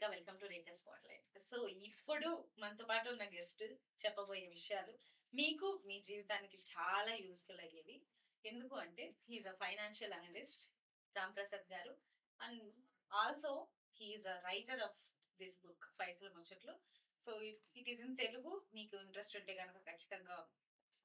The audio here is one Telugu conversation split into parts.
Rekha, welcome to Rekha spotlight. So ఇప్పుడు మనతో పాటు ఉన్న గెస్ట్ చెప్పబోయే విషయాలు మీకు మీ జీవితానికి చాలా యూస్ఫుల్ అయ్యేవి. ఎందుకు అంటే he's a financial analyst Ram Prasad గారు, and also he's a writer of this book Paisalu Muchatlu. So it is in Telugu. మీకు ఇంట్రెస్ట్ ఉంటే కనుక ఖచ్చితంగా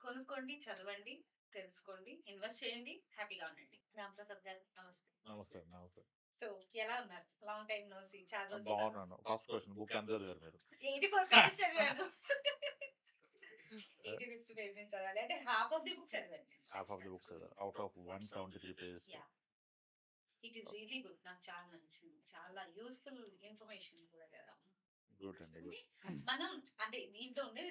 కొనుక్కోండి, చదవండి, తెలుసుకోండి, ఇన్వెస్ట్ చేయండి, హ్యాపీగా ఉండండి. రామ్ ప్రసాద్ గారు నమస్తే. నమస్తే నమస్తే. సో ఎలా ఉన్నారు? Long time no see. చాలా రోజులు బాగున్నాను. ఫస్ట్ క్వశ్చన్ బుక్ ఎంత చదివారు మీరు? 84 పేజెస్ చదివాను. 85th పేజ్ నుంచి చదవాలి అంటే హాఫ్ ఆఫ్ ది బుక్ చదివాను. హాఫ్ ఆఫ్ ది బుక్ చదివారు out of 173 pages. Yeah, it is really good. నాకు చాలా నచ్చింది. చాలా యూస్ఫుల్ ఇన్ఫర్మేషన్ కూడా కదా. గుడ్ అండి, గుడ్. మనం అంటే దీంట్లో ఉండేది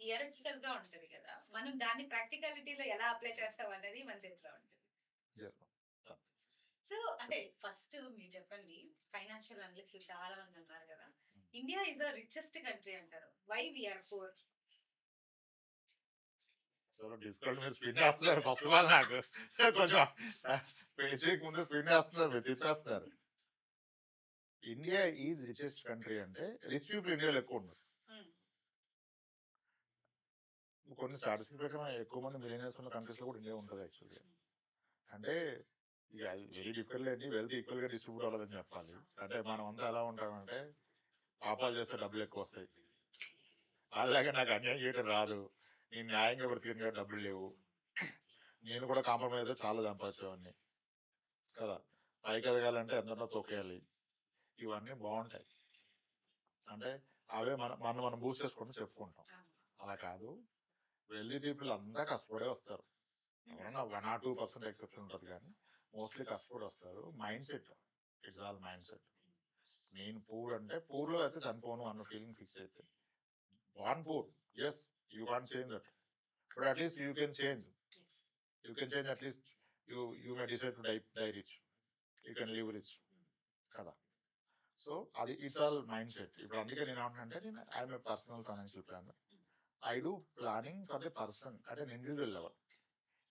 థియరటికల్ గా ఉంటది కదా, మనం దాన్ని ప్రాక్టికాలిటీలో ఎలా అప్లై చేస్తాం అనేది మన చేతిలో ఉంటుంది. సో అంటే ఫస్ట్ మీరు చెప్పండి, ఫైనాన్షియల్ అనలిస్ట్ చాలా మంది ఉన్నారు కదా, India is a richest country అంటారు, వై వీఆర్ పూర్? చాలా డిఫికల్ట్. మీరు స్పిన్ చేస్తున్నారు ఫస్ట్ ఆఫ్ ఆల్. నాకు కొంచెం పేజీకి ముందు స్పిన్ చేస్తున్నారు, మీరు తిప్పేస్తున్నారు. ఇండియా ఈజ్ రిచెస్ట్ కంట్రీ అంటే రిచ్ పీపుల్ ఇండియాలో ఎక్కువ ఉన్నారు. కొన్ని స్టాటిస్టిక్స్ ప్రకారం ఎక్కువ మంది మిలియనర్స్ ఉన్న కంట్రీస్ లో కూడా ఇండియా ఉంటుంది యాక్చువల్గా. అంటే ఇక వెరీ డిఫికల్ట్ అండి, వెల్త్ ఈక్వల్ గా డిస్ట్రిబ్యూట్ అవ్వదని చెప్పాలి. అంటే మనం అంతా ఎలా ఉంటామంటే పాపాలు చేస్తే డబ్బులు ఎక్కువ వస్తాయి, అలాగే నాకు అన్యాయం చేయడం రాదు, నేను న్యాయంగా బ్రతికిన డబ్బులు లేవు, నేను కూడా కాంప్రమైజ్ అయితే చాలా సంపాదించేవాడిని కదా, పైకి ఎదగాలంటే ఎంతలో తొక్కేయాలి, ఇవన్నీ బాగుంటాయి. అంటే అవే మనం బూస్ట్ చేసుకుంటూ చెప్పుకుంటాం. అలా కాదు, వెల్తీ పీపుల్ అంతా కష్టపడే వస్తారు. ఎవరన్నా 1 or 2% ఎక్సెప్షన్ ఉంటుంది, కానీ మోస్ట్లీ కష్టపడి వస్తారు. Mindset, it's all mindset. నేను పూర్ అంటే పూర్లో అయితే చనిపోను అన్న ఫీలింగ్ ఫిక్స్ అయితే born poor. Yes, you can't change that, but at least you can change. You can change, at least you may decide to die rich, you can live rich కదా. సో అది ఇట్స్ ఆల్ మైండ్ సెట్. ఇప్పుడు అందుకే నేను ఏమంటానంటే, నేను I'm a personal financial planner. I do planning for the person at an individual level.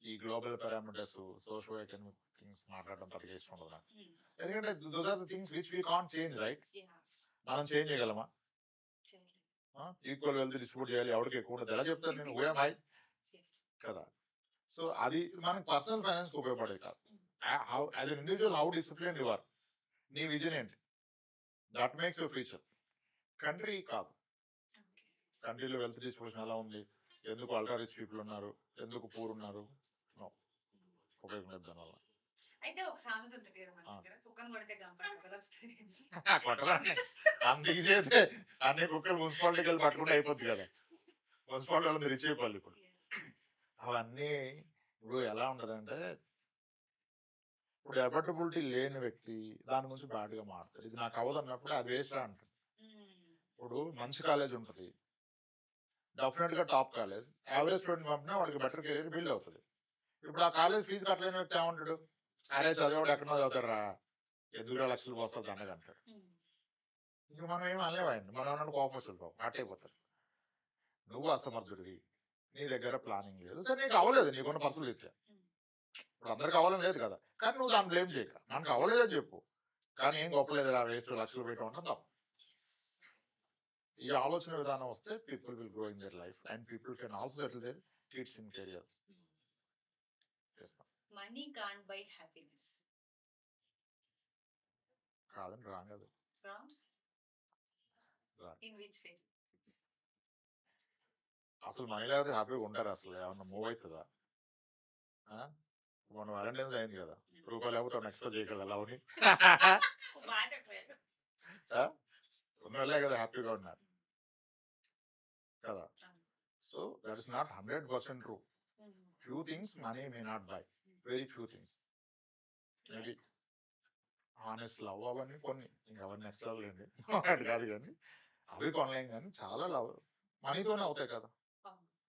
ఈ global parameters, socio economic things మాట్లాడడం పెద్దగా ఇష్టం ఉండదు నాకు. ఎందుకంటే those are the things which we can't change, right? మనం చేంజ్ చేయగలమా? ఈక్వల్ వెల్త్ డిస్ట్రిబ్యూట్ చేయాలి, ఎవరికి ఎక్కువ ఉండదు ఎలా చెప్తాను నేను? హై కదా. సో అది మనకి పర్సనల్ ఫైనాన్స్ కి ఉపయోగపడేది కాదు. As an individual how discipline you are, నీ విజన్ ఏంటి, that makes your future. Country కాదు, కంట్రీలో వెల్త్ డిస్ట్రిబ్యూషన్ ఎలా ఉంది, ఎందుకు అల్ట్రా రిచ్ పీపుల్ ఉన్నారు, ఎందుకు పూర్ ఉన్నారు, ఉపయోగం లేదు దానివల్ల. అయితే ఒక సామెత ఉంటుంది కదా మన దగ్గర, కుక్కను కొడితే గంపలు వస్తాయి. అంత ఈజీ అయితే అన్ని కుక్కలు మున్సిపాలిటీకి వెళ్ళి పట్టుకుంటే అయిపోద్ది కదా. మున్సిపాలిటీ వాళ్ళని రిచ్ అయిపోవాలి. ఇప్పుడు అవన్నీ ఇప్పుడు ఎలా ఉంటదంటే, ఇప్పుడు అబర్టబిలిటీ లేని వ్యక్తి దాని గురించి బ్యాడ్గా మాట్లాడతారు. ఇది నాకు అవ్వదు అన్నప్పుడు అది వేస్ట్ అంటారు. ఇప్పుడు మంచి కాలేజ్ ఉంటుంది, డెఫినెట్ గా టాప్ కాలేజ్, యావరేజ్ స్టూడెంట్ పంపినా వాడికి బెటర్ కెరీర్ బిల్డ్ అవుతుంది. ఇప్పుడు ఆ కాలేజ్ ఫీజు కట్టలేని వ్యక్తి ఏమంటాడు, అరే చదివాడు ఎక్కడో చదువుతారా, ఎందుకు 2 లక్షలు వస్తుంది అన్నది అంటాడు. ఇంక మనం ఏం అనలేవాయండి, మనం అన్నాడు కోపం వస్తుంది, అట్టయిపోతారు. నువ్వు అసమర్థుడివి, నీ దగ్గర ప్లానింగ్ లేదు, సరే నీకు అవ్వలేదు, నీకున్న పరిస్థితులు ఇచ్చా. ఇప్పుడు అందరికి అవ్వడం లేదు కదా, కానీ నువ్వు దాన్ని బ్లేమ్ చేయక, నాకు అవ్వలేదని చెప్పు, కానీ ఏం గొప్పలేదు ఆ వేస్ట్ 2 లక్షలు పెట్టడం అంటే తప్పు. ఈ ఆలోచన విధానం వస్తే people will grow in their life and people can also settle their kids in career. Money can't buy happiness. కాదండి, రాంగ్. అది ఇన్ విచ్ వే? అసలు మనీ లేకపోతే హ్యాపీగా ఉంటారు? అసలు ఏమన్నా మూవ్ అవుతుందా? మనం వ్యాలంటైన్స్ అయింది కదా, రూపాయలు లేకపోతే ఎక్స్పెక్ట్ చేయగలరా లవ్ని? ఉన్న వాళ్ళే కదా హ్యాపీగా ఉన్నారు కదా. So that is not 100% true. Few things money may not by, very few things. Maybe honest love అవన్నీ కొన్ని, ఇంకా అవన్నీ నెక్స్ట్ లెవెల్ అండి కాదు, కానీ అవి కొనలేం. కానీ చాలా లవ్ మనీతోనే అవుతాయి కదా,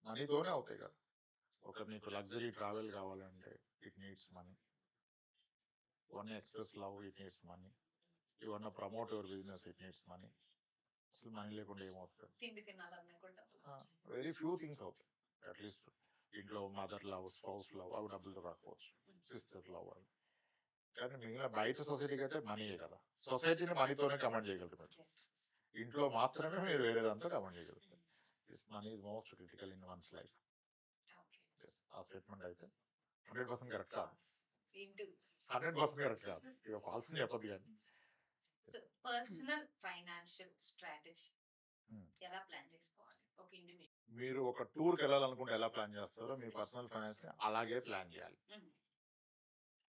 మనీతోనే అవుతాయి కదా. ఒక మీకు లగ్జరీ ట్రావెల్ కావాలంటే it needs money. One express love, it needs money. You one promote your business, it needs money. అసలు మనీ లేకుండా ఏమవుతుంది? వెరీ ఫ్యూ థింగ్స్ అవుతాయి. అట్లీస్ట్ ఇంట్లో మదర్ లవ్, స్పౌస్ లవ్, అవి డబ్బులతో రాకపోవచ్చు. సిస్టర్ లవ్, అవి కానీ మిగిలిన బయట సొసైటీకి అయితే మనీయే కదా. సొసైటీని మనీతోనే కమాండ్ చేయగలుగుతారు. ఇంట్లో మాత్రమే మీరు వేరేదంతా కమాండ్ చేయగలుగుతారు. Money is most critical in one's life. ఆ స్టేట్మెంట్ అయితే 100% కరెక్ట్ కాదు. 100% కరెక్ట్ కాదు. ఇక ఫాల్స్ చెప్పదు కానీ. Personal financial strategy Hmm. ఎలా ప్లాన్ చేసుకోవాలి ఒక ఇండివిజువల్? మీరు ఒక టూర్కి వెళ్ళాలనుకుంటే ఎలా ప్లాన్ చేస్తారో మీ పర్సనల్ ఫైనాన్స్ అలాగే ప్లాన్ చేయాలి.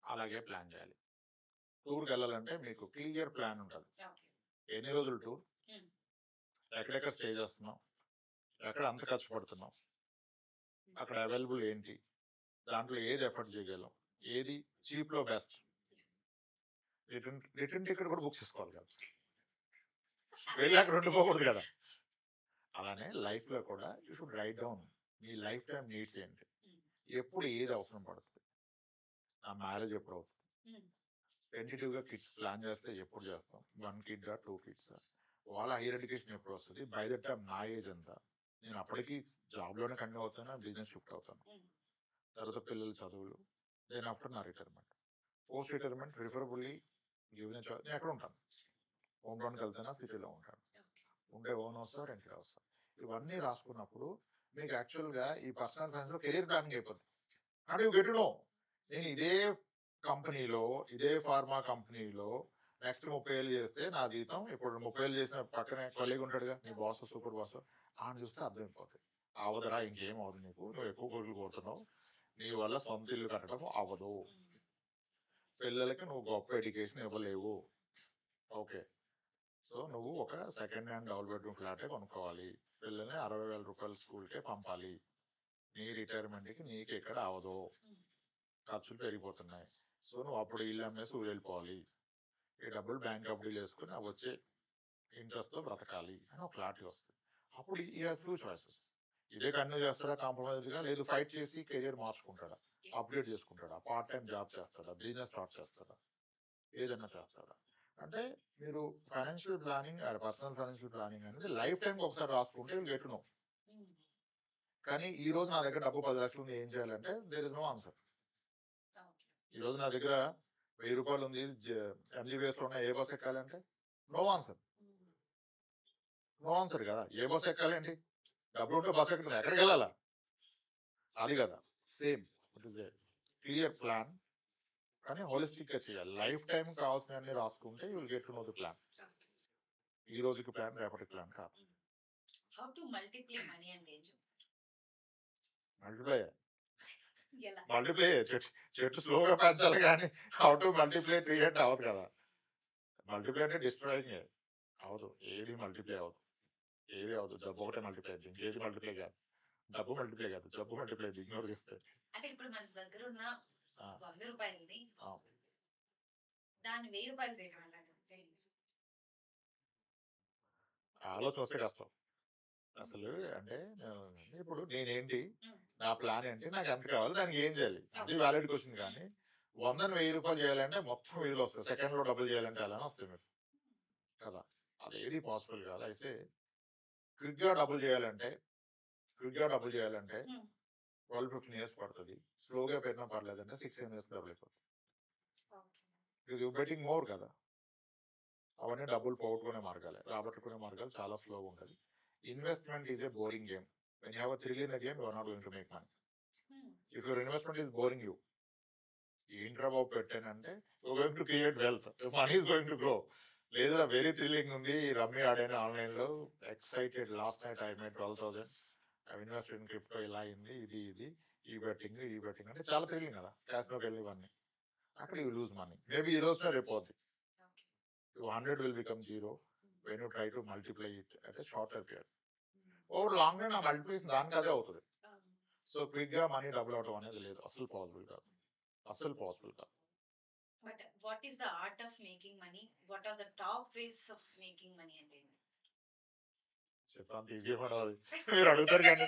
అలాగే ప్లాన్ చేయాలి. టూర్కి వెళ్ళాలంటే మీకు క్లియర్ ప్లాన్ ఉంటుంది. ఎన్ని రోజులు టూర్, ఎక్కడెక్కడ స్టే చేస్తున్నాం, ఎక్కడ అంత ఖర్చు పడుతున్నాం, అక్కడ అవైలబుల్ ఏంటి, దాంట్లో ఏది ఎఫర్ట్ చేయగలం, ఏది చీప్లో బెస్ట్. రిటర్న్ టికెట్ కూడా బుక్ చేసుకోవాలి కదా, వెళ్ళి అక్కడ ఉండిపోకూడదు కదా. అలానే లైఫ్లో కూడా you should write down me life time needs ఏంటి, ఎప్పుడు ఏది అవసరం పడుతుంది, నా మ్యారేజ్ ఎప్పుడు అవుతుంది, టెంటేటివ్గా కిడ్స్ ప్లాన్ చేస్తే ఎప్పుడు చేస్తాం, 1 kid 2 kids, వాళ్ళ హైయర్ ఎడ్యుకేషన్ ఎప్పుడు వస్తుంది, బై ద టైం నా ఏజ్ ఎంత, నేను అప్పటికి జాబ్లోనే కంటిన్యూ అవుతాను, బిజినెస్ షిఫ్ట్ అవుతాను, తర్వాత పిల్లల చదువులు, దెన్ ఆఫ్టర్ నా retirement. Post retirement preferably given choice నేను ఎక్కడ ఉంటాను, హోమ్ టౌన్కి వెళ్తానా, సిటీలో ఉంటాను, ఉండే ఓన్ హౌస్ రెంట్ హౌస్, ఇవన్నీ రాసుకున్నప్పుడు మీకు యాక్చువల్గా ఈ పర్సనల్ ఫైనాన్స్ కెరీర్ ప్లానింగ్ అయిపోతుంది. అంటే యూ గెట్ టు నో, నేను ఇదే కంపెనీలో, ఇదే ఫార్మా కంపెనీలో నెక్స్ట్ 30 ఏళ్ళు చేస్తే నా జీతం, ఇప్పుడు 30 ఏళ్ళు చేసిన పక్కనే కొలీగ్ ఉంటాడుగా మీ బాస్, సూపర్ బాస్, ఆయన చూస్తే అర్థమైపోతుంది. అవదరా, ఇంకేం అవ్వదు నీకు, నువ్వు ఎక్కువ కోట్లు కోరుతున్నావు, నీ వల్ల సొంత ఇల్లు కట్టడం అవ్వదు, పిల్లలకి నువ్వు గొప్ప ఎడ్యుకేషన్ ఇవ్వలేవు, ఓకే, సో నువ్వు ఒక సెకండ్ హ్యాండ్ డబుల్ బెడ్రూమ్ ఫ్లాటే కొనుక్కోవాలి, పిల్లల్ని 60,000 రూపాయల స్కూల్కే పంపాలి, నీ రిటైర్మెంట్కి నీకు ఎక్కడ అవదు, ఖర్చులు పెరిగిపోతున్నాయి, సో నువ్వు అప్పుడు ఇల్లు అమ్మేసి ఊరు వెళ్ళిపోవాలి, ఈ డబ్బులు బ్యాంక్ అప్పుడీలు వేసుకుని అవి వచ్చే ఇంట్రెస్ట్తో బ్రతకాలి అని ఒక క్లారిటీ వస్తుంది. అప్పుడు ఈ ఫ్యూ చాయిసెస్, ఇదే కంటిన్యూ చేస్తాడా కాంప్రమైజ్గా, లేదు ఫైట్ చేసి కెరియర్ మార్చుకుంటాడా, అప్డేట్ చేసుకుంటాడా, పార్ట్ టైం జాబ్ చేస్తాడా, బిజినెస్ స్టార్ట్ చేస్తాడా, ఏదన్నా చేస్తాడా. అంటే మీరు financial planning, personal financial planning అనేది లైఫ్ టైంకి ఒకసారి రాసుకుంటే వీళ్ళు గెట్ టు నో. కానీ ఈ రోజు నా దగ్గర డబ్బు 10 లక్షలు ఉంది, ఏం చేయాలంటే దేర్ ఇస్ నో ఆన్సర్. ఈ రోజు నా దగ్గర 1000 రూపాయలు ఉంది, MGBS లో ఏ బస్ ఎక్కాలంటే నో ఆన్సర్. నో ఆన్సర్ కదా, ఏ బస్ ఎక్కాలేంటి, డబ్బులు ఉంటే బస్ ఎక్కడం, ఎక్కడికి వెళ్ళాలా, అది కదా. Same it is a clear plan, కానీ హోలిస్టిక్ గా చేయాలి. లైఫ్ టైం కావాల్సినవన్నీ రాసుకుంటే you will get to know the plan. ఈ రోజుకి ప్లాన్, రేపటి ప్లాన్ కాదు. హౌ టు మల్టిప్లై మనీ అంటే ఏం చెప్తారు? మల్టిప్లై ఎలా? మల్టిప్లై చెట్టు స్లోగా పెంచాలి కానీ హౌ టు మల్టిప్లై ట్రీ అంటే అవ్వదు కదా. మల్టిప్లై అంటే డిస్ట్రాయింగ్ అవదు, ఏది మల్టిప్లై అవ్వదు, ఏది అవ్వదు. జబ్బు ఒకటే మల్టిప్లై అవుతుంది, ఏది మల్టిప్లై కాదు. డబ్బు మల్టిప్లై కాదు, జబ్బు మల్టిప్లై ఇగ్నోర్ చేస్తే. అంటే ఇప్పుడు మన దగ్గర ఉన్న 100 రూపాయలని దాన్ని 1000 రూపాయలు చేయడం ఎలా? ఆలోచన వస్తే కష్టం అసలు. అంటే ఇప్పుడు నేనేంటి, నా ప్లాన్ ఏంటి, నాకు ఎంత కావాలి, దానికి ఏం చేయాలి, అది వ్యాలిడ్ క్వశ్చన్. కానీ 100ని 1000 రూపాయలు చేయాలంటే మొత్తం 1000 వస్తాయి, సెకండ్లో డబ్బులు చేయాలంటే అలానే వస్తాయి మీరు కదా. అది ఏది పాసిబుల్ కాదు. అయితే క్విక్గా డబ్బులు చేయాలంటే 12-15 years పడుతుంది. స్లోగా పెరిగినా పర్లేదంటే 6-7 years డబ్బులు అయిపోతుంది. ఇది బెట్టింగ్ మోర్ కదా. అవన్నీ డబ్బులు పోగొట్టుకునే మార్గాలే, రాబట్టుకునే మార్గాలు చాలా స్లోగా ఉంటుంది. Investment is a boring game. When you have a thrill in the game, you are not going to make money. If your investment is boring you, ఏంట్రా బాబు పెట్టానంటే you are going to create wealth, money is going to grow. లేదా వెరీ థ్రిల్లింగ్ ఉంది, రమ్మీ ఆడాను ఆన్లైన్లో, excited, last night I made 12,000, I invest in crypto, ఇలా అయింది, ఇది ఈ బెట్టింగ్ అంటే చాలా థ్రిల్లింగ్ కదా. క్యాష్లోకి వెళ్ళి ఇవన్నీ, అక్కడ యూ లూజ్ మనీ. మేబీ ఈ రోజున రేపు అవుతుంది. 100 will become 0 when you try to multiply it at a shorter period. Over long run ఆ మల్టిప్లికేషన్ దానికి అదే అవుతుంది. సో క్విక్ గా మనీ డబుల్ అవడం అనేది లేదు, అసలు పాసిబుల్ కాదు. But what is the art of making money? What are the top ways of making money అంటే చెప్పంత ఈజీ పడవాలి. మీరు అడుగుతారు కానీ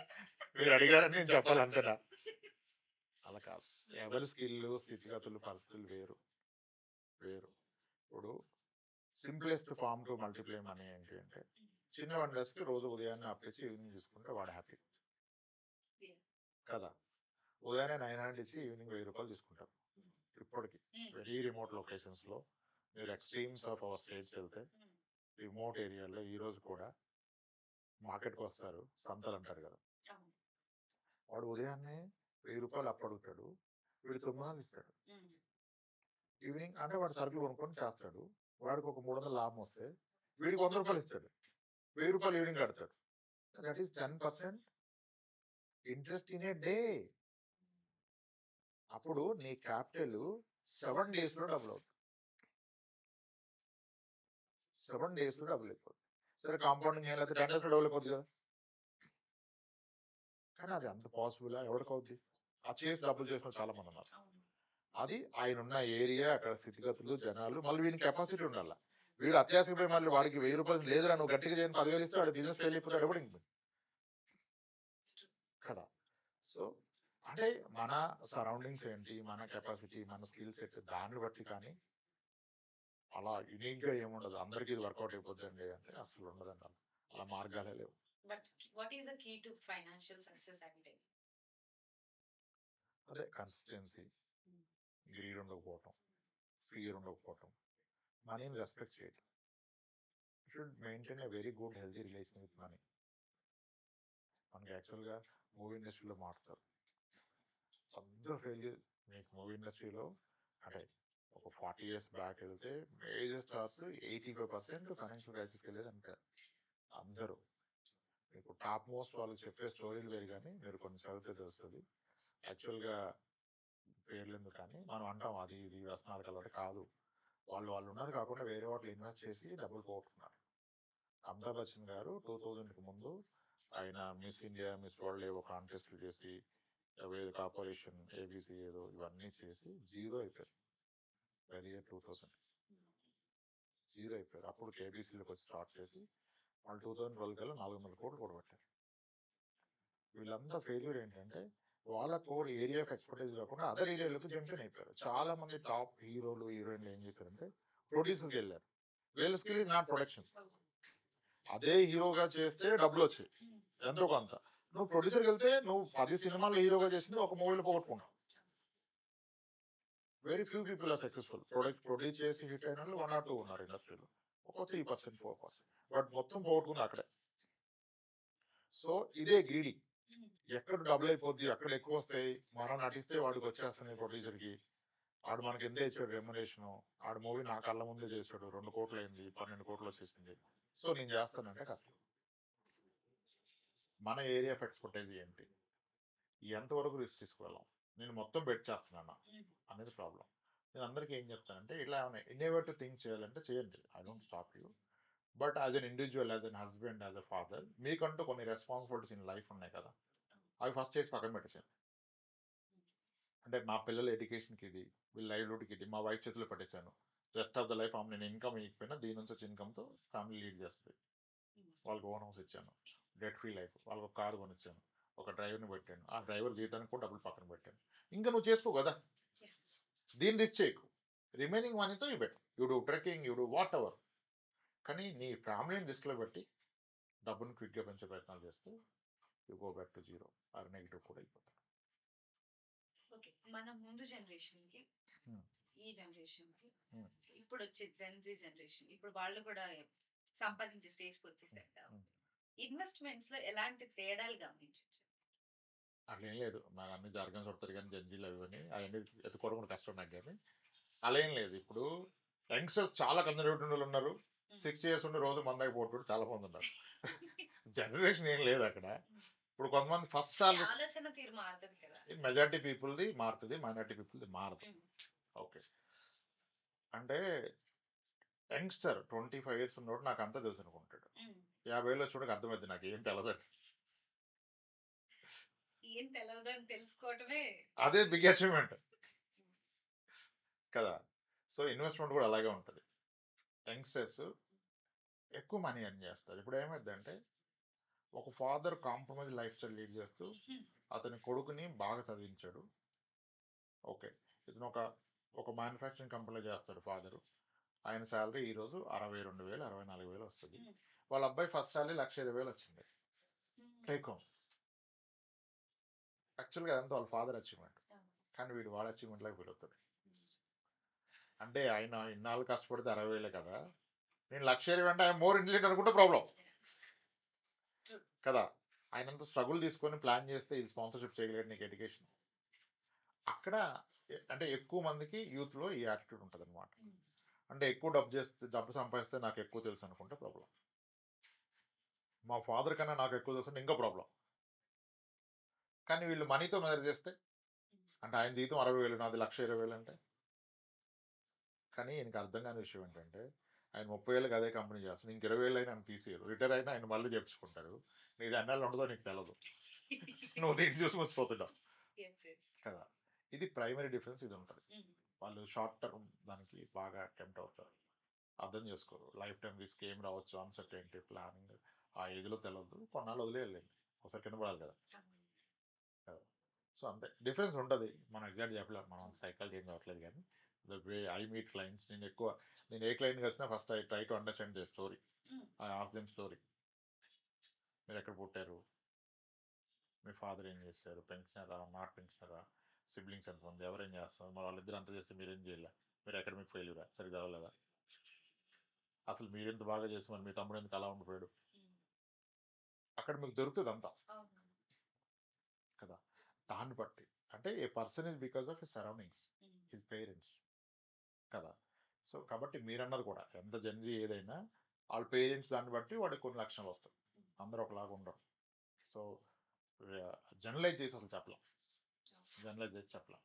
మీరు అడిగారని నేను చెప్పాలంతేనా, అలా కాదు. ఎవరి స్కిల్, స్థితిగతులు, పరిస్థితులు వేరు. ఇప్పుడు simplest form to multiply money ఏంటి అంటే, చిన్న వండర్స్కి రోజు ఉదయాన్నే అప్పించి ఈవినింగ్ తీసుకుంటే వాడు హ్యాపీ కదా. ఉదయాన్నే 900 ఇచ్చి ఈవినింగ్ 1000 రూపాయలు తీసుకుంటారు. ఇప్పటికి వెరీ రిమోట్ లొకేషన్స్లో మీరు ఎక్స్ట్రీమ్స్ ఆఫ్ అవర్ స్టేట్స్ వెళ్తే రిమోట్ ఏరియాలో ఈ రోజు కూడా మార్కెట్కి వస్తారు, సంతలు అంటారు కదా, వాడు ఉదయాన్నే 1000 రూపాయలు అప్పు అడుగుతాడు, వీడు 900 ఇస్తాడు. ఈవినింగ్ అంటే వాడు సరుకులు కొనుక్కొని చేస్తాడు, వాడికి ఒక 300 లాభం వస్తే వీడికి 100 రూపాయలు ఇస్తాడు, 1000 రూపాయలు ఈవినింగ్ కడతాడు. That is 10% interest in a day. అప్పుడు నీ క్యాపిటల్ 7 days లో డబుల్ అవుతుంది, 7 days లో డబుల్ అయిపోతుంది. సరే కాంపౌండింగ్ ఏం లేకపోతే 10 days లో డబుల్ అయిపోతుంది కదా, కానీ అది అంత పాసిబుల్ ఎవరికి అవుద్ది? ఆ చేసి డబ్బులు చేసిన చాలా మంది ఉన్నారు. అది ఆయన ఉన్న ఏరియా, అక్కడ స్థితిగతులు, జనాలు, మళ్ళీ వీడికి కెపాసిటీ ఉండాలి. వీడు అత్యాశపోయి మళ్ళీ వాడికి 1000 రూపాయలు లేదురా నువ్వు గట్టిగా చేయని 10,000 ఇస్తే వాడు బిజినెస్ ఫెయిల్ అయిపోతాడు ఎవడు ఇంక కదా. సో అంటే మన సరౌండింగ్స్ ఏంటి, మన కెపాసిటీ, మన స్కిల్ సెట్, దాన్ని బట్టి. కానీ అలా యూనిక్ గా ఏముండదు, అందరికీ ఇది వర్కౌట్ అయిపోతుంది అంటే అసలు ఉండదండి. అలా మార్గాలే లేవు. But what is the key to financial success అంటే? అదే కన్సిస్టెన్సీ, గ్రీడ్ ఉండకపోవటం, ఫియర్ ఉండకపోవటం, మనీని రెస్పెక్ట్ చేయటం. Should maintain a very good healthy relation with money. మనకి యాక్చువల్గా మూవీ ఇండస్ట్రీలో మారుతారు అందరూ ఫెయిల్యూర్. మీకు మూవీ ఇండస్ట్రీలో అంటే ఒక 40 years బ్యాక్ వెళ్తే మేజర్ స్టార్స్ 85% ఫైనాన్షియల్ క్రైసిస్కి వెళ్ళేది అంటారు అందరూ. మీకు టాప్ మోస్ట్ వాళ్ళు చెప్పే స్టోరీలు వేరు, కానీ మీరు కొన్ని చదివితే తెలుస్తుంది. యాక్చువల్గా పేర్లు ఎందుకు కానీ మనం అంటాం అది ఇది వ్యసనాలు కలవాటి కాదు, వాళ్ళు ఉన్నారు కాకుండా వేరే వాటిలో ఇన్వెస్ట్ చేసి డబ్బులు పోగొట్టుకున్నారు. అమితాబ్ బచ్చన్ గారు 2000కి ముందు ఆయన మిస్ ఇండియా, మిస్ వరల్డ్ ఏవో కాంటెస్ట్లు చేసి ఏదో కార్పొరేషన్ ఏబీసీ ఏదో ఇవన్నీ చేసి జీరో అయిపోయారు. అది 2000 జీరో అయిపోయారు. అప్పుడు కేబీసీలోకి వచ్చి స్టార్ట్ చేసి వాళ్ళు 2012 కల్లా 400 కోట్లు కూడా పెట్టారు. వీళ్ళంతా ఫెయిల్యూర్ ఏంటంటే వాళ్ళ కోర్ ఏరియా ఆఫ్ ఎక్స్పర్టైజ్ కాకుండా అదర్ ఏరియాలోకి జంక్షన్ అయిపోయారు. చాలా మంది టాప్ హీరోలు, హీరోయిన్లు ఏం చేశారంటే ప్రొడ్యూసర్కి వెళ్ళారు. వీళ్ళ స్కిల్ ఇస్ నాట్ ప్రొడక్షన్. అదే హీరోగా చేస్తే డబ్బులు వచ్చాయి ఎంతో కొంత. నువ్వు ప్రొడ్యూసర్కి వెళ్తే నువ్వు 10 సినిమాలు హీరోగా చేసింది ఒక మూవీలో పోగొట్టుకున్నావు. Very few people are successful. Produce చేసి హిట్ అయిన వాళ్ళు 1 or 2 ఉన్నారు ఇండస్ట్రీలో, ఒక 3%, 4%. బట్ మొత్తం పోగొట్టుకుంది అక్కడే. సో ఇదే గ్రీడీ. ఎక్కడ డబుల్ అయిపోద్ది, అక్కడ ఎక్కువ వస్తాయి, మనం నటిస్తే వాడికి వచ్చేస్తుంది ప్రొడ్యూసర్కి, ఆడు మనకి ఎంత ఇచ్చాడు రెమ్యునరేషన్, ఆడు మూవీ నా కళ్ళ ముందే చేశాడు, 2 కోట్లు అయింది, 12 కోట్లు వచ్చేసింది, సో నేను చేస్తానంటే కష్టం. మన ఏరియా ఆఫ్ ఎక్స్పర్టైజ్ ఏంటి, ఎంతవరకు రిస్క్ తీసుకోగలం, నేను మొత్తం బెట్ చేస్తున్నాను అనేది ప్రాబ్లం. నేను అందరికీ ఏం చెప్తానంటే ఇట్లా ఏమైనా ఇన్నోవేటివ్ థింక్ చేయాలంటే చేయండి, I don't stop you. But as an individual, as an husband, as a father, మీకంటూ కొన్ని రెస్పాన్సిబిలిటీస్ ఇన్ లైఫ్ ఉన్నాయి కదా, అవి ఫస్ట్ చేసి పక్కన పెట్టేసాను. అంటే మా పిల్లల ఎడ్యుకేషన్కి ఇది, వీళ్ళ లైవ్లీహుడ్కి ఇది, మా వైఫ్ చేతిలో పెట్టేశాను. రెస్ట్ ఆఫ్ ద లైఫ్ ఆమె నేను ఇన్కమ్ ఇకపోయినా దీని నుంచి వచ్చే ఇన్కమ్తో ఫ్యామిలీ లీడ్ చేస్తుంది. వాళ్ళకి ఓన్ హౌస్ ఇచ్చాను, డెట్ ఫ్రీ లైఫ్, వాళ్ళకి ఒక కారు కొనిచ్చాను, ఒక డ్రైవర్ని పెట్టాను, ఆ డ్రైవర్ జీతానికి కూడా డబ్బులు పక్కన పెట్టాను. ఇంకా నువ్వు చేసుకో కదా, దీన్ని రిస్క్ చేయకు, రిమైనింగ్ మనీతో you bet, you do trekking, you do whatever. కానీ నీ ఫ్యామిలీని దృష్టిలో పెట్టి డబ్బును క్విక్గా పెంచే ప్రయత్నాలు చేస్తే you go back to zero or negative కూడా అయిపోతారు. ఓకే, మన ముందు జనరేషన్కి ఈ జనరేషన్కి ఇప్పుడు వచ్చే జెన్జీ జనరేషన్, ఇప్పుడు వాళ్ళు కూడా సంపాదించే స్టేజ్కి వచ్చేసారు కదా, ఇన్వెస్ట్మెంట్స్ లో ఎలాంటి తేడాలు గమనించవచ్చు? అట్లా ఏం లేదు, నాకు అన్ని జార్గన్స్ కొడతారు కానీ జడ్జీలు అవి అని అవన్నీ ఎత్తుకోవడం కూడా కష్టం నాకు. కానీ అలా ఏం లేదు. ఇప్పుడు యంగ్స్టర్స్ చాలా కన్జర్వేటివ్ వాళ్ళు ఉన్నారు, 6 years ఉండి రోజు మందాకి పోటు చాలా మంది ఉన్నారు. జనరేషన్ ఏం లేదు అక్కడ. ఇప్పుడు కొంతమంది ఫస్ట్ సార్లు ఆలోచన తీరు మారుతుంది కదా, మెజారిటీ పీపుల్ది మారుతుంది, మైనారిటీ పీపుల్ది మారుతుంది. ఓకే, అంటే యంగ్స్టర్ 25 years ఉన్నోడు నాకు అంతా తెలుసు అనుకుంటాడు, 50 ఏళ్ళు వచ్చి అర్థమైంది నాకు ఏం తెలదని. ఏం తెలవదని తెలుసుకోవటమే అదే బిగ్ అచీవ్మెంట్ కదా. సో ఇన్వెస్ట్మెంట్ కూడా అలాగే ఉంటుంది. యంగ్స్టర్స్ ఎక్కువ మనీ ఎర్న్ చేస్తారు. ఇప్పుడు ఏమైందంటే ఒక father compromise life style lead చేస్తూ అతని కొడుకుని బాగా చదివించాడు. ఓకే, ఇతను ఒక మ్యానుఫ్యాక్చరింగ్ కంపెనీలో చేస్తాడు ఫాదరు. ఆయన శాలరీ ఈరోజు 62,000 64,000 వస్తుంది. వాళ్ళ అబ్బాయి ఫస్ట్ శాలరీ 1,20,000 వచ్చింది టేక్ హోమ్. యాక్చువల్గా అదంతా వాళ్ళ ఫాదర్ అచీవ్మెంట్, కానీ వీడు వాడు అచీవ్మెంట్ లాగా ఫీల్ అవుతాడు. అంటే ఆయన ఇన్నాళ్ళు కష్టపడితే 60,000 కదా, నేను 1,20,000 అంటే ఆయన మోర్ ఇంటెలిజెంట్ అనుకుంటే ప్రాబ్లం True. కదా. ఆయన అంత స్ట్రగుల్ తీసుకొని ప్లాన్ చేస్తే ఇది స్పాన్సర్షిప్ చేయగలిగాడు నీకు ఎడ్యుకేషన్. అక్కడ అంటే ఎక్కువ మందికి యూత్లో ఈ యాటిట్యూడ్ ఉంటుంది అనమాట. అంటే ఎక్కువ డబ్బు సంపాదిస్తే నాకు ఎక్కువ తెలుసు అనుకుంటే ప్రాబ్లం. మా ఫాదర్ కన్నా నాకు ఎక్కువ తెలుసు ఇంకా ప్రాబ్లం. కానీ వీళ్ళు మనీతో మెజర్ చేస్తే అంటే ఆయన జీతం 60,000, నాది 1,20,000 అంటే. కానీ ఈయనకి అర్థం కాని విషయం ఏంటంటే ఆయన 30,000 అదే కంపెనీ చేస్తాడు, ఇంక 20,000 అయినా ఆయన తీసేయరు, రిటైర్ అయినా ఆయన మళ్ళీ చేర్చుకుంటారు. నీది ఎన్నాళ్ళు ఉండదో నీకు తెలియదు, నువ్వు దీన్ని చూసి ముచ్చిపోతున్నావు కదా. ఇది ప్రైమరీ డిఫరెన్స్, ఇది ఉంటుంది. వాళ్ళు షార్ట్ టర్మ్ దానికి బాగా అటెంప్ట్ అవుతారు, అర్థం చేసుకోరు. లైఫ్ టైం రిస్క్ ఏం రావచ్చు, అన్సర్టెనిటీ, ప్లానింగ్ ఆ ఏజ్లో తెలియదు, కొన్నాళ్ళు వదిలేయాలండి, ఒకసారి కింద పడాలి కదా. సో అంతే డిఫరెన్స్ ఉంటుంది. మనం ఎగ్జాక్ట్ చెప్పలేము, మనం సైకాలజీ ఏం కావట్లేదు. కానీ the way I meet clients, నేను ఏ క్లయింట్ కలిసినా first I try to understand the story. I ask them story. మీరు ఎక్కడ పుట్టారు, మీ ఫాదర్ ఏం చేస్తారు, పెన్షనరా నాట్ పెన్షనరా, సిబ్లింగ్స్ ఎంత ఉంది, ఎవరేం చేస్తారు, మరి వాళ్ళిద్దరు అంత చేస్తే మీరేం చేయాలి, మీరు అకాడమిక్ ఫెయిల్యూరా, సరిగ్గా అవ్వలేదా, అసలు మీరెంత బాగా చేసి మరి మీ తమ్ముడు ఎందుకు అలా ఉండిపోయాడు, అక్కడ మీకు దొరుకుతుంది అంతా కదా. దాన్ని బట్టి అంటే a person is because of his surroundings, his parents కదా. సో కాబట్టి మీరన్నది కూడా ఎంత జెన్జీ ఏదైనా వాళ్ళ పేరెంట్స్ దాన్ని బట్టి వాడికి కొన్ని లక్షణాలు వస్తాయి, అందరూ ఒకలాగా ఉండరు. సో జనరలైజ్ చేసి అసలు చెప్పలేం, జనరలైజ్ చేసి చెప్పలేం.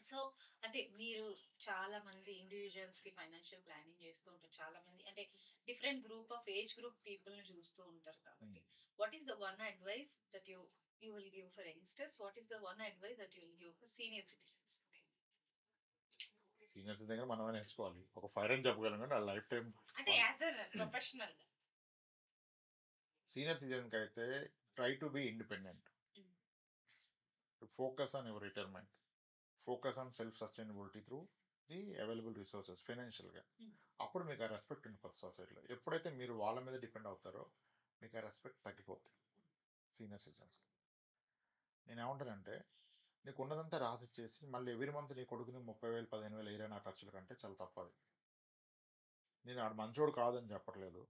సో అంటే మీరు చాలా మంది ఇండివిజువల్స్ కి ఫైనాన్షియల్ ప్లానింగ్ చేస్తూ ఉంటారు, చాలా మంది అంటే different group of age group people ని చూస్తూ ఉంటారు. కాబట్టి what is the one advice that you will give for youngsters, what is the one advice that you will give for senior citizens? Seniors దగ్గర మనమే నేర్చుకోవాలి, ఒక ఫైర్ అని చెప్పగలం కానీ ఆ లైఫ్ టైం అంటే యాజ్ ఎ ప్రొఫెషనల్ సీనియర్ సిటిజన్కి అయితే try to be independent, focus on your retirement, focus on self sustainability through the available resources ఫైనాన్షియల్గా. అప్పుడు మీకు ఆ రెస్పెక్ట్ ఉంటుంది సొసైటీలో. ఎప్పుడైతే మీరు వాళ్ళ మీద డిపెండ్ అవుతారో మీకు ఆ రెస్పెక్ట్ తగ్గిపోతుంది సీనియర్ సిటిజన్స్కి. నేను ఏమంటానంటే నీకు ఉన్నదంతా రాసిచ్చేసి మళ్ళీ ఎవ్రీ మంత్ నీ కొడుకుని 30,000 15,000 వేరే నా ఖర్చుల కంటే చాలా తప్పది. నేను ఆడు మంచోడు కాదని చెప్పట్లేదు,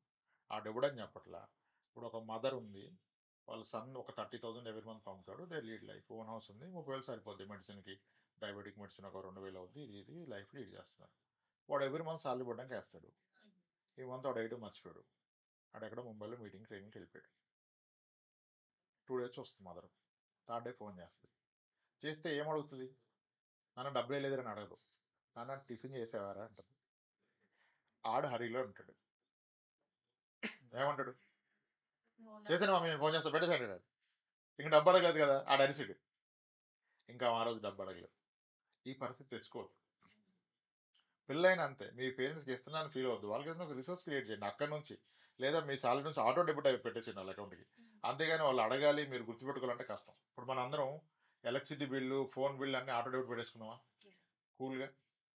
ఆడు ఎవడని చెప్పట్లా. ఇప్పుడు ఒక మదర్ ఉంది, వాళ్ళ సన్ ఒక 30,000 ఎవ్రీ మంత్ పంపుతాడు, they lead life, own house ఉంది, 30,000 సరిపోద్ది, మెడిసిన్కి డయాబెటిక్ మెడిసిన్ ఒక 2,000 అవుద్ది, ఇది లైఫ్ లీడ్ చేస్తున్నారు. వాడు ఎవ్రీ మంత్ సాలరీ పడ్డానికి వేస్తాడు, ఈ మంత్ వాడు వేయడం మర్చిపోయాడు, వాడు ఎక్కడ ముంబైలో మీటింగ్ ట్రైనింగ్కి వెళ్ళిపోయాడు. 2 days వస్తుంది మదర్, 3rd day ఫోన్ చేస్తే ఏం అడుగుతుంది, నాన్న డబ్బులు లేదని అడగదు, నాన్న టిఫిన్ చేసేవారా అంటుంది. ఆడు హరిలో ఉంటాడు, ఏమంటాడు, చేసాను మమ్మీ నేను ఫోన్ చేస్తా పెట్టేసాడు. ఇంక డబ్బు అడగదు కదా, ఆడు అరిసిడు, ఇంకా ఆ రోజు డబ్బు అడగలేదు. ఈ పరిస్థితి తెచ్చుకోవద్దు. పిల్లైనా అంతే, మీ పేరెంట్స్కి ఇస్తున్నాను ఫీల్ అవద్దు, వాళ్ళకి ఏదైనా ఒక రిసోర్స్ క్రియేట్ చేయండి అక్కడ నుంచి, లేదా మీ సాలరీ నుంచి ఆటో డెబిట్ అయి పెట్టేసింది వాళ్ళ అకౌంట్కి. అంతేగాని వాళ్ళు అడగాలి మీరు గుర్తుపెట్టుకోవాలంటే కష్టం. ఇప్పుడు మన అందరం ఎలక్ట్రిసిటీ బిల్లు, ఫోన్ బిల్లు అన్నీ ఆటో డెబిట్ పెట్టేసుకున్నావా కూల్గా,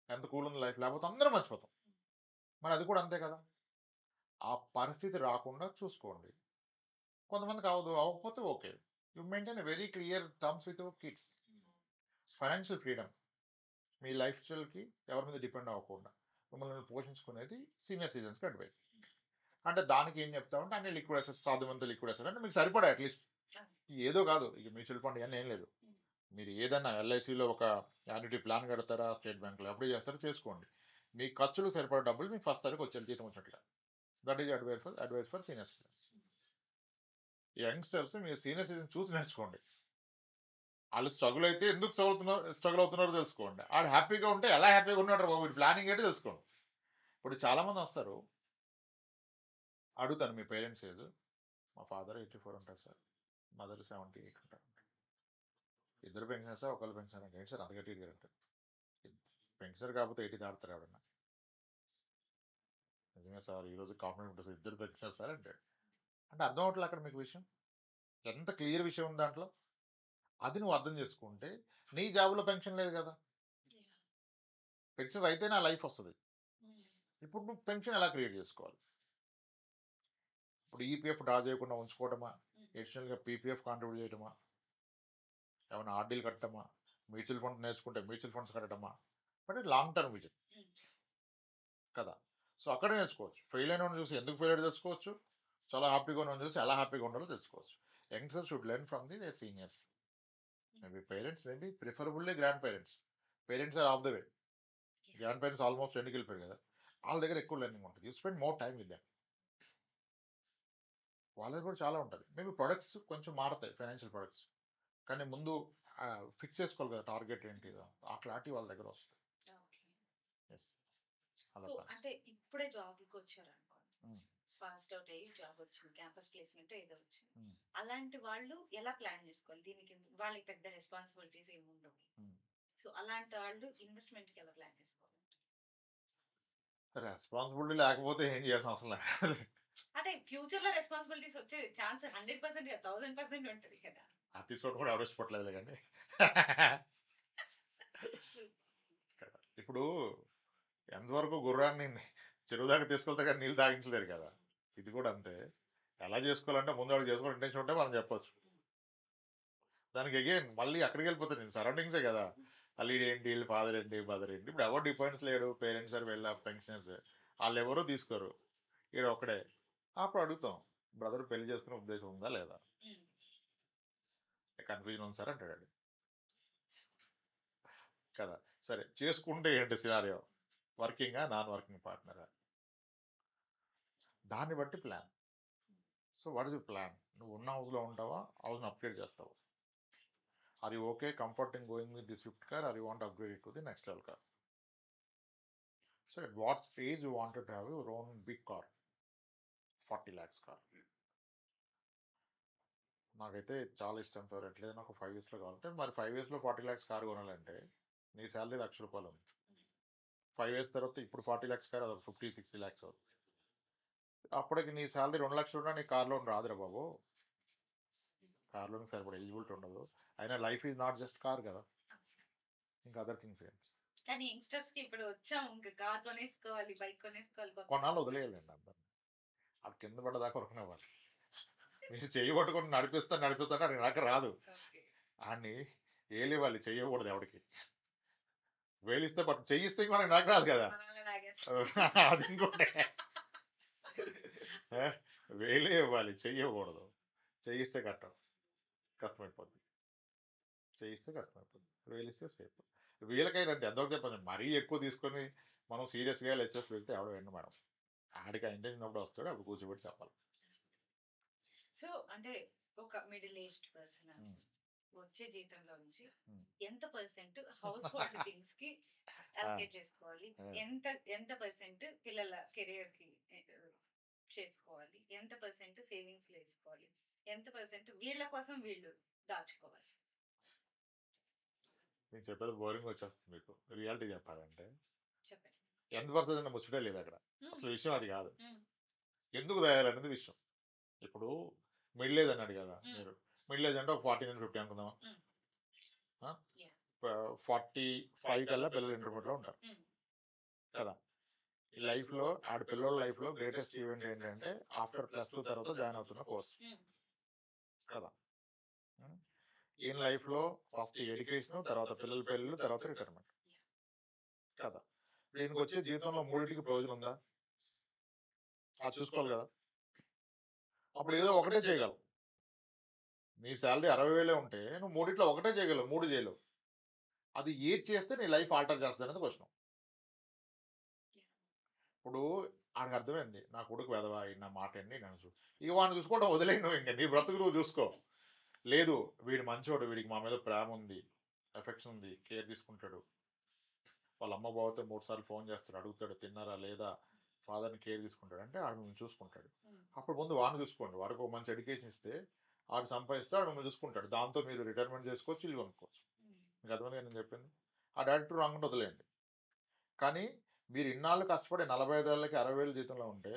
ఎంత కూల్ ఉంది లైఫ్, లేకపోతే అందరం మర్చిపోతాం. మరి అది కూడా అంతే కదా. ఆ పరిస్థితి రాకుండా చూసుకోండి. కొంతమందికి అవ్వకపోతే okay, you maintain very clear terms with your kids. Financial freedom, మీ లైఫ్ స్టైల్కి ఎవరి మీద డిపెండ్ అవ్వకుండా మిమ్మల్ని పోషించుకునేది సీనియర్ సిటిజన్స్కి అడ్వైస్. అంటే దానికి ఏం చెప్తామంటే అన్ని లిక్విడ్ అసెట్స్, సాధ్యమంతా లిక్విడ్ అసెట్ అంటే మీకు సరిపడా అట్లీస్ట్, ఏదో కాదు ఇక మ్యూచువల్ ఫండ్ ఇవన్నీ ఏం లేదు, మీరు ఏదన్నా ఎల్ఐసిలో ఒక యాన్యుటీ ప్లాన్ కడతారా, స్టేట్ బ్యాంక్లో ఎప్పుడు చేస్తారో చేసుకోండి, మీ ఖర్చులు సరిపడే డబ్బులు మీకు ఫస్ట్ తారీఖు వచ్చే జీతం వచ్చినట్లుగా. That is advice for senior citizens. Youngsters మీరు సీనియర్ సిటిజన్ చూసి నేర్చుకోండి, వాళ్ళు స్ట్రగుల్ అయితే ఎందుకు స్ట్రగుల్ అవుతున్నారో తెలుసుకోండి, వాళ్ళు హ్యాపీగా ఉంటే ఎలా హ్యాపీగా ఉన్నాడు వీటి ప్లానింగ్ ఏంటో తెలుసుకోండి. ఇప్పుడు చాలామంది వస్తారు, అడుగుతాను మీ పేరెంట్స్ ఏజ్, మా ఫాదర్ 84 ఉంటారు సార్, మదర్ 78 ఉంటారు, ఇద్దరు పెన్షన్ సార్, ఒకళ్ళు పెన్షన్ అంటే ఏంటి సార్ అంత గట్టి అంటే, పెన్షనర్ కాకపోతే 80 దాడతారు ఎవడన్నా, నిజమే సార్ ఈరోజు కాన్ఫిడెంట్ ఉంటుంది సార్, ఇద్దరు పెన్షనర్ సార్ అంటే అర్థం అవట్లేదు అక్కడ మీకు విషయం, ఎంత క్లియర్ విషయం ఉంది దాంట్లో. అది నువ్వు అర్థం చేసుకుంటే నీ జాబ్లో పెన్షన్ లేదు కదా, పెన్షన్ అయితే నా లైఫ్ వస్తుంది. ఇప్పుడు నువ్వు పెన్షన్ ఎలా క్రియేట్ చేసుకోవాలి, ఇప్పుడు ఈపీఎఫ్ డ్రా చేయకుండా ఉంచుకోవటమా, అడిషనల్గా పీపీఎఫ్ కాంట్రిబ్యూట్ చేయటమా, ఏమైనా ఆర్డీలు కట్టడమా, మ్యూచువల్ ఫండ్స్ నేర్చుకుంటే మ్యూచువల్ ఫండ్స్ కట్టడమా, but long term vision um, కదా. సో అక్కడే నేర్చుకోవచ్చు. ఫెయిల్ అయిన చూసి ఎందుకు ఫెయిల్ అయితే తెలుసుకోవచ్చు, చాలా హ్యాపీగా ఉన్న చూసి ఎలా హ్యాపీగా ఉండాలో తెలుసుకోవచ్చు. Youngsters should learn from the seniors, maybe parents, maybe preferably grandparents. Parents are off the way, grandparents almost ఎండుకి వెళ్ళిపోయారు కదా, వాళ్ళ దగ్గర ఎక్కువ లెర్నింగ్ ఉంటుంది. You spend more time with them, వాళ్ళ దగ్గర కూడా చాలా ఉంటుంది. మేబీ ప్రొడక్ట్స్ కొంచెం మారుతాయి, ఫైనాన్షియల్ ప్రొడక్ట్స్, కానీ ముందు ఫిక్స్ చేసుకోవాలి కదా టార్గెట్ ఏంటి, ఆ క్లారిటీ వాళ్ళ దగ్గర వస్తుంది. ఓకే. ఎస్, అలా సో plan. అంటే ఇప్పుడే జాబ్కి వచ్చారు అనుకోండి, Mm. పాస్ట్ అవుట్ అయ్యి జాబ్ వచ్చింది, క్యాంపస్ ప్లేస్మెంట్ ఏదో వచ్చింది, Mm. అలాంటి వాళ్ళు ఎలా ప్లాన్ చేసుకోవాలి? దీనికి వాళ్ళకి పెద్ద రెస్పాన్సిబిలిటీస్ ఏమి ఉండవు. Mm. సో అలాంటి వాళ్ళు ఇన్వెస్ట్మెంట్ కి ఎలా ప్లాన్ చేసుకోవాలి? రెస్పాన్సిబిలిటీ లేకపోతే ఏం చేయాల్సిన అవసరం లేదు. అంటే ఫ్యూచర్ లో రెస్పాన్సిబిలిటీస్ వచ్చే ఛాన్స్ 100% 1000% ఉంటుంది కదా. అది తీసుకోవడం కూడా ఎవరు ఇష్టపడలేదు కానీ కదా. ఇప్పుడు ఎంతవరకు గుర్రాన్ని చెరువు దాకా తీసుకెళ్తే కానీ నీళ్ళు తాగించలేరు కదా, ఇది కూడా అంతే. ఎలా చేసుకోవాలంటే ముందు వాడు చేసుకోవాలి ఇంటెన్షన్ ఉంటే మనం చెప్పొచ్చు. దానికి అగైన్ మళ్ళీ అక్కడికి వెళ్ళిపోతుంది, నేను సరౌండింగ్సే కదా. అల్లుడు ఏంటి, వీళ్ళు ఫాదర్ ఏంటి, మదర్ ఏంటి, ఇప్పుడు ఎవరు డిపెండ్స్ లేడు, పేరెంట్స్ సార్ వెళ్ళా పెన్షనర్స్ వాళ్ళు ఎవరో తీసుకోరు, ఈడ ఒక్కడే. అప్పుడు అడుగుతాం, బ్రదర్ పెళ్లి చేసుకునే ఉద్దేశం ఉందా లేదా, కన్ఫ్యూజన్ ఉంది సార్ అంటాడు కదా. సరే చేసుకుంటే ఏంటి సినారియో, వర్కింగా నాన్ వర్కింగ్ పార్ట్నరా, దాన్ని బట్టి plan. So what is you plan? నువ్వు ఉన్న హౌస్లో ఉంటావా, హౌస్ని అప్గ్రేడ్ చేస్తావా? Or you okay comforting going with the Swift car, or you want upgrade it to the next level car? So at what stage you wanted to have your own big car, 40 lakhs car. నాకైతే చాలా ఇష్టం సార్, ఎట్లయినా ఒక 5 yearsలో కావాలంటే, మరి 5 yearsలో 40 lakhs కార్ కొనాలంటే నీ శాలరీ ₹1,00,000 ఉంది. 5 years తర్వాత ఇప్పుడు 40 lakhs కార్ అది 50-60 lakhs అవుతుంది. అప్పటికి నీ శాలరీ 2 లక్షలు ఉన్నా నీ కార్ లోన్ రాదురా బాబు, కార్ లోన్కి సరిపడే ఎలిజిబిలిటీ ఉండదు. అయినా life is not just car కదా, ఇంకా అదర్ థింగ్స్ ఏంటి. కానీ యంగ్స్టర్స్ కి ఇప్పుడు వచ్చాం, ఇంకా కార్ కొనేసుకోవాలి, బైక్ కొనేసుకోవాలి. కొన్నాళ్ళు వదిలేయాలండి అందరిని, అది కింద పడ్డదాకా ఉరకనివ్వాలి. మీరు చెయ్యి పట్టుకొని నడిపిస్తాను అది నాకు రాదు, ఆడిని ఏలివ్వాలి, చెయ్యకూడదు ఎవరికి. వేలిస్తే పట్టు, చెయ్యిస్తే మనకి నాకు రాదు కదా, అది ఇంకోటే. వేలే ఇవ్వాలి, చెయ్యకూడదు. చెయ్యిస్తే కష్టమైపోద్ది, చేయిస్తే కష్టమైపోద్ది, వేలిస్తే సేఫ్. వీళ్ళకైనా అంతే, ఎంతవరకు చెప్పండి, మరీ ఎక్కువ తీసుకొని మనం సీరియస్గా లెక్చర్స్ పెడితే ఎవడో వెండి మేడం, ఆడికి ఇంటెన్షన్ ఉన్నప్పుడు వస్తాడు, అప్పుడు కూర్చోబెట్టి చెప్పాలి. సో అంటే ఒక మిడిల్ ఏజ్డ్ పర్సన్ వచ్చే జీతంలో నుంచి ఎంత పర్సెంట్ హౌస్ హోల్డ్ థింగ్స్ కి అలొకేట్ చేసుకోవాలి, ఎంత పర్సెంట్ పిల్లల కెరియర్ కి చేసుకోవాలి, ఎంత పర్సెంట్ సేవింగ్స్ లో వేసుకోవాలి, ఎంత పర్సెంట్ వీళ్ళ కోసం వీళ్ళు దాచుకోవాలి? నేను చెప్పేది బోరింగ్ వచ్చేస్తుంది, మీకు రియాలిటీ చెప్పాలంటే చెప్పండి. ఎంత పడుతుంది ముచ్చటే లేదు అక్కడ, అసలు విషయం అది కాదు. ఎందుకు దాయాలనేది విషయం. ఇప్పుడు మిడిల్ ఏజ్ అన్నాడు కదా మీరు, మిడిల్ ఏజ్ అంటే ఒక 49-50 అనుకుందాం, 45 కల్లా పిల్లలు ఇంటర్మీడియట్లో ఉంటారు కదా. ఈ లైఫ్లో పిల్లల లైఫ్లో గ్రేటెస్ట్ ఈవెంట్ ఏంటంటే ఆఫ్టర్ +2 తర్వాత జాయిన్ అవుతున్న కోర్స్ కదా. ఈయన లైఫ్లో ఫస్ట్ ఎడ్యుకేషన్, తర్వాత పిల్లల పెళ్ళిళ్ళు, తర్వాత రిటైర్మెంట్ కదా. దీనికి వచ్చే జీవితంలో మూడింటికి ప్రయోజనం ఉందా, అది చూసుకోవాలి కదా. అప్పుడు ఏదో ఒకటే చేయగలవు, నీ శాలరీ 60,000 ఉంటే నువ్వు మూడిట్లో ఒకటే చేయగలవు, 3 చేయలేవు. అది ఏది చేస్తే నీ లైఫ్ ఆల్టర్ చేస్తుంది అనేది క్వశ్చన్. ఇప్పుడు ఆయనకు అర్థమైంది, నా కొడుకు వెదవా, నా మాట అండి నన్ను ఇక వాడిని చూసుకోవడం వదిలేయి, నువ్వు ఇంకా నీ బ్రతుకు నువ్వు చూసుకో. లేదు వీడు మంచోడు, వీడికి మా మీద ప్రేమ ఉంది, ఎఫెక్షన్ ఉంది, కేర్ తీసుకుంటాడు, వాళ్ళ అమ్మ బాబుతో 3 సార్లు ఫోన్ చేస్తాడు, అడుగుతాడు తిన్నారా లేదా, ఫాదర్ని కేర్ తీసుకుంటాడు అంటే ఆడు మిమ్మల్ని చూసుకుంటాడు. అప్పుడు ముందు వాడిని చూసుకోండి, వాడికి ఒక మంచి ఎడ్యుకేషన్ ఇస్తే ఆడు సంపాదిస్తే ఆడు మిమ్మల్ని చూసుకుంటాడు, దాంతో మీరు రిటైర్మెంట్ చేసుకోవచ్చు, ఇల్లు కొనుక్కోవచ్చు. మీకు అర్థమైంది నేను చెప్పింది. ఆ డైరెక్టర్ రాంగ్ వదిలేయండి. కానీ మీరు ఇన్నాళ్ళు కష్టపడి 45 ఏళ్ళకి 60,000 జీతంలో ఉంటే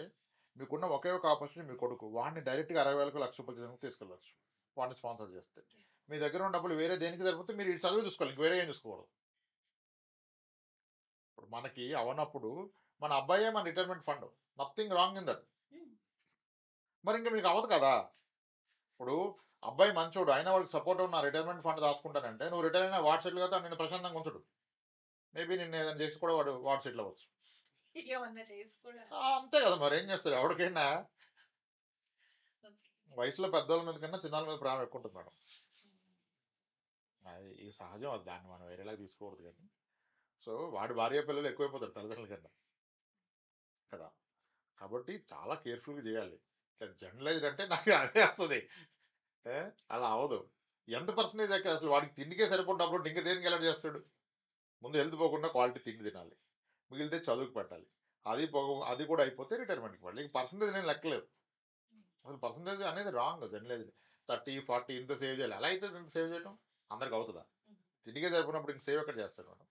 మీకున్న ఒకే ఒక ఆపర్చునిటీ మీ కొడుకు, వాడిని డైరెక్ట్గా 60,000కు ₹1,00,000 జీతంకి తీసుకెళ్ళచ్చు, వాడిని స్పాన్సర్ చేస్తే. మీ దగ్గర ఉన్న డబ్బులు వేరే దేనికి సరిపోతే మీరు ఇటు చదువు చూసుకోవాలి, ఇంక వేరే ఏం చూసుకోకూడదు. ఇప్పుడు మనకి అవనప్పుడు మన అబ్బాయే మన retirement fund, nothing wrong in that. మరి ఇంకా మీకు అవ్వదు కదా. ఇప్పుడు అబ్బాయి మంచోడు అయినా వాడికి సపోర్ట్ ఉన్న రిటైర్మెంట్ ఫండ్ దాచుకుంటానంటే నువ్వు రిటైర్ అయినా వాట్సాప్లో కదా నేను ప్రశాంతంగా ఉంచడు. మేబీ నిన్ను ఏదైనా చేసి కూడా వాడు సెటిల్ అవ్వచ్చు. ఏమన్నా చేసి కూడా అంతే కదా, మరి ఏం చేస్తారు ఎవరికైనా. ఓకే. వయసులో పెద్దవాళ్ళ మీద కన్నా చిన్నవాళ్ళ మీద ప్రాణం ఎక్కువ ఉంటుంది మేడం. అది ఈ సహజం, అది దాన్ని మనం వేరేలాగా తీసుకోకూడదు కానీ. సో వాడి భార్య పిల్లలు ఎక్కువైపోతారు తల్లిదండ్రుల కన్నా కదా. కాబట్టి చాలా కేర్ఫుల్గా చేయాలి. ఇట్లా జర్నలైజ్డ్ అంటే నాకు అదే వస్తుంది. అలా అవ్వదు. ఎంత పర్సెంటేజ్ ఎక్కడ అసలు వాడికి తిండికే సరిపడినప్పుడు ఇంకా దేనికి ఎలా చేస్తాడు. ముందు హెల్త్ పోకుండా క్వాలిటీ తిండి తినాలి, మిగిలితే చదువుకు పెట్టాలి. అది కూడా అయిపోతే రిటైర్మెంట్కి పడాలి. ఇక పర్సంటేజ్ నేను లెక్కలేదు. అసలు పర్సంటేజ్ అనేది రాంగ్. జర్నలైజ్ 30, 40 ఇంత సేవ్ చేయాలి. ఎలా అయితే ఇంత సేవ్ చేయడం అందరికి అవుతుందా? తిండికే సరిపోయినప్పుడు ఇంక సేవ్ ఎక్కడ చేస్తాడు మేడం.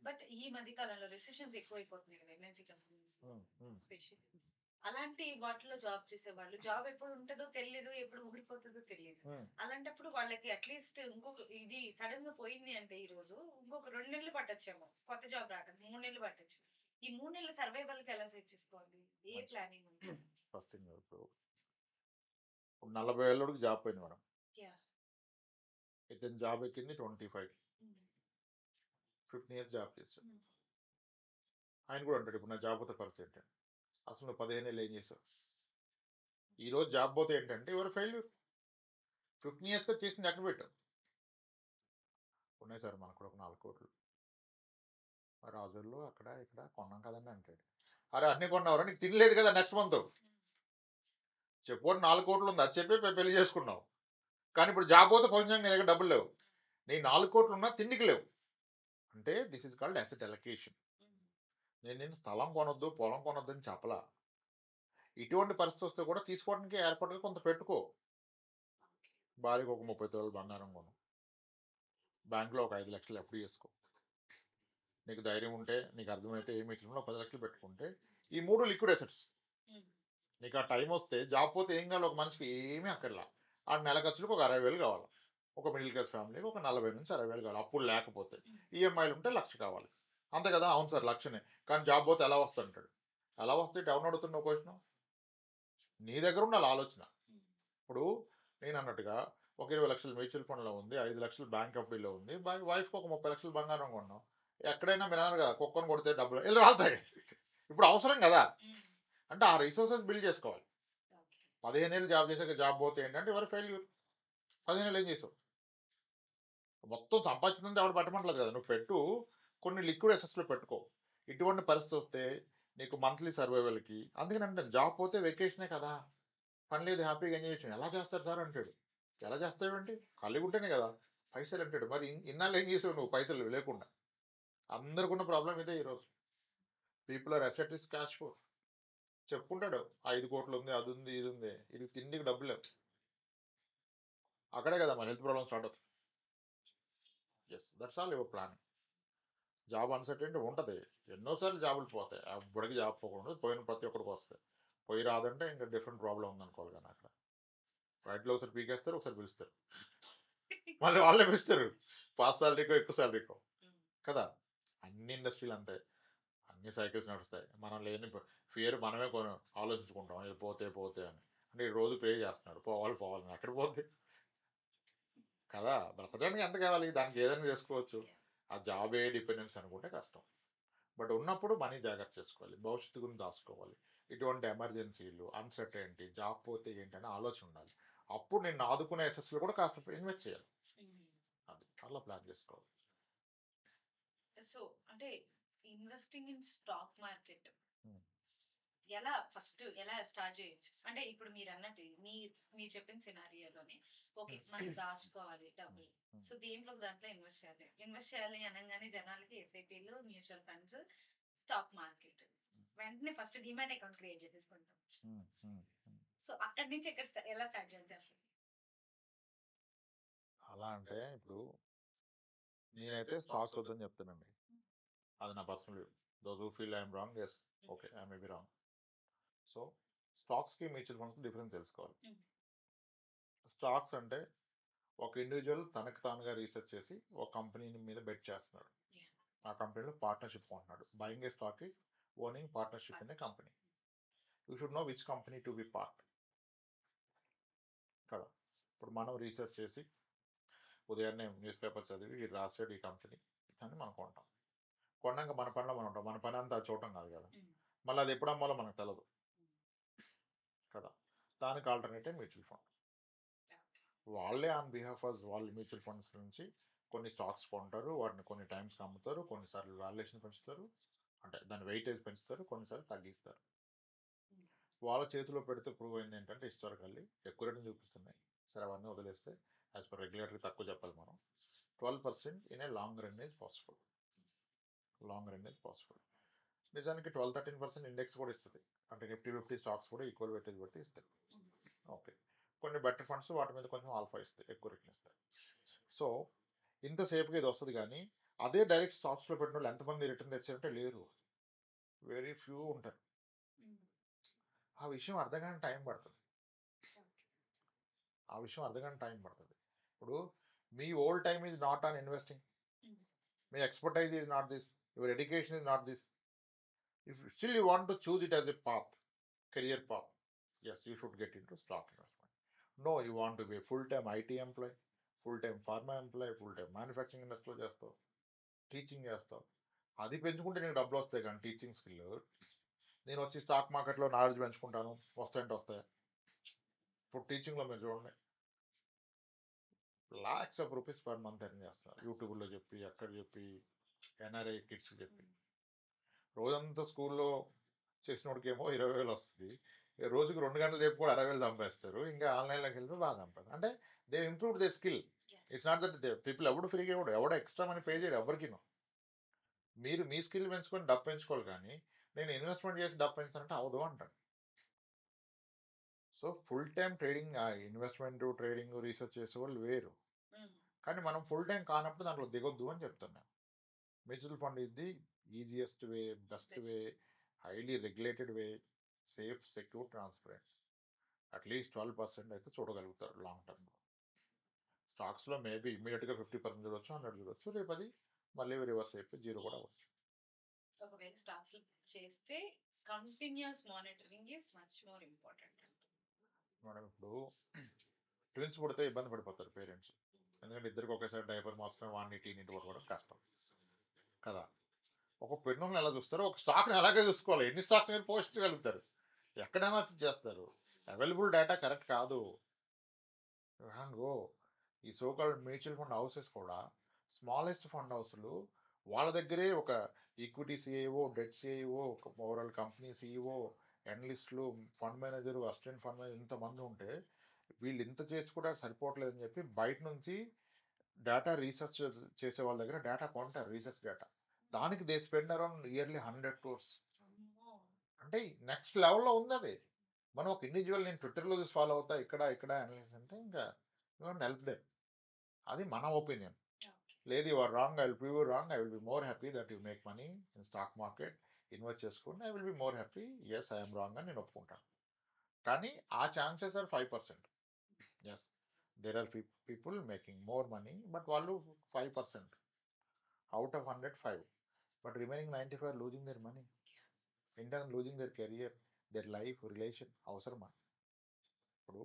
బట్ ఈ మధ్య కాలంలో రెసిషన్స్ ఎక్కువైపోతున్నాయి కదా ఎంఎన్సీ కంపెనీస్ స్పెషల్. అలాంటి వాటిలో జాబ్ చేసేవాళ్ళు జాబ్ ఎప్పుడు ఉంటుందో తెలియదు, ఎప్పుడు ఊడిపోతుందో తెలియదు. అలాంటప్పుడు వాళ్ళకి అట్లీస్ట్ ఇంకొక ఇది సడన్ గా పోయింది అంటే ఈ రోజు ఇంకొక 2 నెలలు పట్టొచ్చేమో కొత్త జాబ్ రావడం, 3 నెలలు పట్టొచ్చు. ఈ 3 నెలల సర్వైవల్ కి ఎలా సేవ్ చేసుకోవాలి, ఏ ప్లానింగ్ ఉంటుంది? ఫస్ట్ థింగ్ ఇప్పుడు 40 ఏళ్ళకి జాబ్ పోయింది మేడం. ఇతను జాబ్ ఎక్కింది 25, 15 ఇయర్స్ జాబ్ చేశాడు. ఆయన కూడా అంటాడు ఇప్పుడు నా జాబ్ పోతే పరిస్థితి ఏంటంటే, అసలు నువ్వు 15 ఏళ్ళు ఏం చేసావు? ఈరోజు జాబ్ పోతే ఏంటంటే ఎవరు ఫెయిల్యూర్. 15 ఇయర్స్గా చేసింది ఎక్కడ పెట్టావు? ఉన్నాయి సార్ మనకు కూడా ఒక 4 కోట్లు రాజుల్లో అక్కడ ఇక్కడ కొన్నాం కదండి అంటాడు. అరే అన్ని కొన్నావురా, నీకు తినలేదు కదా నెక్స్ట్ మంత్ చెప్పు. 4 కోట్లు ఉంది, అది చెప్పి పెళ్లి చేసుకున్నావు. కానీ ఇప్పుడు జాబ్ పోతే ఫంక్షన్ నీ దగ్గర డబ్బులు లేవు, నీ 4 కోట్లు ఉన్నా తిండికి లేవు. అంటే this is called asset allocation. నేను స్థలం కొనొద్దు పొలం కొనొద్దు అని చెప్పలా. ఇటువంటి పరిస్థితి వస్తే కూడా తీసుకోవడానికి ఏర్పాటుగా కొంత పెట్టుకో. భార్యకు ఒక 30 తోలు బంగారం కొను, బ్యాంకులో ఒక 5 లక్షలు ఎప్పుడు చేసుకో. నీకు ధైర్యం ఉంటే, నీకు అర్థమైతే ఏమి ఇట్లా 10 లక్షలు పెట్టుకుంటే ఈ 3 లిక్విడ్ అసెట్స్. నీకు ఆ టైం వస్తే జాబ్ పోతే ఏం కావాలి, ఒక మనిషికి ఏమీ అక్కర్లా. ఆ నెల ఖర్చులకు ఒక 60,000 కావాలి. ఒక మిడిల్ క్లాస్ ఫ్యామిలీకి ఒక 40 నుంచి 60,000 కావాలి. అప్పుడు లేకపోతే ఈఎంఐలు ఉంటే 1,00,000 కావాలి. అంతే కదా. అవును సార్ 1,00,000. కానీ జాబ్ పోతే ఎలా వస్తుంటాడు. ఎలా వస్తే డౌన్ అడుగుతున్న క్వశ్చన్ నీ దగ్గర ఉండాలి ఆలోచన. ఇప్పుడు నేను అన్నట్టుగా ఒక 20 లక్షలు మ్యూచువల్ ఫండ్లో ఉంది, 5 లక్షలు బ్యాంక్ ఎఫ్డీలో ఉంది, వైఫ్కి ఒక 30 లక్షలు బంగారం కొన్నాం. ఎక్కడైనా మీరు అన్నారు కదా కుక్కను కొడితే డబ్బులు వెళ్ళి రాలుతాయి. ఇప్పుడు అవసరం కదా. అంటే ఆ రిసోర్సెస్ బిల్డ్ చేసుకోవాలి. 15 ఏళ్ళు జాబ్ చేసాక జాబ్ పోతే ఏంటంటే ఎవరు ఫెయిల్యూర్. 15 ఏళ్ళు ఏం చేసావు? మొత్తం సంపాదించిందంతా ఎవరు పెట్టమంటలేదు కదా. నువ్వు పెట్టు, కొన్ని లిక్విడ్ అసెట్స్లో పెట్టుకో. ఇటువంటి పరిస్థితి వస్తే నీకు మంత్లీ సర్వైవల్కి. అందుకని అంటే జాబ్ పోతే వెకేషనే కదా, పని లేదు, హ్యాపీగా ఎంజాయ్ చేయొచ్చు. ఎలా చేస్తారు సార్ అంటాడు. ఎలా చేస్తావేంటి, ఖాళీగా ఉంటేనే కదా పైసలు అంటాడు. మరి ఇన్నాళ్ళు ఏం చేసావు నువ్వు పైసలు లేకుండా? అందరికున్న ప్రాబ్లం ఇదే ఈరోజు. People are asset is cash flow. చెప్పుకుంటాడు 5 కోట్లు ఉంది, అది ఉంది, ఇది ఉంది, ఇది తిండికి డబ్బులు లేవు. అక్కడే కదా మన హెల్త్ ప్రాబ్లమ్ స్టార్ట్ అవుతుంది. Yes, that's all your planning. Job uncertainty ఉంటుంది. ఎన్నోసార్లు జాబులు పోతాయి. ఆ బుడకి జాబ్ పోకుండా పోయిన ప్రతి ఒక్కరికి వస్తాయి. పోయి రాదంటే ఇంకా డిఫరెంట్ ప్రాబ్లం ఉందనుకోవాలి. కానీ అక్కడ రైట్లో ఒకసారి పీకేస్తారు, ఒకసారి పిలుస్తారు, మళ్ళీ వాళ్ళే పిలుస్తారు. 5 సాలరీకో ఎక్కువ సాలరీకో కదా. అన్ని ఇండస్ట్రీలు అంతే, అన్ని సైకిల్స్ నడుస్తాయి. మనం లేని ఫియర్ మనమే ఆలోచించుకుంటాం, ఇది పోతే పోతే అని. అంటే ఈ రోజు పే చేస్తున్నాడు, పోవాలని అక్కడ పోతే కదా. బ్రతకడానికి ఎంత కావాలి, దానికి ఏదైనా చేసుకోవచ్చు. ఆ జాబే డిపెండెన్స్ అనుకుంటే కష్టం. బట్ ఉన్నప్పుడు మనీ జాగ్రత్త చేసుకోవాలి, భవిష్యత్తు గురించి దాచుకోవాలి. ఇటువంటి ఎమర్జెన్సీలు, అన్సర్టెనిటీ, జాబ్ పోతే ఏంటనే ఆలోచన ఉండాలి. అప్పుడు నేను ఆదుకునే అసెట్స్లో కూడా కాస్త ఇన్వెస్ట్ చేయాలి. అది అలా ప్లాన్ చేసుకోవాలి. సో అంటే ఇన్వెస్టింగ్ ఇన్ స్టాక్ మార్కెట్ ఎలా స్టార్ట్ చేయొచ్చు అంటే ఇప్పుడు మీరు అన్నట్టు మీరు చెప్పిన సినారియోలోనే ఓకే మనం దాచుకోవాలి డబ్బులు. సో దాంట్లో ఇన్వెస్ట్ చేయాలి అనగానే జనాలకి ఎస్ఐపీలు, మ్యూచువల్ ఫండ్స్, స్టాక్ మార్కెట్, వెంటనే ఫస్ట్ డిమాట్ అకౌంట్ క్రియేట్ చేసేసుకుంటాం. సో అక్కడి నుంచి ఎలా స్టార్ట్ చేద్దాం? అలా అంటే ఇప్పుడు నేనైతే స్టాక్స్ వద్దని చెప్తానండి. అది నా personal view. Those who feel I'm wrong, yes okay I may be wrong. So స్టాక్స్కి మ్యూచువల్ ఫండ్స్కి డిఫరెన్స్ తెలుసుకోవాలి. స్టాక్స్ అంటే ఒక ఇండివిజువల్ తనకు తానుగా రీసెర్చ్ చేసి ఒక కంపెనీ మీద బెట్ చేస్తున్నాడు. ఆ కంపెనీలో పార్ట్నర్షిప్ కొంటున్నాడు. Buying a stock is owning partnership in a company. You should know which company to be part కదా. ఇప్పుడు మనం రీసెర్చ్ చేసి ఉదయాన్నే న్యూస్ పేపర్ చదివి రాసాడు ఈ కంపెనీ అని మనం కొంటాం. కొన్నాక మన పనిలో మనం ఉంటాం. మన పని అంతా అది చూడటం కాదు కదా. మళ్ళీ అది ఎప్పుడు అమ్మాలో మనకు తెలియదు కదా. దానికి ఆల్టర్నేటివ్ మ్యూచువల్ ఫండ్. వాళ్ళే ఆన్ బిహాఫ్ ఆఫ్ వాళ్ళు మ్యూచువల్ ఫండ్స్ నుంచి కొన్ని స్టాక్స్ కొంటారు, వాటిని కొన్ని టైమ్స్కి అమ్ముతారు, కొన్నిసార్లు వాల్యుయేషన్ పెంచుతారు, అంటే దాని వెయిటేజ్ పెంచుతారు, కొన్నిసార్లు తగ్గిస్తారు. వాళ్ళ చేతిలో పెడితే ప్రూవ్ అయింది ఏంటంటే హిస్టారికల్లీ ఎక్కువ రేటుని చూపిస్తున్నాయి. సరే అవన్నీ వదిలేస్తే యాజ్ పర్ రెగ్యులేటరీ తక్కువ చెప్పాలి మనం. 12% in a long run is possible. Long run is possible. నిజానికి 12-13% ఇండెక్స్ కూడా ఇస్తుంది. అంటే నిఫ్టీ 50 స్టాక్స్ కూడా ఈక్వల్ వెయిటేజ్ పెడితే ఇస్తాయి. ఓకే, కొన్ని బెటర్ ఫండ్స్ వాటి మీద కొంచెం ఆల్ఫా ఇస్తాయి, ఎక్కువ రిటర్న్ ఇస్తాయి. సో ఇంత సేఫ్గా ఇది వస్తుంది. కానీ అదే డైరెక్ట్ స్టాక్స్లో పెట్టిన వాళ్ళు ఎంతమంది రిటర్న్ తెచ్చారంటే లేరు, వెరీ ఫ్యూ ఉంటారు. ఆ విషయం అర్థం కానీ టైం పడుతుంది. ఇప్పుడు మీ old time is not on investing, మీ expertise is not this, your education is not this. If still you want to choose it as a path, career path, yes, you should get into stock investment. No, you want to be a full-time IT employee, full-time pharma employee, full-time manufacturing industry చేస్తావు, టీచింగ్ చేస్తావు, అది పెంచుకుంటే నీకు డబ్బులు వస్తాయి. కానీ టీచింగ్ స్కిల్ నేను వచ్చి స్టాక్ మార్కెట్లో నాలెడ్జ్ పెంచుకుంటాను వస్తాయంటే వస్తాయి. ఇప్పుడు టీచింగ్లో మీరు చూడండి, lakhs of rupees per month earn చేస్తారు. యూట్యూబ్లో చెప్పి, అక్కడ చెప్పి, ఎన్ఆర్ఐ కిడ్స్ చెప్పి, రోజంతా స్కూల్లో చేసినోడికి ఏమో 20,000 వస్తుంది, రోజుకి 2 గంటలు చెప్పి కూడా 60,000 సంపాదిస్తారు. ఇంకా ఆన్లైన్లోకి వెళ్ళి బాగా సంపాదిస్తారు. అంటే they improve they skill. It's not that they people ఎవడు ఫ్రీగా ఇవ్వడు, ఎవడో ఎక్స్ట్రా మనీ పే చేయడు ఎవరికినో. మీరు మీ స్కిల్ పెంచుకొని డబ్బు పెంచుకోవాలి. కానీ నేను ఇన్వెస్ట్మెంట్ చేసి డబ్బు పెంచానంటే అవదు అంటాను. So full time trading, investment trading research చేసే వాళ్ళు వేరు. కానీ మనం ఫుల్ టైం కానప్పుడు దాంట్లో దిగొద్దు అని చెప్తున్నాను. Mutual fund is the easiest way, best way, highly regulated way, safe, secure, transparent. At least 12% అయితే చూడగలుగుతారు లాంగ్ టర్మ్లో. స్టాక్స్లో మేబీ ఇమీడియట్గా 50% చూడొచ్చు, 100 చూడొచ్చు, రేపు అది మళ్ళీ రివర్స్ అయిపోయి 0 కూడా అవ్వచ్చు. ఒకవేళ స్టాక్స్ చేస్తే continuous monitoring is much more important. Madam ఇప్పుడు ట్విన్స్ పుడితే ఇబ్బంది పడిపోతారు పేరెంట్స్, ఎందుకంటే ఇద్దరికి ఒకేసారి డైపర్ మార్చడం, వాడిని టీని పట్టుకోవడం కష్టం కదా. ఒక పెన్నులను ఎలా చూస్తారో ఒక స్టాక్ని అలాగే చూసుకోవాలి. ఎన్ని స్టాక్స్ మీరు పోషించగలుగుతారు, ఎక్కడైనా చేస్తారు. అవైలబుల్ డేటా కరెక్ట్ కాదు. గో ఈ సోకాల్డ్ మ్యూచువల్ ఫండ్ హౌసెస్ కూడా స్మాలెస్ట్ ఫండ్ హౌస్లు వాళ్ళ దగ్గరే ఒక ఈక్విటీ సిఐఓ, డెట్ సిఐఓ, ఒక ఓవరాల్ కంపెనీ సిఇఓ, అనలిస్టులు, fund manager, assistant fund manager ఇంతమంది ఉంటే వీళ్ళు ఇంత చేసి కూడా సరిపోవట్లేదని చెప్పి బయట నుంచి డేటా రీసెర్చ్ చేసే వాళ్ళ దగ్గర డేటా కొంటారు, రీసెర్చ్ డేటా. దానికి they spend around yearly 100 crores. అంటే నెక్స్ట్ లెవెల్లో ఉంది అది. మనం ఒక ఇండివిజువల్ నేను ట్విట్టర్లో చూసి ఫాలో అవుతా, ఇక్కడ అనలిస్ట్ అంటే ఇంకా హెల్ప్ దెమ్. అది మన ఒపీనియన్. లేదు you are wrong, I will prove you wrong, I will be more happy that you make money in stock market, invest చేసుకోండి, I will be more happy, yes I'm wrong అని నేను ఒప్పుకుంటాను. కానీ ఆ chances are 5%. Yes there are people making more money, but వాళ్ళు 5%, out of 100 5, but remaining 95 losing their money, in turn losing their career, their life, relation. అవసరమా? ఇప్పుడు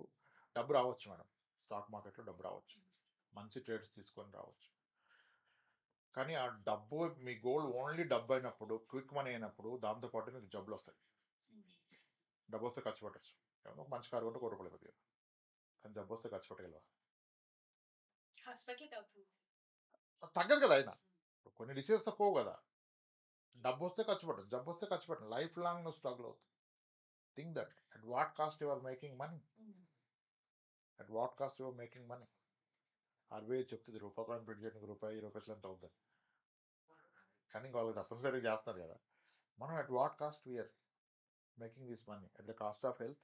డబ్బు రావచ్చు మేడం, స్టాక్ మార్కెట్లో డబ్బు రావచ్చు, మంచి ట్రేడ్స్ తీసుకొని రావచ్చు. కానీ ఆ డబ్బు మీ గోల్ ఓన్లీ డబ్బు అయినప్పుడు, క్విక్ మనీ అయినప్పుడు దాంతోపాటు మీకు జబ్బులు వస్తాయి. డబ్బు వస్తే ఖర్చు పెట్టచ్చు, ఒక మంచి కారు కొంటే 1 రూపాయలు కొద్దిగా, కానీ జబ్బు వస్తే ఖర్చు పెట్టగలవా? తగ్గదు కదా. అయినా కొన్ని డిసీజెస్ తక్కువ కదా. డబ్బు వస్తే ఖర్చు పెట్టదు, జబ్బు వస్తే ఖర్చు పెట్టదు, లైఫ్ లాంగ్ నువ్వు స్ట్రగుల్ అవుతుంది. Think that at what cost you are making money, at what cost you are making money. RBI చెప్తుంది రూపాయలు పెట్టి చేయడానికి రూపాయి 20 పైసలు ఎంత అవుతుంది, కానీ వాళ్ళు తప్పనిసరిగా చేస్తున్నారు కదా. మనం at what cost we're making this money, at the cost of health,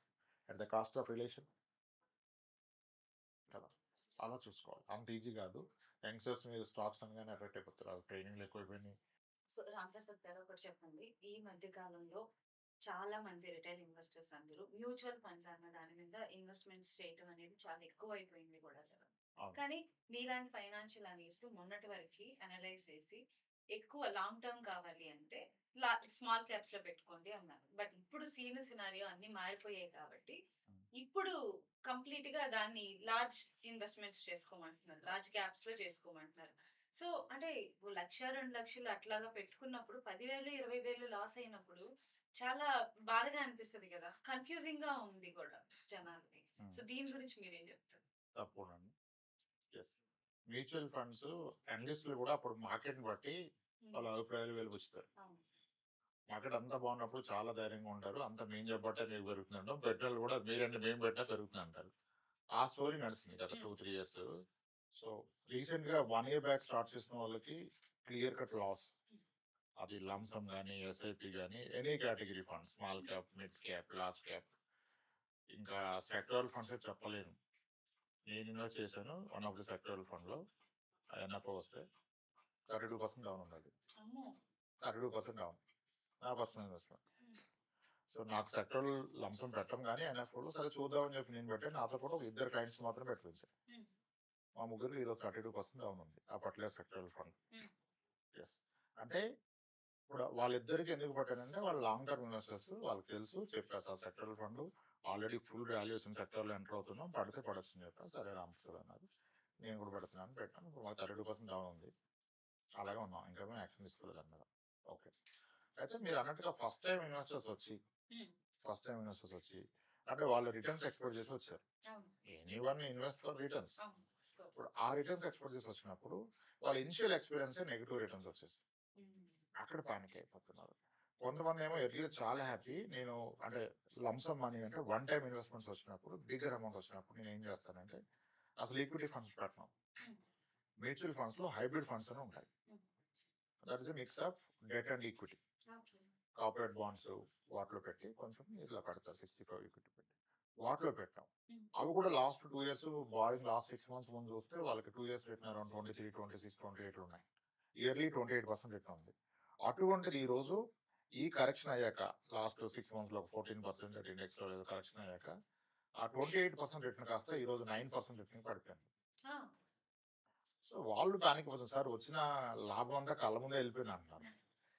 at the cost of relation కదా. అలా చూసుకోవాలి, అంత ఈజీ కాదు. యంగ్స్టర్స్ మీరు స్టాక్స్ అనగానే అట్రాక్ట్ అయిపోతారు, ట్రైనింగ్లు ఎక్కువైపోయినాయి. సో రామప్రసాద్ గారు ఒకటి చెప్పండి, ఈ మధ్య కాలంలో చాలా మంది రిటైల్ ఇన్వెస్టర్స్ అందరూ మ్యూచువల్ ఫండ్స్ అన్న దాని మీద ఇన్వెస్ట్మెంట్స్ చేయడం అనేది చాలా ఎక్కువ అయిపోయింది కూడా కదా. కానీ మీలాంటి ఫైనాన్షియల్ అనలిస్ట్ మొన్నటి వరకు అనలైజ్ చేసి ఎక్కువ లాంగ్ టర్మ్ కావాలి అంటే స్మాల్ క్యాప్స్ లో పెట్టుకోండి అన్నారు. బట్ ఇప్పుడు సినారియో అన్ని మారిపోయాయి కాబట్టి ఇప్పుడు కంప్లీట్ గా దాన్ని లార్జ్ ఇన్వెస్ట్మెంట్స్ చేసుకోమంటున్నారు, లార్జ్ క్యాప్స్ లో చేసుకోమంటున్నారు. సో అంటే 1,00,000, 2,00,000 అట్లాగా పెట్టుకున్నప్పుడు 10,000, 20,000 లాస్ అయినప్పుడు చాలా బాధగా అనిపిస్తది కదా! కన్‌ఫ్యూజింగ్‌గా ఉంది కూడా జనాలకి. సో దీని గురించి మీరేం చెప్తారు? తప్పకుండా. యెస్. మ్యూచువల్ ఫండ్స్ అనలిస్టులు కూడా అప్పుడు మార్కెట్‌ని బట్టి వాళ్ళ అభిప్రాయాలు వెలిబుచ్చుతారు. అవును. మార్కెట్ అంతా బాగున్నప్పుడు చాలా ధైర్యంగా ఉంటారు. అంతా మేము చెప్పబట్టే మీకు పెరుగుతుందంటాం. పెట్టినోళ్ళు కూడా మీరంటే మేము పెట్టినా పెరుగుతుంది అంటారు. ఆ స్టోరీ నడిచింది గత 2, 3 ఇయర్స్. సో రీసెంట్‌గా 1 ఇయర్ బ్యాక్ స్టార్ట్ చేసిన వాళ్ళకి క్లియర్ కట్ లాస్. అది లంసమ్ గానీ, ఎస్ఐపి గానీ, any category funds small cap, mid cap, large cap, ఇంకా సెక్టరల్ ఫండ్స్ అయితే చెప్పలేను. నేను ఇన్వెస్ట్ చేశాను వన్ ఆఫ్ ది సెక్టరల్ ఫండ్‌లో. ఎన్ఎఫ్ఓ వస్తే 32% డౌన్ ఉన్నది. అమ్మో! 32% డౌన్. నా పర్సనల్ ఇన్వెస్ట్‌మెంట్. సో నాకు సెక్టరల్ లంసమ్ పెట్టం గానీ ఎన్ఎఫ్ఓలో సరే చూద్దామని చెప్పి నేను పెట్టాను. నాతో పాటు ఒక ఇద్దరు క్లయింట్స్ మాత్రం పెట్టించాను. మా ముగ్గురికి ఈరోజు 32% డౌన్ ఉంది. ఆ పర్టిక్యులర్ సెక్టరల్ ఫండ్. యెస్. అంటే ఇప్పుడు వాళ్ళిద్దరికి ఎందుకు పెట్టానంటే వాళ్ళు లాంగ్ టర్మ్ ఇన్వెస్టర్స్. వాళ్ళకి తెలుసు చెప్పేసి ఆ sectoral fund already full valuation సెక్టర్లో ఎంటర్ అవుతున్నాం. పడితే పడొచ్చు అని చెప్పాను. సరే రామకృష్ణ అన్నారు. నేను కూడా పెడుతున్నాను పెట్టాను. ఇప్పుడు మాకు 32% డౌన్ ఉంది. అలాగే ఉన్నాం. ఇంకా మేము యాక్షన్ తీసుకోలేదు అన్నమాట. ఓకే. అయితే మీరు అన్నట్టుగా ఫస్ట్ టైం ఇన్వెస్టర్స్ వచ్చి అంటే వాళ్ళు రిటర్న్స్ ఎక్స్పెక్ట్ చేసి వచ్చారు. Anyone invest for returns. ఇప్పుడు ఆ రిటర్న్స్ ఎక్స్పెక్ట్ చేసి వచ్చినప్పుడు వాళ్ళ ఇనిషియల్ ఎక్స్పీరియన్స్ నెగిటివ్ రిటర్న్స్ వచ్చేసి అక్కడ పానిక్ అయిపోతున్నారు. కొంతమంది ఏమో ఎర్లీగా చాలా హ్యాపీ. నేను అంటే లంసమ్ మనీ అంటే వన్ టైం ఇన్వెస్ట్మెంట్స్ వచ్చినప్పుడు బిగ్గర్ అమౌంట్ వచ్చినప్పుడు నేను ఏం చేస్తానంటే అసలు ఈక్విటీ ఫండ్స్ పెట్టను. మ్యూచువల్ ఫండ్స్ లో హైబ్రిడ్ ఫండ్స్ అని ఉంటాయి. That is mix of debt and equity. Corporate bonds వాటిలో పెట్టి కొంచెం ఇట్లా పెడతారు 65 ఈక్విటీ పెట్టి వాటిలో పెట్టాం. అవి కూడా last 2 years barring last 6 months ముందు చూస్తే వాళ్ళకి 2 ఇయర్స్ రిటర్న్ అరౌండ్ 23, 26, 28 ఉన్నాయి. ఇయర్లీ 28% రిటర్న్ ఉంది. అటువంటిది ఈ రోజు ఈ కరెక్షన్ అయ్యాక లాస్ట్ 6 మంత్స్ లో 14% ఇండెక్స్ లో కరెక్షన్ అయ్యాక ఆ 28% రిటర్న్ కాస్త ఈ రోజు 9% రిటర్న్ పడిపోయింది. సో వాళ్ళు పానిక్ అవుతుంది సార్ వచ్చిన లాభం అంతా కళ్ళ ముందే వెళ్ళిపోయింది అంటున్నారు.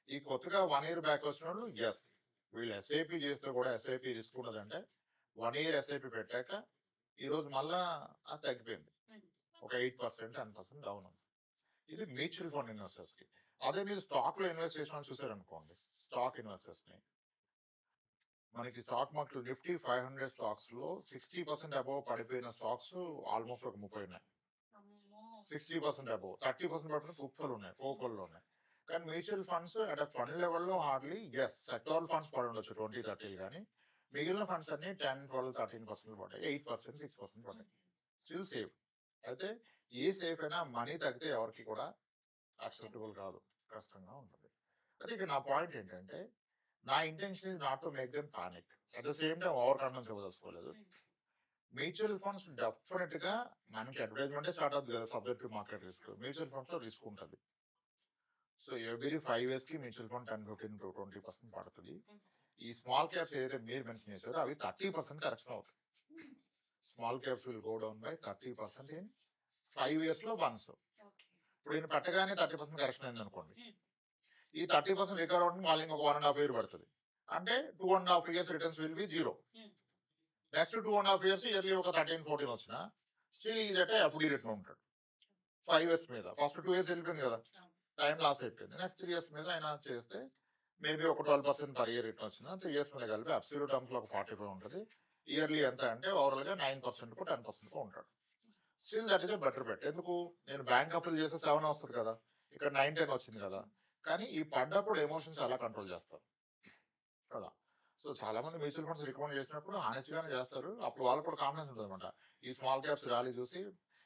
ఈ కొత్తగా 1 ఇయర్ బ్యాక్ వచ్చిన వాళ్ళు ఎస్ వీళ్ళు ఎస్ఐపి చేస్తే కూడా ఎస్ఐపి రిస్క్ ఉన్నదంటే 1 ఇయర్ ఎస్ఐపి పెట్టాక ఈ రోజు మళ్ళా అది తగ్గిపోయింది. ఒక 8%, 10% డౌన్ ఉంది. ఇది మ్యూచువల్ ఫండ్ ఇన్వెస్టర్స్ కి. అదే మీరు స్టాక్ లో ఇన్వెస్ట్ చేసిన చూసారనుకోండి, స్టాక్ ఇన్వెస్టర్స్ ని మనకి స్టాక్ మార్కెట్ నిఫ్టీ 500 స్టాక్స్ లో 60% అబౌవ్ పడిపోయిన స్టాక్స్ ఆల్మోస్ట్ ఒక 30 ఉన్నాయి. 60% అబౌవ్, 30% పడిపోయిన కుప్పలు ఉన్నాయి, కోకోల్లో ఉన్నాయి. కానీ మ్యూచువల్ ఫండ్స్ అట్ ఫండ్ లెవెల్లో హార్డ్లీ ఎస్ సెక్టరల్ ఫండ్స్ పడి ఉండొచ్చు 20-30 కానీ మిగిలిన ఫండ్స్ అన్ని 10, 12, 13% పడ్డాయి, 8%, 6% పడ్డాయి. Still safe. అయితే ఏ సేఫ్ అయినా మనీ తగ్గితే ఎవరికి కూడా అక్సెప్టబుల్ కాదు, కష్టంగా ఉంటుంది. అయితే ఇక నా పాయింట్ ఏంటంటే నా intention is not to make them panic. At the same time over confidence ఇవ్వదలుచుకోలేదు. మ్యూచువల్ ఫండ్స్ డెఫినెట్ గా మనకి అడ్వర్టైజ్మెంట్ స్టార్ట్ అవుతుంది కదా, subject to market risk. Mutual funds లో రిస్క్ ఉంటుంది. సో ఎవ్రీ 5 years కి మ్యూచువల్ ఫండ్ 10, 15 to 20% పడుతుంది. ఈ స్మాల్ క్యాప్స్ ఏదైతే మీరు మెన్షన్ చేశారో అవి 30% కరెక్షన్ అవుతాయి. Small caps will go down by 30% in 5 years లో వన్స్. ఇప్పుడు నేను పెట్టగానే 30% కరెక్షన్ అయింది అనుకోండి, ఈ 30% రికవర్ అవడానికి మళ్ళీ ఇంకొక 1.5 year పడుతుంది. అంటే 2.5 years returns will be zero. Next 2.5 years yearly ఒక 13, 14 వచ్చినా స్టిల్ ఈజ్ అంటే ఎఫ్డి రిటర్న్ ఉంటాడు 5 years మీద. ఫస్ట్ 2 years వెళ్ళిపోయింది కదా, టైం లాస్ అయిపోయింది. నెక్స్ట్ 3 years మీద అయినా చేస్తే మేబీ ఒక 12% పర్ ఇయర్ రిటర్న్ వచ్చిన 3 years మీద కలిపి అబ్సల్యూట్ టర్మ్స్ లో ఒక 45 ఉంటుంది. ఇయర్లీ ఎంత అంటే ఓవరాల్ గా 9% 10% ఉంటాడు. Still that is a better bet. ఎందుకు నేను బ్యాంక్ అప్లై చేస్తే 7 వస్తుంది కదా, ఇక్కడ 9, 10 వచ్చింది కదా. కానీ ఈ పడ్డప్పుడు ఎమోషన్స్ ఎలా కంట్రోల్ చేస్తారు కదా. సో చాలా మంది మ్యూచువల్ ఫండ్స్ రికమెండ్ చేసినప్పుడు ఆనెస్ట్ గానే చేస్తారు. అప్పుడు వాళ్ళకి కూడా కాన్ఫిడెన్స్ ఉంటుంది అనమాట. ఈ స్మాల్ క్యాప్స్ ర్యాలీ చూసి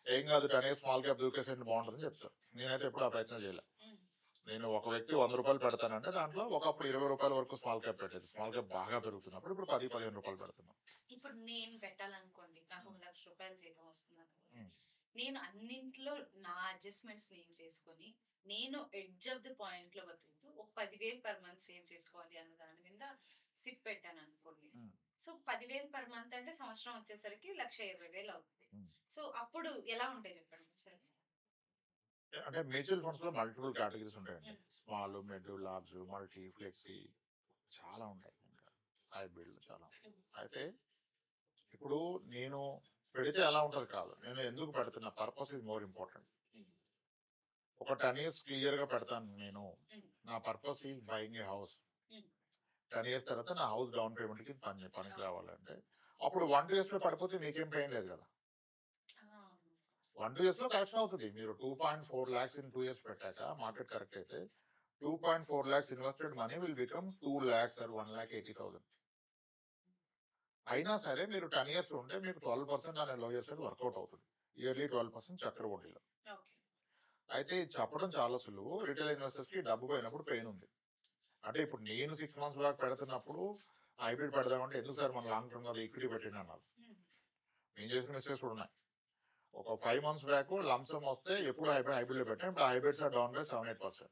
ఏం కాదు అనేది స్మాల్ క్యాప్ దూకేసేంటి బాగుంటుందని చెప్తారు. నేనైతే ఎప్పుడు ఆ ప్రయత్నం చేయలే. నేను ఒక వ్యక్తి 100 రూపాయలు పెడతానంటే దాంట్లో ఒకప్పుడు 20 రూపాయల వరకు స్మాల్ క్యాప్ పెట్టేది. స్మాల్ క్యాప్ బాగా పెరుగుతున్నప్పుడు ఇప్పుడు 10, 15 రూపాయలు పెడుతున్నాం. ఇప్పుడు నేను పెట్టాలనుకోండి, నాకు 1,00,000 జీతం వస్తుంది. నేను అన్నింట్లో నా అడ్జస్ట్మెంట్స్ నేను చేసుకొని నేను ఎడ్జ్ ఆఫ్ ది పాయింట్ లో బతుకుతూ ఒక 10,000 పర్ మంత్ సేవ్ చేసుకోవాలి అన్న దాని మీద సిప్ పెట్టాను అనుకోండి. సో 10,000 పర్ మంత్ అంటే సంవత్సరం వచ్చేసరికి 1,20,000 అవుతుంది. సో అప్పుడు ఎలా ఉంటాయి చెప్పండి సార్? అంటే మ్యూచువల్ ఫండ్స్ లో మల్టిపుల్ కేటగిరీస్ ఉంటాయండి. Small, mid, large, multi, flexi చాలా ఉంటాయి. ఇంకా హైబ్రిడ్ చాలా. అయితే ఇప్పుడు నేను పెడితే ఎలా ఉంటుంది కాదు, నేను ఎందుకు పెడుతున్నా పర్పస్ ఇస్ మోర్ ఇంపార్టెంట్. ఒక 10 years క్లియర్ గా పెడతాను నేను. నా purpose is buying a house. 10 years తర్వాత నా హౌస్ డౌన్ పేమెంట్ కి పనికి రావాలంటే అప్పుడు 1-2 years లో పడిపోతే మీకేం పెయిన్ లేదు కదా. 1-2 years లో కరెక్షన్ అవుతుంది. మీరు 2.4 lakhs in 2 years పెట్టాక మార్కెట్ కరెక్ట్ అయితే 2.4 lakhs invested money will become 2 lakhs or 1,80,000. అయినా సరే మీరు 10 years ఉంటే మీకు 12% అనే లోయర్ సైడ్ వర్కౌట్ అవుతుంది. ఇయర్లీ 12% చక్కెర వడ్డీలో. అయితే ఇది చెప్పడం చాలా సులువు. రిటైల్ ఇన్వెస్టర్స్ కి డబ్బు పోయినప్పుడు పెయిన్ ఉంది. అంటే ఇప్పుడు నేను 6 months బ్యాక్ పెడుతున్నప్పుడు హైబ్రిడ్ పెడదామంటే ఎందుకు సార్ మన లాంగ్ టర్మ్ గా ఈక్విటీ పెట్టింది అన్నారు. నేను చేసిన మిస్టేక్స్ కూడా ఉన్నాయి. ఒక 5 months బ్యాక్ లంసమ్ వస్తే ఎప్పుడు హైబ్రిడ్ లో పెట్టాను. ఇప్పుడు హైబ్రిడ్స్ ఆర్ డౌన్ బై 7-8%.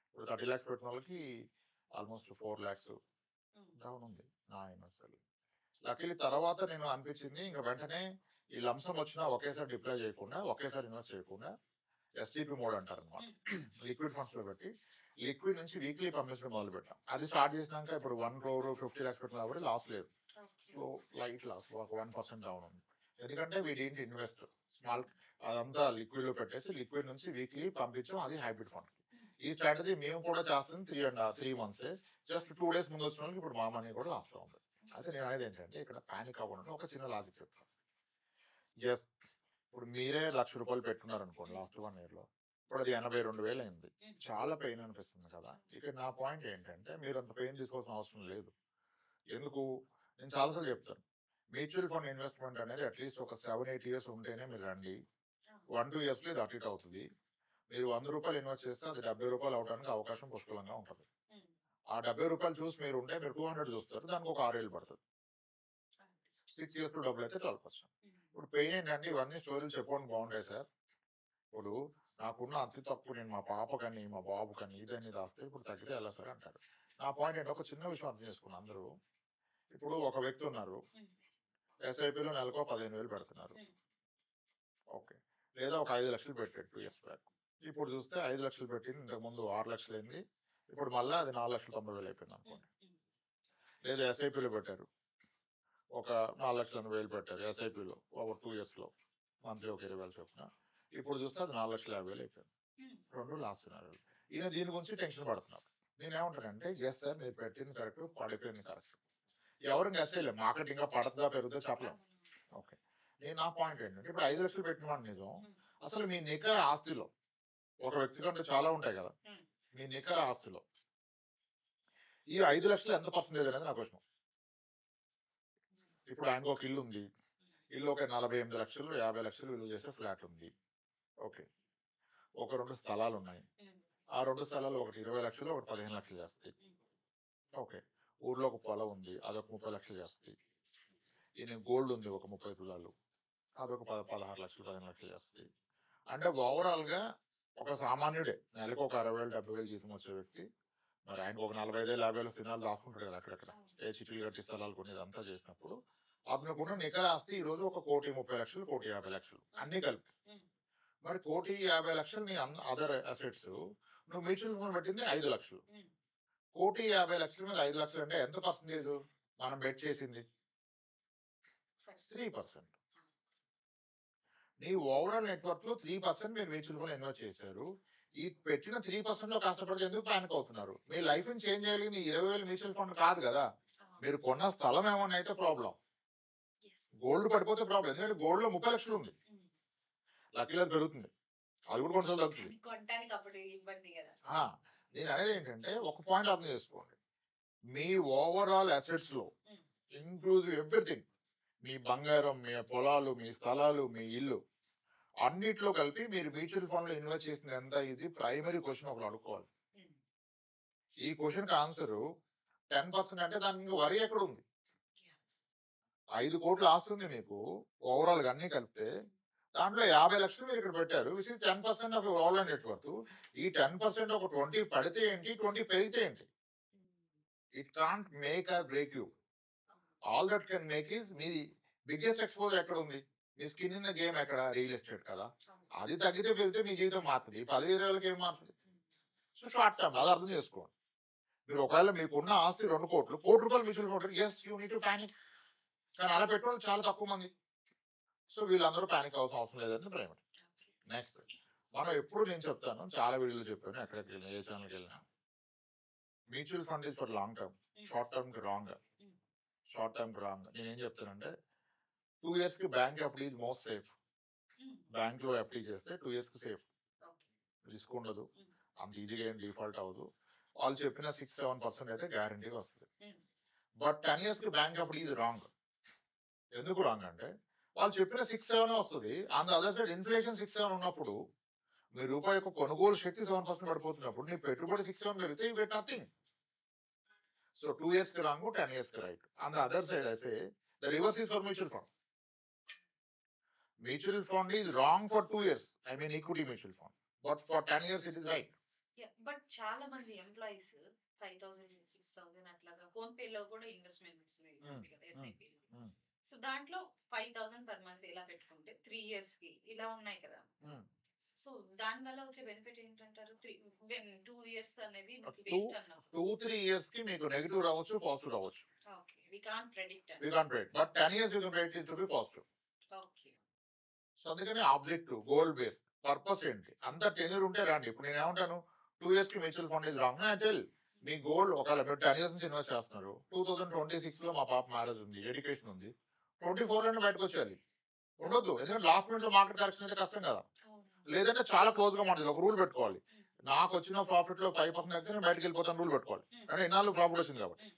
ఇప్పుడు 30 lakhs పెట్టిన వాళ్ళకి ఆల్మోస్ట్ 4 lakhs డౌన్ ఉంది నా ఇన్వెస్టర్. లక్కీలీ తర్వాత నేను అనిపించింది ఇంకా వెంటనే ఈ లంసమ్ వచ్చినా ఒకేసారి డిప్లాయ్ చేయకుండా ఒకేసారి ఇన్వెస్ట్ చేయకుండా ఎస్టీపీ మోడ్ అంటారు అనమాట. లిక్విడ్ ఫండ్స్ లో పెట్టి లిక్విడ్ నుంచి వీక్లీ పంపించడం మొదలు పెట్టాం. అది స్టార్ట్ చేసినాక ఇప్పుడు 1 crore 50 lakhs పెట్టిన కాబట్టి లాస్ లేదు. సో లైట్ లాస్ ఒక 1% డౌన్ ఉంది. ఎందుకంటే వీటి ఇన్వెస్ట్ స్మాల్ అదంతా లిక్విడ్ లో పెట్టేసి లిక్విడ్ నుంచి వీక్లీ పంపించాం. అది హైబ్రిడ్ ఫండ్. ఈ స్ట్రాటజీ మేము కూడా చేస్తుంది 3 months. జస్ట్ 2 days ముందు వచ్చిన వాళ్ళకి ఇప్పుడు మా మనీ కూడా లాస్ట్ ఉంది. అయితే నేను అనేది ఏంటంటే ఇక్కడ పానిక్ అవ్వకుండా ఒక చిన్న లాజిక్ చెప్తాను. ఎస్, ఇప్పుడు మీరే ₹1,00,000 పెట్టుకున్నారు అనుకోండి లాస్ట్ 1 year లో. ఇప్పుడు అది 82,000 అయింది. చాలా పెయిన్ అనిపిస్తుంది కదా. ఇక్కడ నా పాయింట్ ఏంటంటే మీరు అంత పెయిన్ తీసుకోవాల్సిన అవసరం లేదు. ఎందుకు? నేను చాలాసార్లు చెప్తాను. మ్యూచువల్ ఫండ్ ఇన్వెస్ట్మెంట్ అనేది అట్లీస్ట్ ఒక 7-8 years ఉంటేనే మీరు రండి. 1-2 years లో ఇది అటు ఇటు అవుతుంది. మీరు ₹100 ఇన్వెస్ట్ చేస్తే అది ₹70 అవడానికి అవకాశం పుష్కలంగా ఉంటుంది. ఆ ₹70 చూసి మీరు ఉంటే మీరు 200 చూస్తారు. దానికి ఒక 6 ఏళ్ళు పడుతుంది. 6 years లో డబ్బులు అయితే 12%. ఇప్పుడు పెయిన్ ఏంటంటే ఇవన్నీ స్టోరీలు చెప్పుకోవడం బాగుంటాయి సార్. ఇప్పుడు నాకున్న అతి తక్కువ నేను మా పాపకని మా బాబుకని ఇదని దాస్తే ఇప్పుడు తగ్గితే ఎలా సార్ అంటారు. నా పాయింట్ ఏంటంటే ఒక చిన్న విషయం అర్థం చేసుకున్న అందరూ. ఇప్పుడు ఒక వ్యక్తి ఉన్నారు, ఎస్ఐపిలో నెలకు 15,000 పెడుతున్నారు. ఓకే, లేదా ఒక 5 లక్షలు పెట్టాడు 2 years బ్యాక్. ఇప్పుడు చూస్తే 5 లక్షలు పెట్టింది ఇంతకు ముందు 6 లక్షలు అయింది. ఇప్పుడు మళ్ళీ అది 4,90,000 అయిపోయింది అనుకోండి. లేదా ఎస్ఐపిలో పెట్టారు ఒక 4,80,000 పెట్టారు ఎస్ఐపిలో ఒక 2 years లో మంత్లీ ఒక 20,000 చొప్పున. ఇప్పుడు చూస్తే అది 4,50,000 అయిపోయింది. 2 లాస్ట్ సినారియోలు. ఈయన దీని గురించి టెన్షన్ పడుతున్నారు. నేను ఏమంటానంటే ఎస్ సార్ మీరు పెట్టింది కరెక్ట్, పడిపోయింది కరెక్ట్. ఎవరు గెస్ చేయలేము, మార్కెట్ ఇంకా పడుతుందా పెరుగుతుందా చెప్పలేము. ఓకే, నేను నా పాయింట్ ఏంటంటే ఇప్పుడు 5 లక్షలు పెట్టిన వాడు నిజం. అసలు మీ నికర ఆస్తిలో ఒక వ్యక్తి కంటే చాలా ఉంటాయి కదా. మీ నికర ఆస్తిలో ఈ 5 లక్షలు ఎంత పర్సెంటేజ్ అనేది నా క్వశ్చన్. ఇప్పుడు ఆయనకు ఒక ఇల్లు ఉంది. ఇల్లు ఒక 48 లక్షలు 50 లక్షలు విలువ చేసే ఫ్లాట్ ఉంది. ఓకే, ఒక 2 స్థలాలు ఉన్నాయి. ఆ 2 స్థలాలు ఒకటి 20 లక్షలు ఒకటి 15 లక్షలు చేస్తాయి. ఓకే, ఊర్లో ఒక పొలం ఉంది, అదొక 30 లక్షలు చేస్తాయి. ఈయన గోల్డ్ ఉంది ఒక 30 తులాలు, అదొక 16 లక్షలు 15 లక్షలు చేస్తాయి. అంటే ఓవరాల్ గా ఒక సామాన్యుడే నెలకు ఒక 60,000 70,000 జీతం వచ్చే వ్యక్తి మరి ఆయనకు ఒక 45,000 50,000 స్థిరాలు దాచుకుంటాడు కదా అక్కడక్కడ. ఏ చిటీలు కట్టి స్థలాలు కొన్ని ఇదంతా చేసినప్పుడు అతనుకున్న నికర ఆస్తి ఈ రోజు 1,30,00,000 1,50,00,000 అన్ని కలిపి. మరి 1,50,00,000 నీ అదర్ అసెట్స్ నువ్వు మ్యూచువల్ ఫండ్ పెట్టింది 5 లక్షలు. 1,50,00,000 మీద 5 లక్షలు అంటే ఎంత పర్సెంటేజ్ మనం బెట్ చేసింది? 3%. నీ ఓవరాల్ నెట్వర్క్ లో 3% మీరు మ్యూచువల్ ఫండ్ ఇన్వెస్ట్ చేశారు. ఈ పెట్టిన 3% లో కష్టపడితే ఎందుకు ప్యానిక్ అవుతున్నారు? మీ లైఫ్ ని చేంజ్ చేయగలిగింది 20,000 మ్యూచువల్ ఫండ్ కాదు కదా. మీరు కొన్న స్థలం ఏమన్నా అయితే ప్రాబ్లం, గోల్డ్ పడిపోతే ప్రాబ్లం. ఎందుకంటే గోల్డ్ లో 30 లక్షలు ఉంది, లక్కీలో పెరుగుతుంది, అది కూడా కొంచెం తగ్గుతుంది. నేను అనేది ఏంటంటే ఒక పాయింట్ అర్థం చేసుకోండి. మీ ఓవరాల్ అసెట్స్ లో ఇంక్లూజివ్ ఎవ్రీథింగ్, మీ బంగారం, మీ పొలాలు, మీ స్థలాలు, మీ ఇల్లు అన్నిట్లో కలిపి మీరు మ్యూచువల్ ఫండ్ లో ఇన్వెస్ట్ చేసింది ఎంత? ఇది ప్రైమరీ క్వశ్చన్ ఒకరు అడుక్కోవాలి. ఈ క్వశ్చన్ కి ఆన్సర్ 10% అంటే దానికి వరి ఎక్కడ ఉంది? 5 కోట్లు ఆస్తుంది మీకు ఓవరాల్ గా అన్ని కలిపితే. దాంట్లో 50 లక్షలు మీరు ఇక్కడ పెట్టారు. Which is 10% of your overall network. ఈ 10% ఒక 20 పడితే ఏంటి, 20 పెరిగితే ఏంటి? It can't make or break you. All that can make is me biggest exposure ఎక్కడ ఉంది? మీ స్కిన్ ఇన్ ద గేమ్ ఎక్కడ? రియల్ ఎస్టేట్ కదా. అది తగ్గితే పెరిగితే మీ జీవితం మారుతుంది. 10-20 ఏం మారుతుంది? సో షార్ట్ టర్మ్ అది అర్థం చేసుకోండి. మీరు ఒకవేళ మీకున్న ఆస్తి 2 కోట్లు, ₹1 mutual fund, yes you need to panic. కానీ అలా పెట్టుకోవడం చాలా తక్కువ మంది. సో వీళ్ళందరూ పానిక్ అవసరం లేదని ప్రైమరీ. నెక్స్ట్ మనం ఎప్పుడు నేను చెప్తాను, చాలా వీడియోలు చెప్పాను, ఎక్కడికి వెళ్ళినా, ఏ ఛానల్కి వెళ్ళినా, mutual fund is for long term, short term కి రాంగ్. షార్ట్ టర్మ్ కి రాంగ్. నేనేం చెప్తానంటే 2 years కి bank FD is most safe. Bank లో ఎఫ్డి చేస్తే 2 years కి సేఫ్, రిస్క్ ఉండదు, అంత ఈజీగా ఏం డిఫాల్ట్ అవ్వదు. వాళ్ళు చెప్పిన 6-7% అయితే గ్యారంటీగా వస్తుంది. బట్ 10 years కి బ్యాంక్ ఎఫ్డి ఈజ్ రాంగ్. ఎందుకు రాంగ్ అంటే వాళ్ళు చెప్పిన 6-7 వస్తుంది. On the other side inflation 6-7 ఉన్నప్పుడు, మీ రూపాయి యొక్క కొనుగోలు శక్తి 7% పడిపోతున్నప్పుడు, నీ పెట్టుబడి 6-7 పెరిగితే you get nothing. So 2 years కి రాంగ్, 10 years కి right. On the other side I say the reverse is for mutual fund. Mutual fund is wrong for 2 years. I mean equity mutual fund. But for 10 years it is right. But చాలా మంది ఎంప్లాయీస్ 5,000 6,000 అట్లాగా ఫోన్ పే లో కూడా ఇన్వెస్ట్మెంట్స్ కదా ఎస్ఐపి. సో దాంట్లో 5,000 పర్ మంత్ ఇలా పెట్టుకుంటే 3 years కి ఇలా ఉన్నాయి కదా. సో దాని వల్ల వచ్చే బెనిఫిట్ ఏంటంటారు? 2 years అనేది మీకు వేస్ట్ అన్నారు. 2-3 years కి మీకు నెగటివ్ రావచ్చు, పాజిటివ్ రావచ్చు. Okay, we can't predict. We can't predict, but 10 years you can predict it to be positive. Okay. So అందుకని ఆబ్జెక్టివ్, గోల్ బేస్, పర్పస్ ఏంటి, అంత టెన్యూర్ ఉంటే రాండి. ఇప్పుడు నేను ఏమంటాను, 2 years కి మ్యూచువల్ ఫండ్ ఇస్ రాంగ్ అని టెల్. మీ గోల్ ఒకవేళ మీరు 10 years నుంచి ఇన్వెస్ట్ చేస్తున్నారు, 2026 లో మా పాప మ్యారేజ్ ఉంది, ఎడ్యుకేషన్ ఉంది, 24 లోనే బయటకు వచ్చేయాలి, ఉండొద్దు. ఎందుకంటే లాస్ట్ మినిట్ లో మార్కెట్ కరెక్షన్ అయితే కష్టం కదా. లేదంటే చాలా క్లోజ్ గా మాట్లాడాలి, ఒక రూల్ పెట్టుకోవాలి. నాకు వచ్చిన ప్రాఫిట్ లో 5% అయితే నేను బయటకు వెళ్ళిపోతాను రూల్ పెట్టుకోవాలి. అంటే ఇన్నాళ్ళు ప్రాఫిట్ వచ్చింది కాబట్టి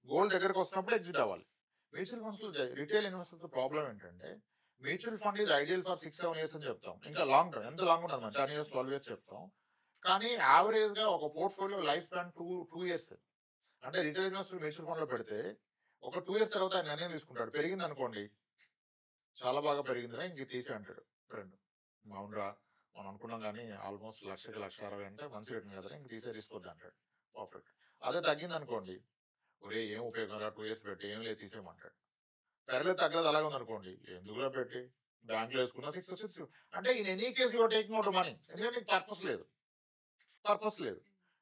గోల్ దగ్గరకు వస్తున్నప్పుడు ఎగ్జిట్ అవ్వాలి. మ్యూచువల్ ఫండ్స్ లో రిటైల్ ఇన్వెస్టర్స్ ప్రాబ్లం ఏంటంటే, mutual fund is ideal for 6-7 years అని చెప్తాం. ఇంకా లాంగ్ టర్మ్, ఎంత లాంగ్ ఉంటుంది 10 years 12 years చెప్తాం. కానీ యావరేజ్ గా ఒక పోర్ట్ఫోలియో లైఫ్ స్పాన్ 2 years. అంటే రిటైల్ ఇన్వెస్టర్ మ్యూచువల్ ఫండ్ లో పెడితే ఒక 2 years తర్వాత ఆయన నిర్ణయం తీసుకుంటాడు. పెరిగింది అనుకోండి, చాలా బాగా పెరిగిందిరా, ఇంక తీసి అంటాడు ఫ్రెండ్, అవునరా మనం అనుకున్నాం కానీ ఆల్మోస్ట్ 1,60,000 అంటే మంచి రిటర్న్ కదా, ఇంక తీసే తీసుకోవద్దు అంటాడు. పర్ఫెక్ట్. అదే తగ్గింది అనుకోండి, ఒరే ఏం ఉపయోగం రా, 2 years పెట్టి ఏం లేదు తీసేయమంటాడు. పెరలేదు తగ్గలేదు అలాగే ఉంది అనుకోండి, ఎందుకులో పెట్టి బ్యాంక్ లో వేసుకున్నా 6 వచ్చి అంటే in any case your taking out money. ఎందుకంటే నీకు పర్పస్ లేదు.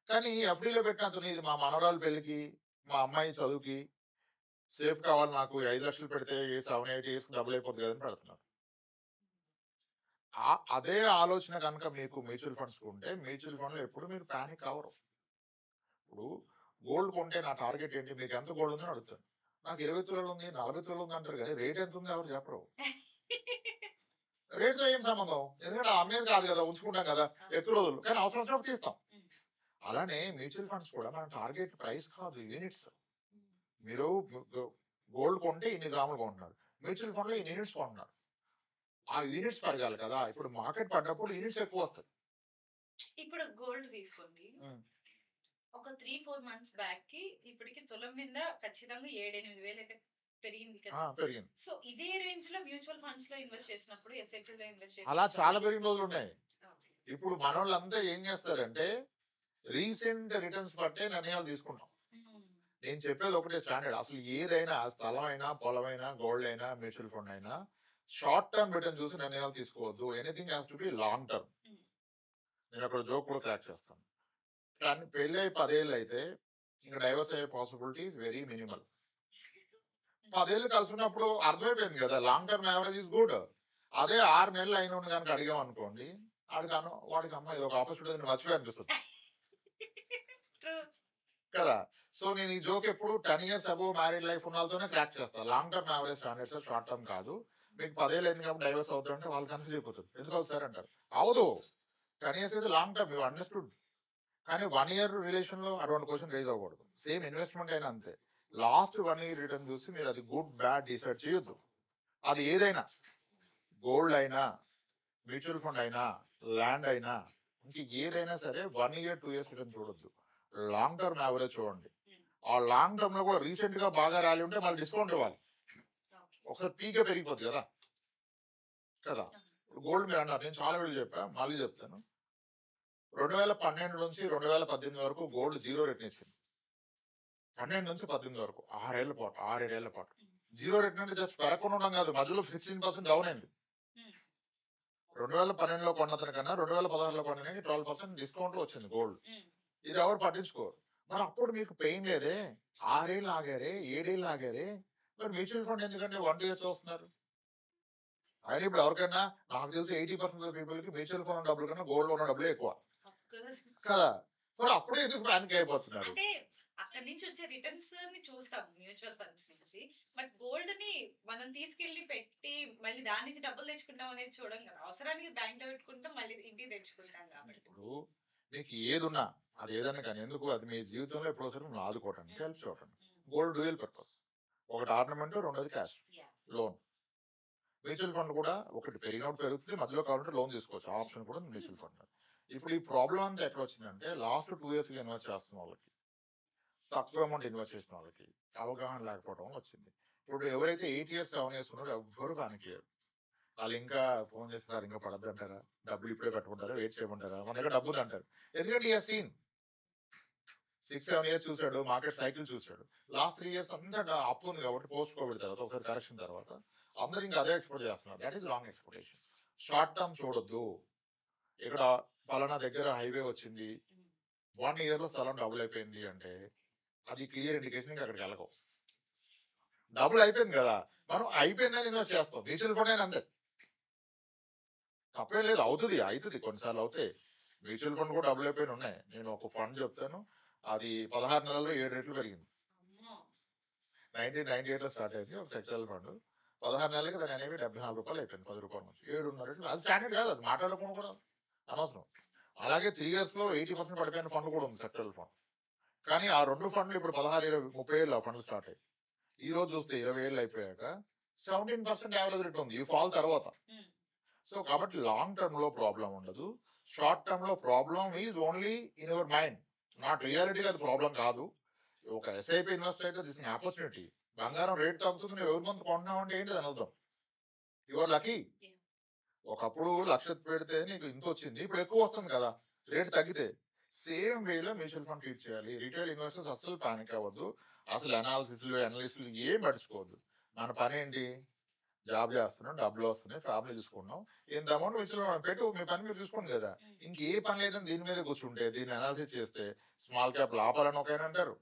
కానీ ఎఫ్డీలో పెట్టినంత ఇది మా మనవరాలు పెళ్లికి, మా అమ్మాయి చదువుకి సేఫ్ కావాలి, నాకు 5 లక్షలు పెడితే 7-8 years డబుల్ అయిపోతుంది కదని పెడుతున్నారు. అదే ఆలోచన కనుక మీకు మ్యూచువల్ ఫండ్స్ ఉంటే, మ్యూచువల్ ఫండ్ లో ఎప్పుడు మీరు ప్యానిక్ అవ్వరు. ఇప్పుడు గోల్డ్ కొంటే నా టార్గెట్ ఏంటి, మీకు ఎంత గోల్డ్ ఉందని అడుగుతాను. నాకు 20 తులాలు ఉంది, 40 తులాలు ఉంది అంటారు, కానీ రేట్ ఎంత ఉంది ఎవరు చెప్పరు. రేట్తో ఏం సంబంధం, ఎందుకంటే అమ్మేది కాదు కదా, ఉంచుకుంటాం కదా ఎక్కువ రోజులు, కానీ అవసరం వచ్చినప్పుడు తీస్తాం. అలానే మ్యూచువల్ ఫండ్స్ కూడా మన టార్గెట్ ప్రైస్ కాదు, యూనిట్స్. మీరు గోల్డ్ కొంటే ఇన్ని గ్రాములు కొంటున్నారు, మ్యూచువల్ ఫండ్ లో ఇన్ని యూనిట్స్ కొంటున్నారు. ఆ యూనిట్స్ పెరగాలి కదా. ఇప్పుడు మార్కెట్ పడ్డప్పుడు యూనిట్స్ ఎక్కువ వస్తాయి. ఇప్పుడు గోల్డ్ తీసుకోండి, ఒక 3-4 months బ్యాక్ కి ఇప్పటికి తులం మీద ఖచ్చితంగా 7-8 వేలు అయితే పెరిగింది కదా. పెరిగింది. సో ఇదే రేంజ్ లో మ్యూచువల్ ఫండ్స్ లో ఇన్వెస్ట్ చేసినప్పుడు, ఎస్ఐపి లో ఇన్వెస్ట్ అలా చాలా పెరిగిన రోజులు ఉన్నాయి. ఇప్పుడు మన వాళ్ళంతా ఏం చేస్తారంటే రీసెంట్ రిటర్న్స్ బట్టే నిర్ణయాలు తీసుకుంటాం. నేను చెప్పేది ఒకటే స్టాండర్డ్, అసలు ఏదైనా స్థలం అయినా, పొలం అయినా, గోల్డ్ అయినా, మ్యూచువల్ ఫండ్ అయినా షార్ట్ టర్మ్ రిటర్న్ చూసి నిర్ణయాలు తీసుకోవద్దు. Anything has to be long term. నేను అక్కడ జోక్ కూడా క్రాక్ చేస్తాను. కానీ పెళ్ళి 10 ఏళ్ళు అయితే ఇంకా డైవర్స్ అయ్యే పాసిబిలిటీ వెరీ మినిమల్. 10 ఏళ్ళు కలుసుకున్నప్పుడు అర్థమైపోయింది కదా, long term average is good. అదే 6 నెలలు అయిన కనుక అడిగాం అనుకోండి, వాడికి అమ్మ ఇది ఒక ఆపర్చునిటీ మర్చిపోయి అనిపిస్తుంది కదా. సో నేను ఈ జోక్ ఎప్పుడు 10 years అబోవ్ మ్యారీడ్ లైఫ్ ఉన్న వాళ్ళతోనే క్రాక్ చేస్తాను. Long term average standards, short term కాదు. మీకు 10 ఏళ్ళు అయింది కాబట్టి డైవర్స్ అవుతుంటే వాళ్ళు కన్ఫ్యూజ్ అయిపోతుంది, ఎందుకు అవుతారు అంటారు. అవదు, 10 years అయితే లాంగ్ టర్మ్, యూ అండర్స్టూడ్. కానీ 1 year రిలేషన్ లో అటువంటి క్వశ్చన్ రేజ్ అవ్వకూడదు. సేమ్ ఇన్వెస్ట్మెంట్ అయినా అంతే, లాస్ట్ 1 year రిటర్న్ చూసి మీరు అది గుడ్ బ్యాడ్ డిసైడ్ చేయొద్దు. అది ఏదైనా, గోల్డ్ అయినా, మ్యూచువల్ ఫండ్ అయినా, ల్యాండ్ అయినా, ఇంక ఏదైనా సరే 1 year 2 years రిటర్న్ చూడొద్దు, లాంగ్ టర్మ్ యావరేజ్ చూడండి. ఆ లాంగ్ టర్మ్ లో కూడా రీసెంట్ గా బాగా ర్యాలీ ఉంటే మళ్ళీ డిస్కౌంట్ ఇవ్వాలి. ఒకసారి పీకే పెరిగిపోద్ది కదా కదా. గోల్డ్ మీరు అన్నారు, నేను చాలా వేలు చెప్పా, మళ్ళీ చెప్తాను. 2012 నుంచి 2018 వరకు గోల్డ్ 0 రిటర్న్ ఇచ్చింది. 12 నుంచి 18 వరకు 6-7 ఏళ్ల పాటు 0 రిటర్న్ అంటే జస్ట్ పెరగకుండా ఉండడం కాదు, మధ్యలో 16% డౌన్ అయింది. 2012లో కొన్నతని కన్నా 2016లో కొనడానికి 12% డిస్కౌంట్ వచ్చింది గోల్డ్. ఇది ఎవరు పట్టించుకోరు. మరి అప్పుడు మీకు పెయిన్ లేదే, 6 ఏళ్ళు ఆగారే, 7 ఏళ్ళు ఆగారే, మరి మ్యూచువల్ ఫండ్ ఎందుకంటే 1 year చూస్తున్నారు. ఆయన ఇప్పుడు ఎవరికైనా నాకు తెలిసి 80% పీపుల్కి మ్యూచువల్ ఫండ్ డబ్బులు కన్నా గోల్డ్ ఉన్న డబ్బులే ఎక్కువ కదా. మరి అప్పుడే ఎందుకు ప్యానిక్ అయిపోతున్నారు? అంటే అక్కడి నుంచి వచ్చే రిటర్న్స్ ని చూస్తాం మ్యూచువల్ ఫండ్స్ నుంచి, బట్ గోల్డ్ ని మనం తీసుకెళ్లి పెట్టి మళ్ళీ దాని నుంచి డబ్బులు తెచ్చుకుంటాం అనేది చూడం కదా. అవసరానికి బ్యాంక్ లో పెట్టుకుంటాం, మళ్ళీ ఇంటికి తెచ్చుకుంటాం కాబట్టి. ఇప్పుడు మీకు ఏదున్నా అది ఏదన్నా కానీ ఎందుకు అది మీ జీవితంలో ఎప్పుడు వస్తారు మిమ్మల్ని ఆదుకోవటానికి హెల్ప్ చేయడానికి. గోల్డ్ డ్యూయల్ పర్పస్, ఒకటి ఆర్నమెంట్, రెండోది క్యాష్, లోన్. మ్యూచువల్ ఫండ్ కూడా ఒకటి పెరిగినప్పుడు పెరుగుతుంది, మధ్యలో కావాలంటే లోన్ తీసుకోవచ్చు, ఆప్షన్ కూడా మ్యూచువల్ ఫండ్. ఇప్పుడు ఈ ప్రాబ్లం అంతా ఎట్లా వచ్చిందంటే లాస్ట్ 2 years ఇన్వెస్ట్ చేస్తున్న వాళ్ళకి, తక్కువ అమౌంట్ ఇన్వెస్ట్ చేసిన వాళ్ళకి అవగాహన లేకపోవడం వల్ల వచ్చింది. ఇప్పుడు ఎవరైతే 8 years 7 years ఉన్నారో ఎవ్వరు కానిట్లేదు. వాళ్ళు ఇంకా ఫోన్ చేస్తారు, ఇంకా పడద్దు అంటారా, డబ్బులు ఇప్పుడే పెట్టుకుంటారా, వెయిట్ చేయమంటారా, మన దగ్గర డబ్బులు అంటారు. ఎందుకంటే ఈ సీన్ 6-7 years చూసాడు, మార్కెట్ సైకిల్ చూసాడు. లాస్ట్ 3 years అంతా అప్పు ఉంది కాబట్టి పోస్ట్ కోవిడ్ తర్వాత ఒకసారి కరెక్షన్ తర్వాత అందరూ ఇంకా అదే ఎక్స్పెక్ట్ చేస్తున్నారు. That is wrong expectation. Short term చూడొద్దు. ఇక్కడ పలానా దగ్గర హైవే వచ్చింది, 1 year లో స్థలం డబుల్ అయిపోయింది అంటే అది క్లియర్ ఇండికేషన్ ఇంకా అక్కడికి వెళ్ళకం. డబుల్ అయిపోయింది కదా, మనం అయిపోయిందని ఇన్వెస్ట్ చేస్తాం. మ్యూచువల్ ఫండ్ అయినా అంతే, తప్పేం లేదు. అవుతుంది కొన్నిసార్లు అవుతాయి. మ్యూచువల్ ఫండ్ కూడా డబుల్ అయిపోయిన ఉన్నాయి. నేను ఒక ఫండ్ చెప్తాను, అది 16 నెలల్లో 7 రెట్లు పెరిగింది. 1998లో స్టార్ట్ అయింది ఒక సెక్టరల్ ఫండ్. 16 నెలలకి దాని అనేవి 74 రూపాయలు అయిపోయింది, 10 రూపాయల నుంచి 7.5 రెట్లు. అది స్టాండర్డ్ కాదు, అది మాట్లాడకుండా కూడా అనవసరం. అలాగే 3 years లో 80% పడిపోయిన ఫండ్ కూడా ఉంది, సెక్టరల్ ఫండ్. కానీ ఆ 2 ఫండ్లు ఇప్పుడు 16, 20, 30 ఏళ్ళు ఆ ఫండ్లు స్టార్ట్ అయ్యి ఈ రోజు చూస్తే 20 ఏళ్ళు అయిపోయాక 17% యావరేజ్ రేట్ ఉంది ఈ ఫాల్ తర్వాత. సో కాబట్టి లాంగ్ టర్మ్ లో ప్రాబ్లం ఉండదు, షార్ట్ టర్మ్ లో problem is only in your mind, not reality. అది ప్రాబ్లం కాదు. ఒక ఎస్ఐపి ఇన్వెస్ట్ అయితే దిస్ ఇన్ ఆపర్చునిటీ. బంగారం రేట్ తగ్గుతుంది, నువ్వు ఎవరి మంత్ కొంటున్నావు అంటే ఏంటి అని అర్థం, యువర్ లక్కీ. ఒకప్పుడు 1,00,000 పెడితే నీకు ఇంత వచ్చింది, ఇప్పుడు ఎక్కువ వస్తుంది కదా రేట్ తగ్గితే. సేమ్ వేలో మ్యూచువల్ ఫండ్ ట్రీట్ చేయాలి. రీటైల్ ఇన్వెస్టర్స్ అస్సలు పానిక్ అవ్వద్దు, అసలు అనలిస్టులు ఏం పట్టించుకోవద్దు. మన పని ఏంటి, జాబ్ చేస్తున్నాం, డబ్బులు వస్తున్నాయి, ఫ్యామిలీ చూసుకున్నాం, ఇంత అమౌంట్ మ్యూచువల్ ఫండ్ పెట్టు, మీ పని మీరు చూసుకోండి కదా. ఇంకే పని లేదని దీని మీద కూర్చుంటే, దీన్ని అనాలిసిస్ చేస్తే స్మాల్ క్యాప్ లాపాలని ఒక అంటారు.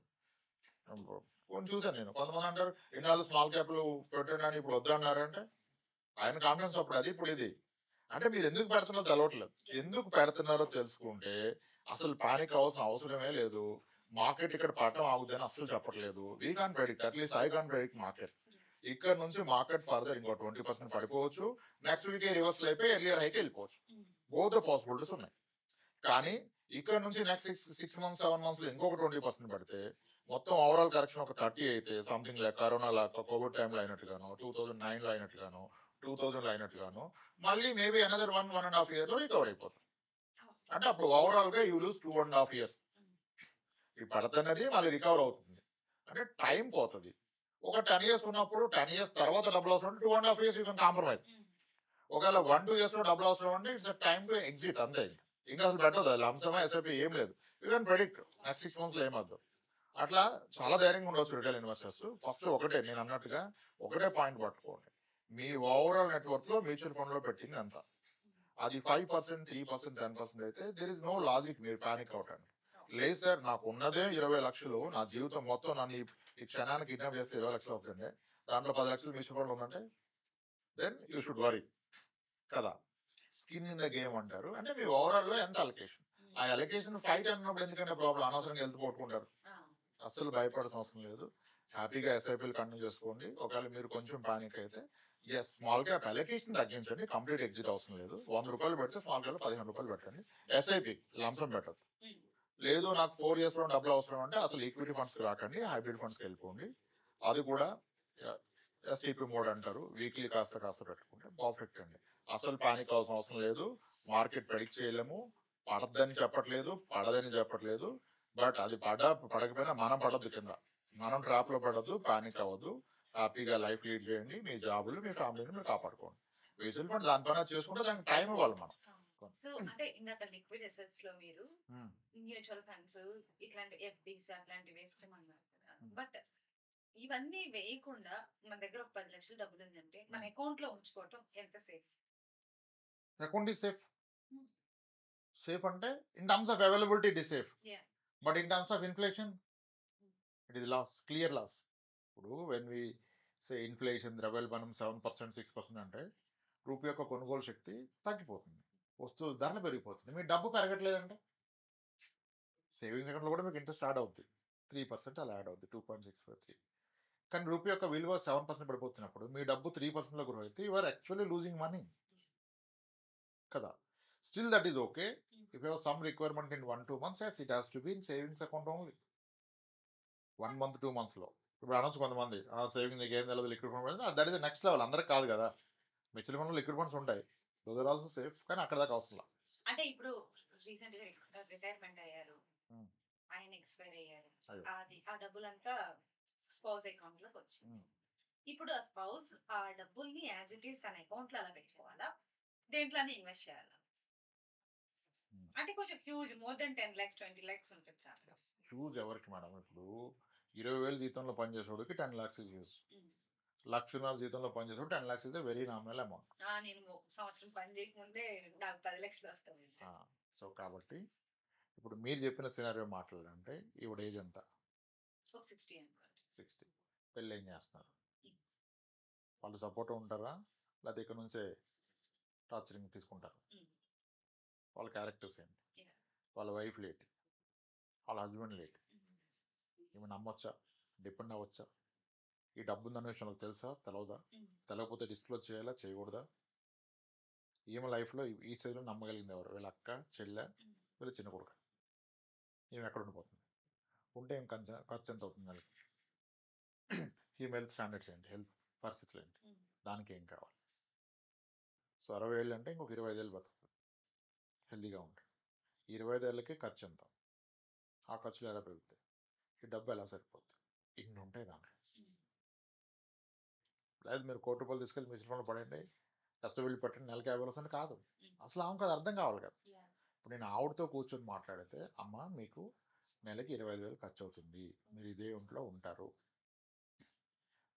కొన్ని చూసాను నేను, కొంతమంది అంటారు ఇన్నాళ్ళు స్మాల్ క్యాప్లు పెట్టండి ఇప్పుడు వద్దన్నారంటే ఆయన కాన్ఫిడెన్స్ అప్పుడు అది, ఇప్పుడు ఇది. అంటే మీరు ఎందుకు పెడుతున్నారో తెలవట్లేదు. ఎందుకు పెడుతున్నారో తెలుసుకుంటే అసలు పానిక్ అవ్వాల్సిన అవసరమే లేదు. మార్కెట్ ఇక్కడ పట్టడం ఆగుద్దని అసలు చెప్పట్లేదు. We can predict, at least I can predict market. ఇక్కడ నుంచి మార్కెట్ ఫర్దర్ ఇంకో 20% పడిపోవచ్చు, నెక్స్ట్ వీక్ రివర్సల్ అయిపోయి ఎర్లియర్ హైకి వెళ్ళిపోవచ్చు. బోత్ ద పాసిబిలిటీస్ ఉన్నాయి. కానీ ఇక్కడ నుంచి నెక్స్ట్ 6 months 7 months లో ఇంకొక 20% పడితే మొత్తం ఓవరాల్ కరెక్షన్ ఒక 30 అయితే సంథింగ్ లైక్ కరోనా లాగా, కోవిడ్ టైంలో అయినట్టుగాను, 2009లో అయినట్టుగాను, 2000లో అయినట్టుగాను మళ్ళీ మేబీ అనదర్ 1.5 years లో రికవర్ అయిపోతుంది. అంటే అప్పుడు ఓవరాల్ గా యూ లూజ్ 2.5 years. ఈ పడుతున్నది మళ్ళీ రికవర్ అవుతుంది అంటే టైం పోతుంది. ఒక 10 years ఉన్నప్పుడు 10 years తర్వాత డబ్బులు అవసరం 2.5 years యూ కెన్ కాంప్రమైజ్. ఒకవేళ 1-2 years లో డబ్బులు అవసరం అంటే ఇట్స్ టైం టు ఎగ్జిట్ అంతే. ఇంకా అసలు పెట్టదు, అది అంశమే ఎస్ఐపి ఏం లేదు. You can predict next 6 months లో ఏమవుతుంది. అట్లా చాలా ధైర్యంగా ఉండవచ్చు రిటైల్ ఇన్వెస్టర్స్. ఫస్ట్ ఒకటే, నేను అన్నట్టుగా ఒకటే పాయింట్ పట్టుకోండి, మీ ఓవరాల్ నెట్వర్క్ లో మ్యూచువల్ ఫండ్ లో పెట్టింది అంత, అది 5%, 3%, 10% అయితే దేర్ ఇస్ నో లాజిక్ మీరు పానిక్ అవటానికి. లేదు సార్ నాకు ఉన్నదే 20 లక్షలు, నా జీవితం మొత్తం నన్ను ఈ క్షణానికి కిడ్నాప్ చేస్తే 20 లక్షలు అవుతుంది, దాంట్లో 10 లక్షలు మ్యూచువల్ ఫండ్ ఉందంటే దెన్ యూ షుడ్ వరీ కదా. స్కిన్ ఇన్ ద గేమ్ అంటారు, అంటే మీ ఓవరాల్ లో ఎంత అలొకేషన్, ఆ అలొకేషన్ ఫైట్ అన్నప్పుడు ఎందుకంటే ప్రాబ్లం, అనవసరంగా హెల్త్ పోట్టుకుంటారు. అస్సలు భయపడాల్సిన అవసరం లేదు, హ్యాపీగా ఎస్ఐపీలు కంటిన్యూ చేసుకోండి. ఒకవేళ మీరు కొంచెం పానిక్ అయితే ఎస్ స్మాల్ క్యాప్ అలొకేషన్ తగ్గించండి, కంప్లీట్ ఎగ్జిట్ అవసరం లేదు. 100 రూపాయలు పెడితే స్మాల్ క్యాప్ 15 రూపాయలు పెట్టండి. ఎస్ఐపి లంసం పెట్టదు. లేదు నాకు 4 years లో డబ్బులు అవసరం అంటే అసలు ఈక్విటీ ఫండ్స్కి రాకండి, హైబ్రిడ్ ఫండ్స్కి వెళ్ళిపోండి. అది కూడా ఎస్టీపీ మోడ్ అంటారు, వీక్లీ కాస్త పెట్టుకుంటే పర్ఫెక్ట్ అండి. అసలు పానిక్ అవసరం అవసరం లేదు. మార్కెట్ ప్రెడిక్ట్ చేయలేము, పడద్దని చెప్పట్లేదు, పడదని చెప్పట్లేదు. బట్ అది పడకపోయినా మనం పడద్దు కింద, మనం ట్రాప్ లో పడద్దు, పానిక్ అవ్వద్దు, హ్యాపీగా లైఫ్ లీడ్ చేయండి, మీ జాబులు మీ ఫ్యామిలీని మీరు కాపాడుకోండి. మ్యూచువల్ ఫండ్ దాని పైన చేసుకుంటే దానికి టైం ఇవ్వాలి మనం. సో అంటే ఇందాక లిక్విడ్ అసెట్స్ లో మీరు మ్యూచువల్ ఫండ్స్ ఇట్లాంటి ఎఫ్డీస్ అట్లాంటివి వేసుకోమన్నారు కదా, బట్ ఇవన్నీ వేయకుండా మన దగ్గర ఒక 10 లక్షలు డబ్బులు ఉందంటే మన అకౌంట్ లో ఉంచుకోవటం ఎంత safe? Account is safe. Safe అంటే in terms of availability it is safe, but in terms of inflation it is loss, clear loss. ఇప్పుడు వెన్ వి సే ఇన్ఫ్లేషన్ ద్రవ్యోల్బణం 7%, 6% అంటే రూపాయి యొక్క కొనుగోలు శక్తి తగ్గిపోతుంది, వస్తువుల ధరలు పెరిగిపోతుంది, మీ డబ్బు పెరగట్లేదంటే సేవింగ్స్ అకౌంట్లో కూడా మీకు ఇంట్రెస్ట్ యాడ్ అవుతుంది, 3% అలా యాడ్ అవుతుంది, 2.653. కానీ రూపాయి యొక్క విలువ 7% పడిపోతున్నప్పుడు మీ డబ్బు 3%లో గ్రో అయితే you are actually losing money కదా. Still that is okay if you have some requirement in 1-2 months, yes, it has to be in savings account only. 1 month 2 monthsలో ఇప్పుడు అనొచ్చు కొంతమంది సేవింగ్ నీకు ఏం తెలియదు liquid fund, that is the next level, అందరికి కాదు కదా. మ్యూచువల్ ఫండ్లో లిక్విడ్ ఫండ్స్ ఉంటాయి, దోస్ ఆర్ ఆల్సో సేఫ్, కానీ అక్కడ దాకా అవసరం లేదు. అంటే ఇప్పుడు రీసెంట్ గా రిటైర్మెంట్ అయ్యారు, Hmm. ఆయన ఎక్స్పైర్ అయ్యారు, అయ్యో. అది ఆ డబ్బులంతా స్పౌస్ అకౌంట్ లోకి వచ్చింది. Hmm. ఇప్పుడు ఆ స్పౌస్ ఆ డబ్బుల్ని యాజ్ ఇట్ ఈస్ తన అకౌంట్ లో అలా పెట్టుకోవాలా, దేంట్లోనే ఇన్వెస్ట్ చేయాలా? Hmm. అంటే కొంచెం huge, more than 10 lakhs 20 lakhs ఉంటుంది కదా. హ్యూజ్ ఎవరికి మేడం? ఇప్పుడు 20,000 జీతంలో పనిచేసేవాడికి 10 lakhs is హ్యూజ్. 1,00,000 జీతంలో పనిచేసేవాడు 10 lakhs is a very nominal amount. నేను సంవత్సరం పని చేయకముందే నాకు 10 లక్షలు వస్తాయి. సో కాబట్టి ఇప్పుడు మీరు చెప్పిన సినారియో మాట్లాడాలంటే ఈవిడ ఏజ్ ఎంత? ఒక 60 అనుకోండి. 60. పెళ్ళి ఏం చేస్తున్నారు? వాళ్ళు సపోర్ట్ ఉంటారా లేకపోతే ఇక్కడ నుంచే టార్చరింగ్ తీసుకుంటారు? వాళ్ళ క్యారెక్టర్స్ ఏంటి? Yeah. వాళ్ళ వైఫ్ లేట్, వాళ్ళ హస్బెండ్ లేట్, ఈమె నమ్మొచ్చా, డిపెండ్ అవ్వచ్చా? ఈ డబ్బు ఉందన్న విషయం తెలుసా, తెలవదా? తెలియకపోతే డిస్క్లోజ్ చేయాలా, చేయకూడదా? ఈమె లైఫ్లో ఈ స్టేజ్లో నమ్మగలిగింది ఎవరు? వీళ్ళ అక్క, చెల్లె, వీళ్ళ చిన్న కొడుకు. ఈమె ఎక్కడ ఉండిపోతుంది? ఉంటే ఏం ఖర్చు ఎంత అవుతుంది నెలకి? ఈమె హెల్త్ స్టాండర్డ్స్ ఏంటి, హెల్త్ పరిస్థితులు ఏంటి, దానికి ఏం కావాలి? సో 60 ఏళ్ళు అంటే ఇంకొక 25 ఏళ్ళు బతుకుతుంది, హెల్తీగా ఉంటుంది. 25 ఏళ్ళకి ఖర్చు ఎంత? ఆ ఖర్చులు ఎలా పెరుగుతాయి? ఈ డబ్బు ఎలా సరిపోతుంది? ఇన్ని ఉంటాయి దాంట్లో. లేదు మీరు ₹1,00,00,000 తీసుకెళ్ళి మ్యూచువల్ ఫండ్లో పడండి, కష్టపడి పెట్టండి, నెలకి 50 వస్తుంది కాదు. అసలు ఆమెకు అది అర్థం కావాలి కదా. ఇప్పుడు నేను ఆవిడతో కూర్చొని మాట్లాడితే, అమ్మ మీకు నెలకి 25,000 ఖర్చు అవుతుంది, మీరు ఇదే ఇంట్లో ఉంటారు,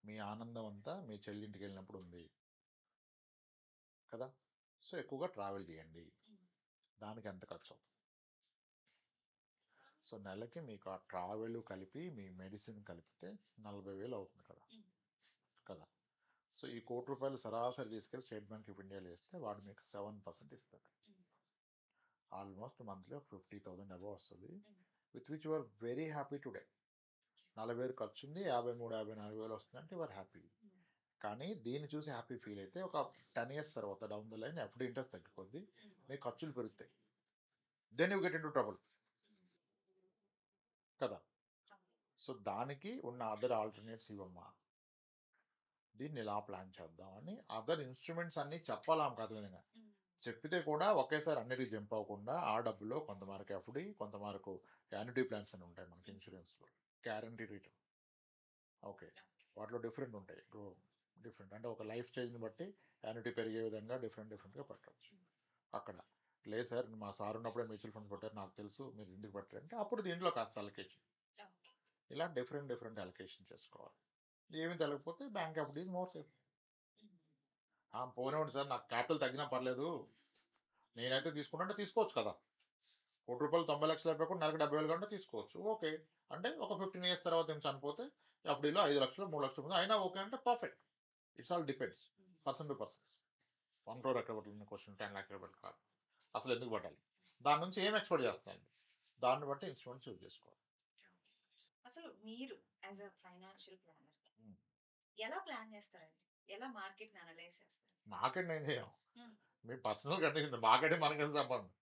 మీ ఆనందం అంతా మీ చెల్లింటికి వెళ్ళినప్పుడు ఉంది కదా, సో ఎక్కువగా ట్రావెల్ చేయండి, దానికి ఎంత ఖర్చు అవుతుంది? సో నెలకి మీకు ఆ ట్రావెల్ కలిపి మీ మెడిసిన్ కలిపితే 40,000 అవుతుంది కదా కదా. సో ఈ ₹1,00,00,000 సరాసరి తీసుకెళ్ళి స్టేట్ బ్యాంక్ ఆఫ్ ఇండియాలో వేస్తే వాడు మీకు 7% ఇస్తాడు. ఆల్మోస్ట్ మంత్లీ ఒక 50,000 అబౌవ్ వస్తుంది, with which you are very happy today. 40,000 ఖర్చు ఉంది, 53,000-54,000 వస్తుంది అంటే యువర్ హ్యాపీ. కానీ దీన్ని చూసి హ్యాపీ ఫీల్ అయితే ఒక 10 years తర్వాత down the line FD interest తగ్గిపోద్ది, మీ ఖర్చులు పెరుగుతాయి, then you get into trouble కదా. సో దానికి ఉన్న అదర్ ఆల్టర్నేట్స్ ఇవ్వమ్మా, దీన్ని ఇలా ప్లాన్ చేద్దామని అదర్ ఇన్స్ట్రుమెంట్స్ అన్నీ చెప్పాలాం కాదు విధంగా చెప్పితే కూడా ఒకేసారి అన్నిటికీ జంప్ అవ్వకుండా ఆ డబ్బులో కొంతమేరకు ఎఫ్డి, కొంతమేరకు యాన్యుటీ ప్లాన్స్ అని ఉంటాయి మనకి ఇన్సూరెన్స్లో, గ్యారంటీ రిటర్న్. ఓకే, వాటిలో డిఫరెంట్ ఉంటాయి, డిఫరెంట్ అంటే ఒక లైఫ్ స్టేజ్ని బట్టి యాన్యుటీ పెరిగే విధంగా డిఫరెంట్గా పెట్టవచ్చు. అక్కడ లేదు సార్ మా సార్ ఉన్నప్పుడే మ్యూచువల్ ఫండ్స్ పెట్టారు నాకు తెలుసు మీరు ఎందుకు పెట్టారంటే అప్పుడు దీంట్లో కాస్త అలొకేషన్, ఇలా డిఫరెంట్ అలొకేషన్ చేసుకోవాలి. ఏమి తెలియకపోతే bank FD is more safe. పోనివ్వండి సార్ నాకు క్యాపిటల్ తగ్గినా పర్లేదు, నేనైతే తీసుకుంటే తీసుకోవచ్చు కదా, ₹1,00,00,000 90 లక్షలు అయిపోయి నెలకు 70,000 కంటే తీసుకోవచ్చు. ఓకే అంటే ఒక 15 years తర్వాత ఏం చనిపోతే ఎఫ్డీలో 5 లక్షలు 3 లక్షలు అయినా ఓకే అంటే perfect. It's all depends person to person. 1 crore ఎక్కడ పట్టాలి క్వశ్చన్, 10 lakhs ఎక్కడ పట్టాలి, అసలు ఎందుకు పట్టాలి, దాని నుంచి ఏం ఎక్స్పెక్ట్ చేస్తాయండి, దాన్ని బట్టి ఇన్స్ట్రుమెంట్ చూస్ చేసుకోవాలి. అసలు మీరు యాజ్ అ ఫైనాన్షియల్ ప్లానర్ ఎలా ప్లాన్ చేస్తారండి? ఎలా మార్కెట్ అనలైజ్ చేస్తారు? మార్కెట్ ఏం చేయం, మీ పర్సనల్ కంటే మార్కెట్ మనకి ఎంత సంబంధం.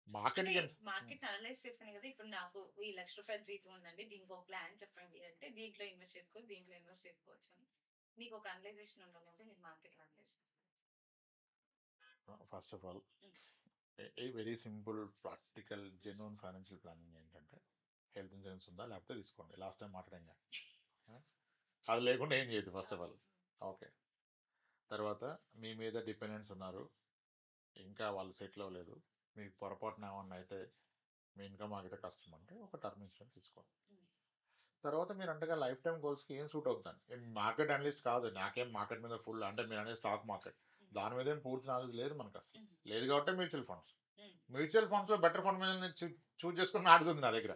మార్కెట్ అనలైజ్ చేస్తాను కదా, ఇప్పుడు నాకు ఈ ₹1,00,000 జీతం ఉందండి, దీనికి ఒక ప్లాన్ చెప్పండి అంటే దీంట్లో ఇన్వెస్ట్ చేసుకోవచ్చు, దీంట్లో ఇన్వెస్ట్ చేసుకోవచ్చు అని మీకు ఒక అనలైజేషన్ ఉండాలంటే మీరు మార్కెట్ అనలైజ్ చేస్తారు. First of all a very simple practical genuine financial planning ఏంటంటే హెల్త్ ఇన్సూరెన్స్ ఉందా లేకపోతే తీసుకోండి, లాస్ట్ టైం మాట్లాడాం అది లేకుండా ఏం చేయదు ఫస్ట్ ఆఫ్ ఆల్. ఓకే, తర్వాత మీ మీద డిపెండెంట్స్ ఉన్నారు, ఇంకా వాళ్ళు సెటిల్ అవ్వలేదు, మీకు పొరపాటున ఏమన్నా అయితే మీ ఇన్కమ్ ఆగితే కష్టం అంటే ఒక టర్మ్ ఇన్సూరెన్స్ తీసుకోండి. తర్వాత మీరు అంటగా లైఫ్ టైం గోల్స్కి ఏం సూట్ అవుతుంది, మార్కెట్ అనలిస్ట్ కాదు, నాకేం మార్కెట్ మీద ఫుల్ అంటే మీరు అనేది స్టాక్ మార్కెట్ దాని మీద ఏం పూర్తి నాలెడ్జ్ లేదు మనకు, అసలు లేదు కాబట్టి మ్యూచువల్ ఫండ్స్లో బెటర్ ఫండ్ మీద చూస్ చేసుకుని నాలెడ్జ్ ఉంది నా దగ్గర,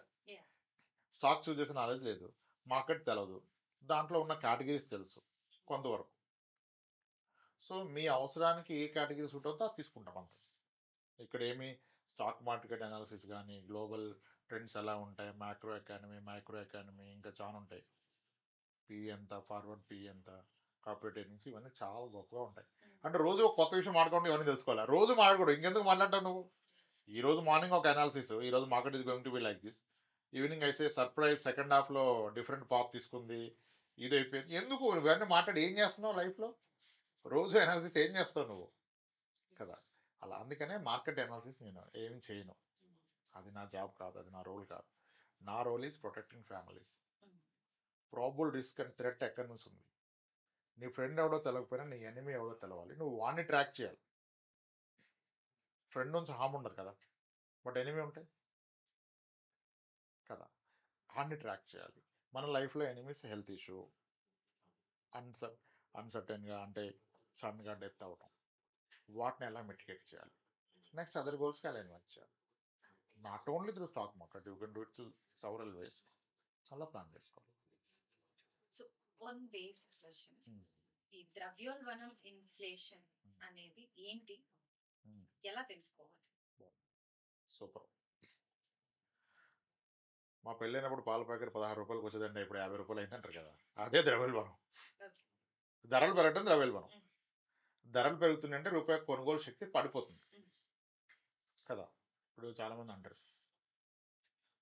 స్టాక్ చూస్ చేసిన నాలెడ్జ్ లేదు, మార్కెట్ తెలియదు, దాంట్లో ఉన్న కేటగిరీస్ తెలుసు కొంతవరకు. సో మీ అవసరానికి ఏ కేటగిరీ సూట్ అవుతుందో అది తీసుకుంటాం అంతే. ఇక్కడ ఏమి స్టాక్ మార్కెట్ అనాలిసిస్ కానీ, గ్లోబల్ ట్రెండ్స్ ఎలా ఉంటాయి, మైక్రో ఎకానమీ ఇంకా చాలా ఉంటాయి. పి ఎంత, ఫార్వర్డ్ పి ఎంత, కార్పొరేట్ ఎర్నింగ్స్ ఇవన్నీ చాలా గొప్పగా ఉంటాయి. అంటే రోజు ఒక కొత్త విషయం మాట్లాడుకుంటే ఇవన్నీ తెలుసుకోవాలి. రోజు మాట్లాడకూడదు, ఇంకెందుకు మాట్లాడతావు నువ్వు? ఈ రోజు మార్నింగ్ ఒక అనాలిసిస్, ఈ రోజు market is going to be like this, evening అయితే సర్ప్రైజ్ సెకండ్ హాఫ్లో డిఫరెంట్ పాత్ తీసుకుంది, ఇది అయిపోయింది. ఎందుకు ఇవన్నీ మాట్లాడి ఏం చేస్తున్నావు లైఫ్లో? రోజు అనాలిసిస్ ఏం చేస్తావు నువ్వు కదా? అలా అందుకనే మార్కెట్ అనాలిసిస్ నేను ఏం చేయను. అది నా జాబ్ కాదు, అది నా రోల్ కాదు. నా role is protecting families. Probable risk and threat ఎక్కడి నుంచి ఉంది? నీ ఫ్రెండ్ ఎవడో తెలవకపోయినా నీ ఎనిమీ ఎవడో తెలవాలి, నువ్వు వాడిని ట్రాక్ చేయాలి. ఫ్రెండ్ నుంచి హామ్ ఉండదు కదా, బట్ ఎనిమీ ఉంటాయి కదా, వాడిని ట్రాక్ చేయాలి. మన లైఫ్లో ఎనిమీస్ హెల్త్ ఇష్యూ, అన్సర్టన్గా అంటే సడన్గా డెత్ అవ్వటం, వాటిని ఎలా మిటిగేట్ చేయాలి, నెక్స్ట్ అదర్ గోల్స్కి ఎలా ఇన్వెస్ట్ చేయాలి. Not only through stock market, you can do it through several ways. అలా ప్లాన్ చేసుకోవాలి. సో వన్ బేసిక్ క్వశ్చన్, ఈ ద్రవ్యోల్బణం ఇన్ఫ్లేషన్ అనేది ఏంటి, ఎలా తెలుసుకోవాలి? సూపర్. మా పెళ్ళైనప్పుడు పాల ప్యాకెట్ 16 రూపాయలకు వచ్చేదండి, ఇప్పుడు 50 రూపాయలు అయిందంటారు కదా, అదే ద్రవ్యోల్బణం. ధరలు పెరగడం ద్రవ్యోల్బణం. ధరలు పెరుగుతున్నాయంటే రూపాయి కొనుగోలు శక్తి పడిపోతుంది కదా. ఇప్పుడు చాలామంది అంటారు,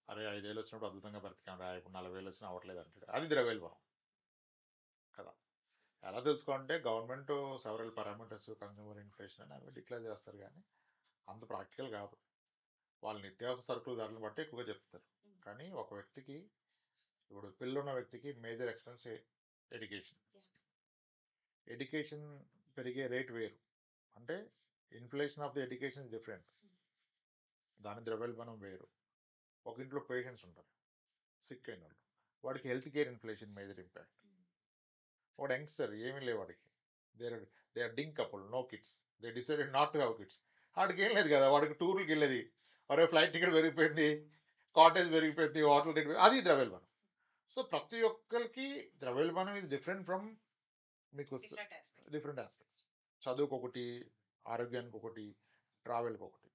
అరే 5 వేలు వచ్చినప్పుడు అద్భుతంగా బ్రతికాం రా, ఇప్పుడు 40 వేలు వచ్చినా అవ్వట్లేదు అంటాడు, అది ద్రవ్యోల్బణం కదా. ఎలా తెలుసుకోవాలంటే government several parameters, consumer inflation అని అవి డిక్లేర్ చేస్తారు, కానీ అంత ప్రాక్టికల్ కాదు. వాళ్ళు నిత్యావసర సరుకుల ధరలను బట్టి ఎక్కువగా చెప్తారు. కానీ ఒక వ్యక్తికి, ఇప్పుడు పిల్లున్న వ్యక్తికి మేజర్ ఎక్స్పెన్స్ ఎడ్యుకేషన్. ఎడ్యుకేషన్ పెరిగే రేట్ వేరు, అంటే inflation of the education is different, దాని ద్రవ్యోల్బణం వేరు. ఒక ఇంట్లో పేషెంట్స్ ఉంటారు, సిక్ అయిన వాళ్ళు, వాడికి health care inflation major impact. వాడు యంగ్స్టర్, ఏమీ లేవు వాడికి, they are DINK couple, no kids, they decided not to have kids. వాడికి ఏం లేదు కదా, వాడికి టూర్కి వెళ్ళేది, మరో ఫ్లైట్ టికెట్ పెరిగిపోయింది, కాటేజ్ పెరిగిపోయింది, హోటల్ టికెట్, అది ద్రవ్యోల్బణం. సో ప్రతి ఒక్కరికి ద్రవ్యోల్బణం ఇది డిఫరెంట్ ఫ్రమ్ మీకు డిఫరెంట్ ఆస్పెక్ట్స్. చదువుకు ఒకటి, ఆరోగ్యానికి ఒకటి, ట్రావెల్కి ఒకటి.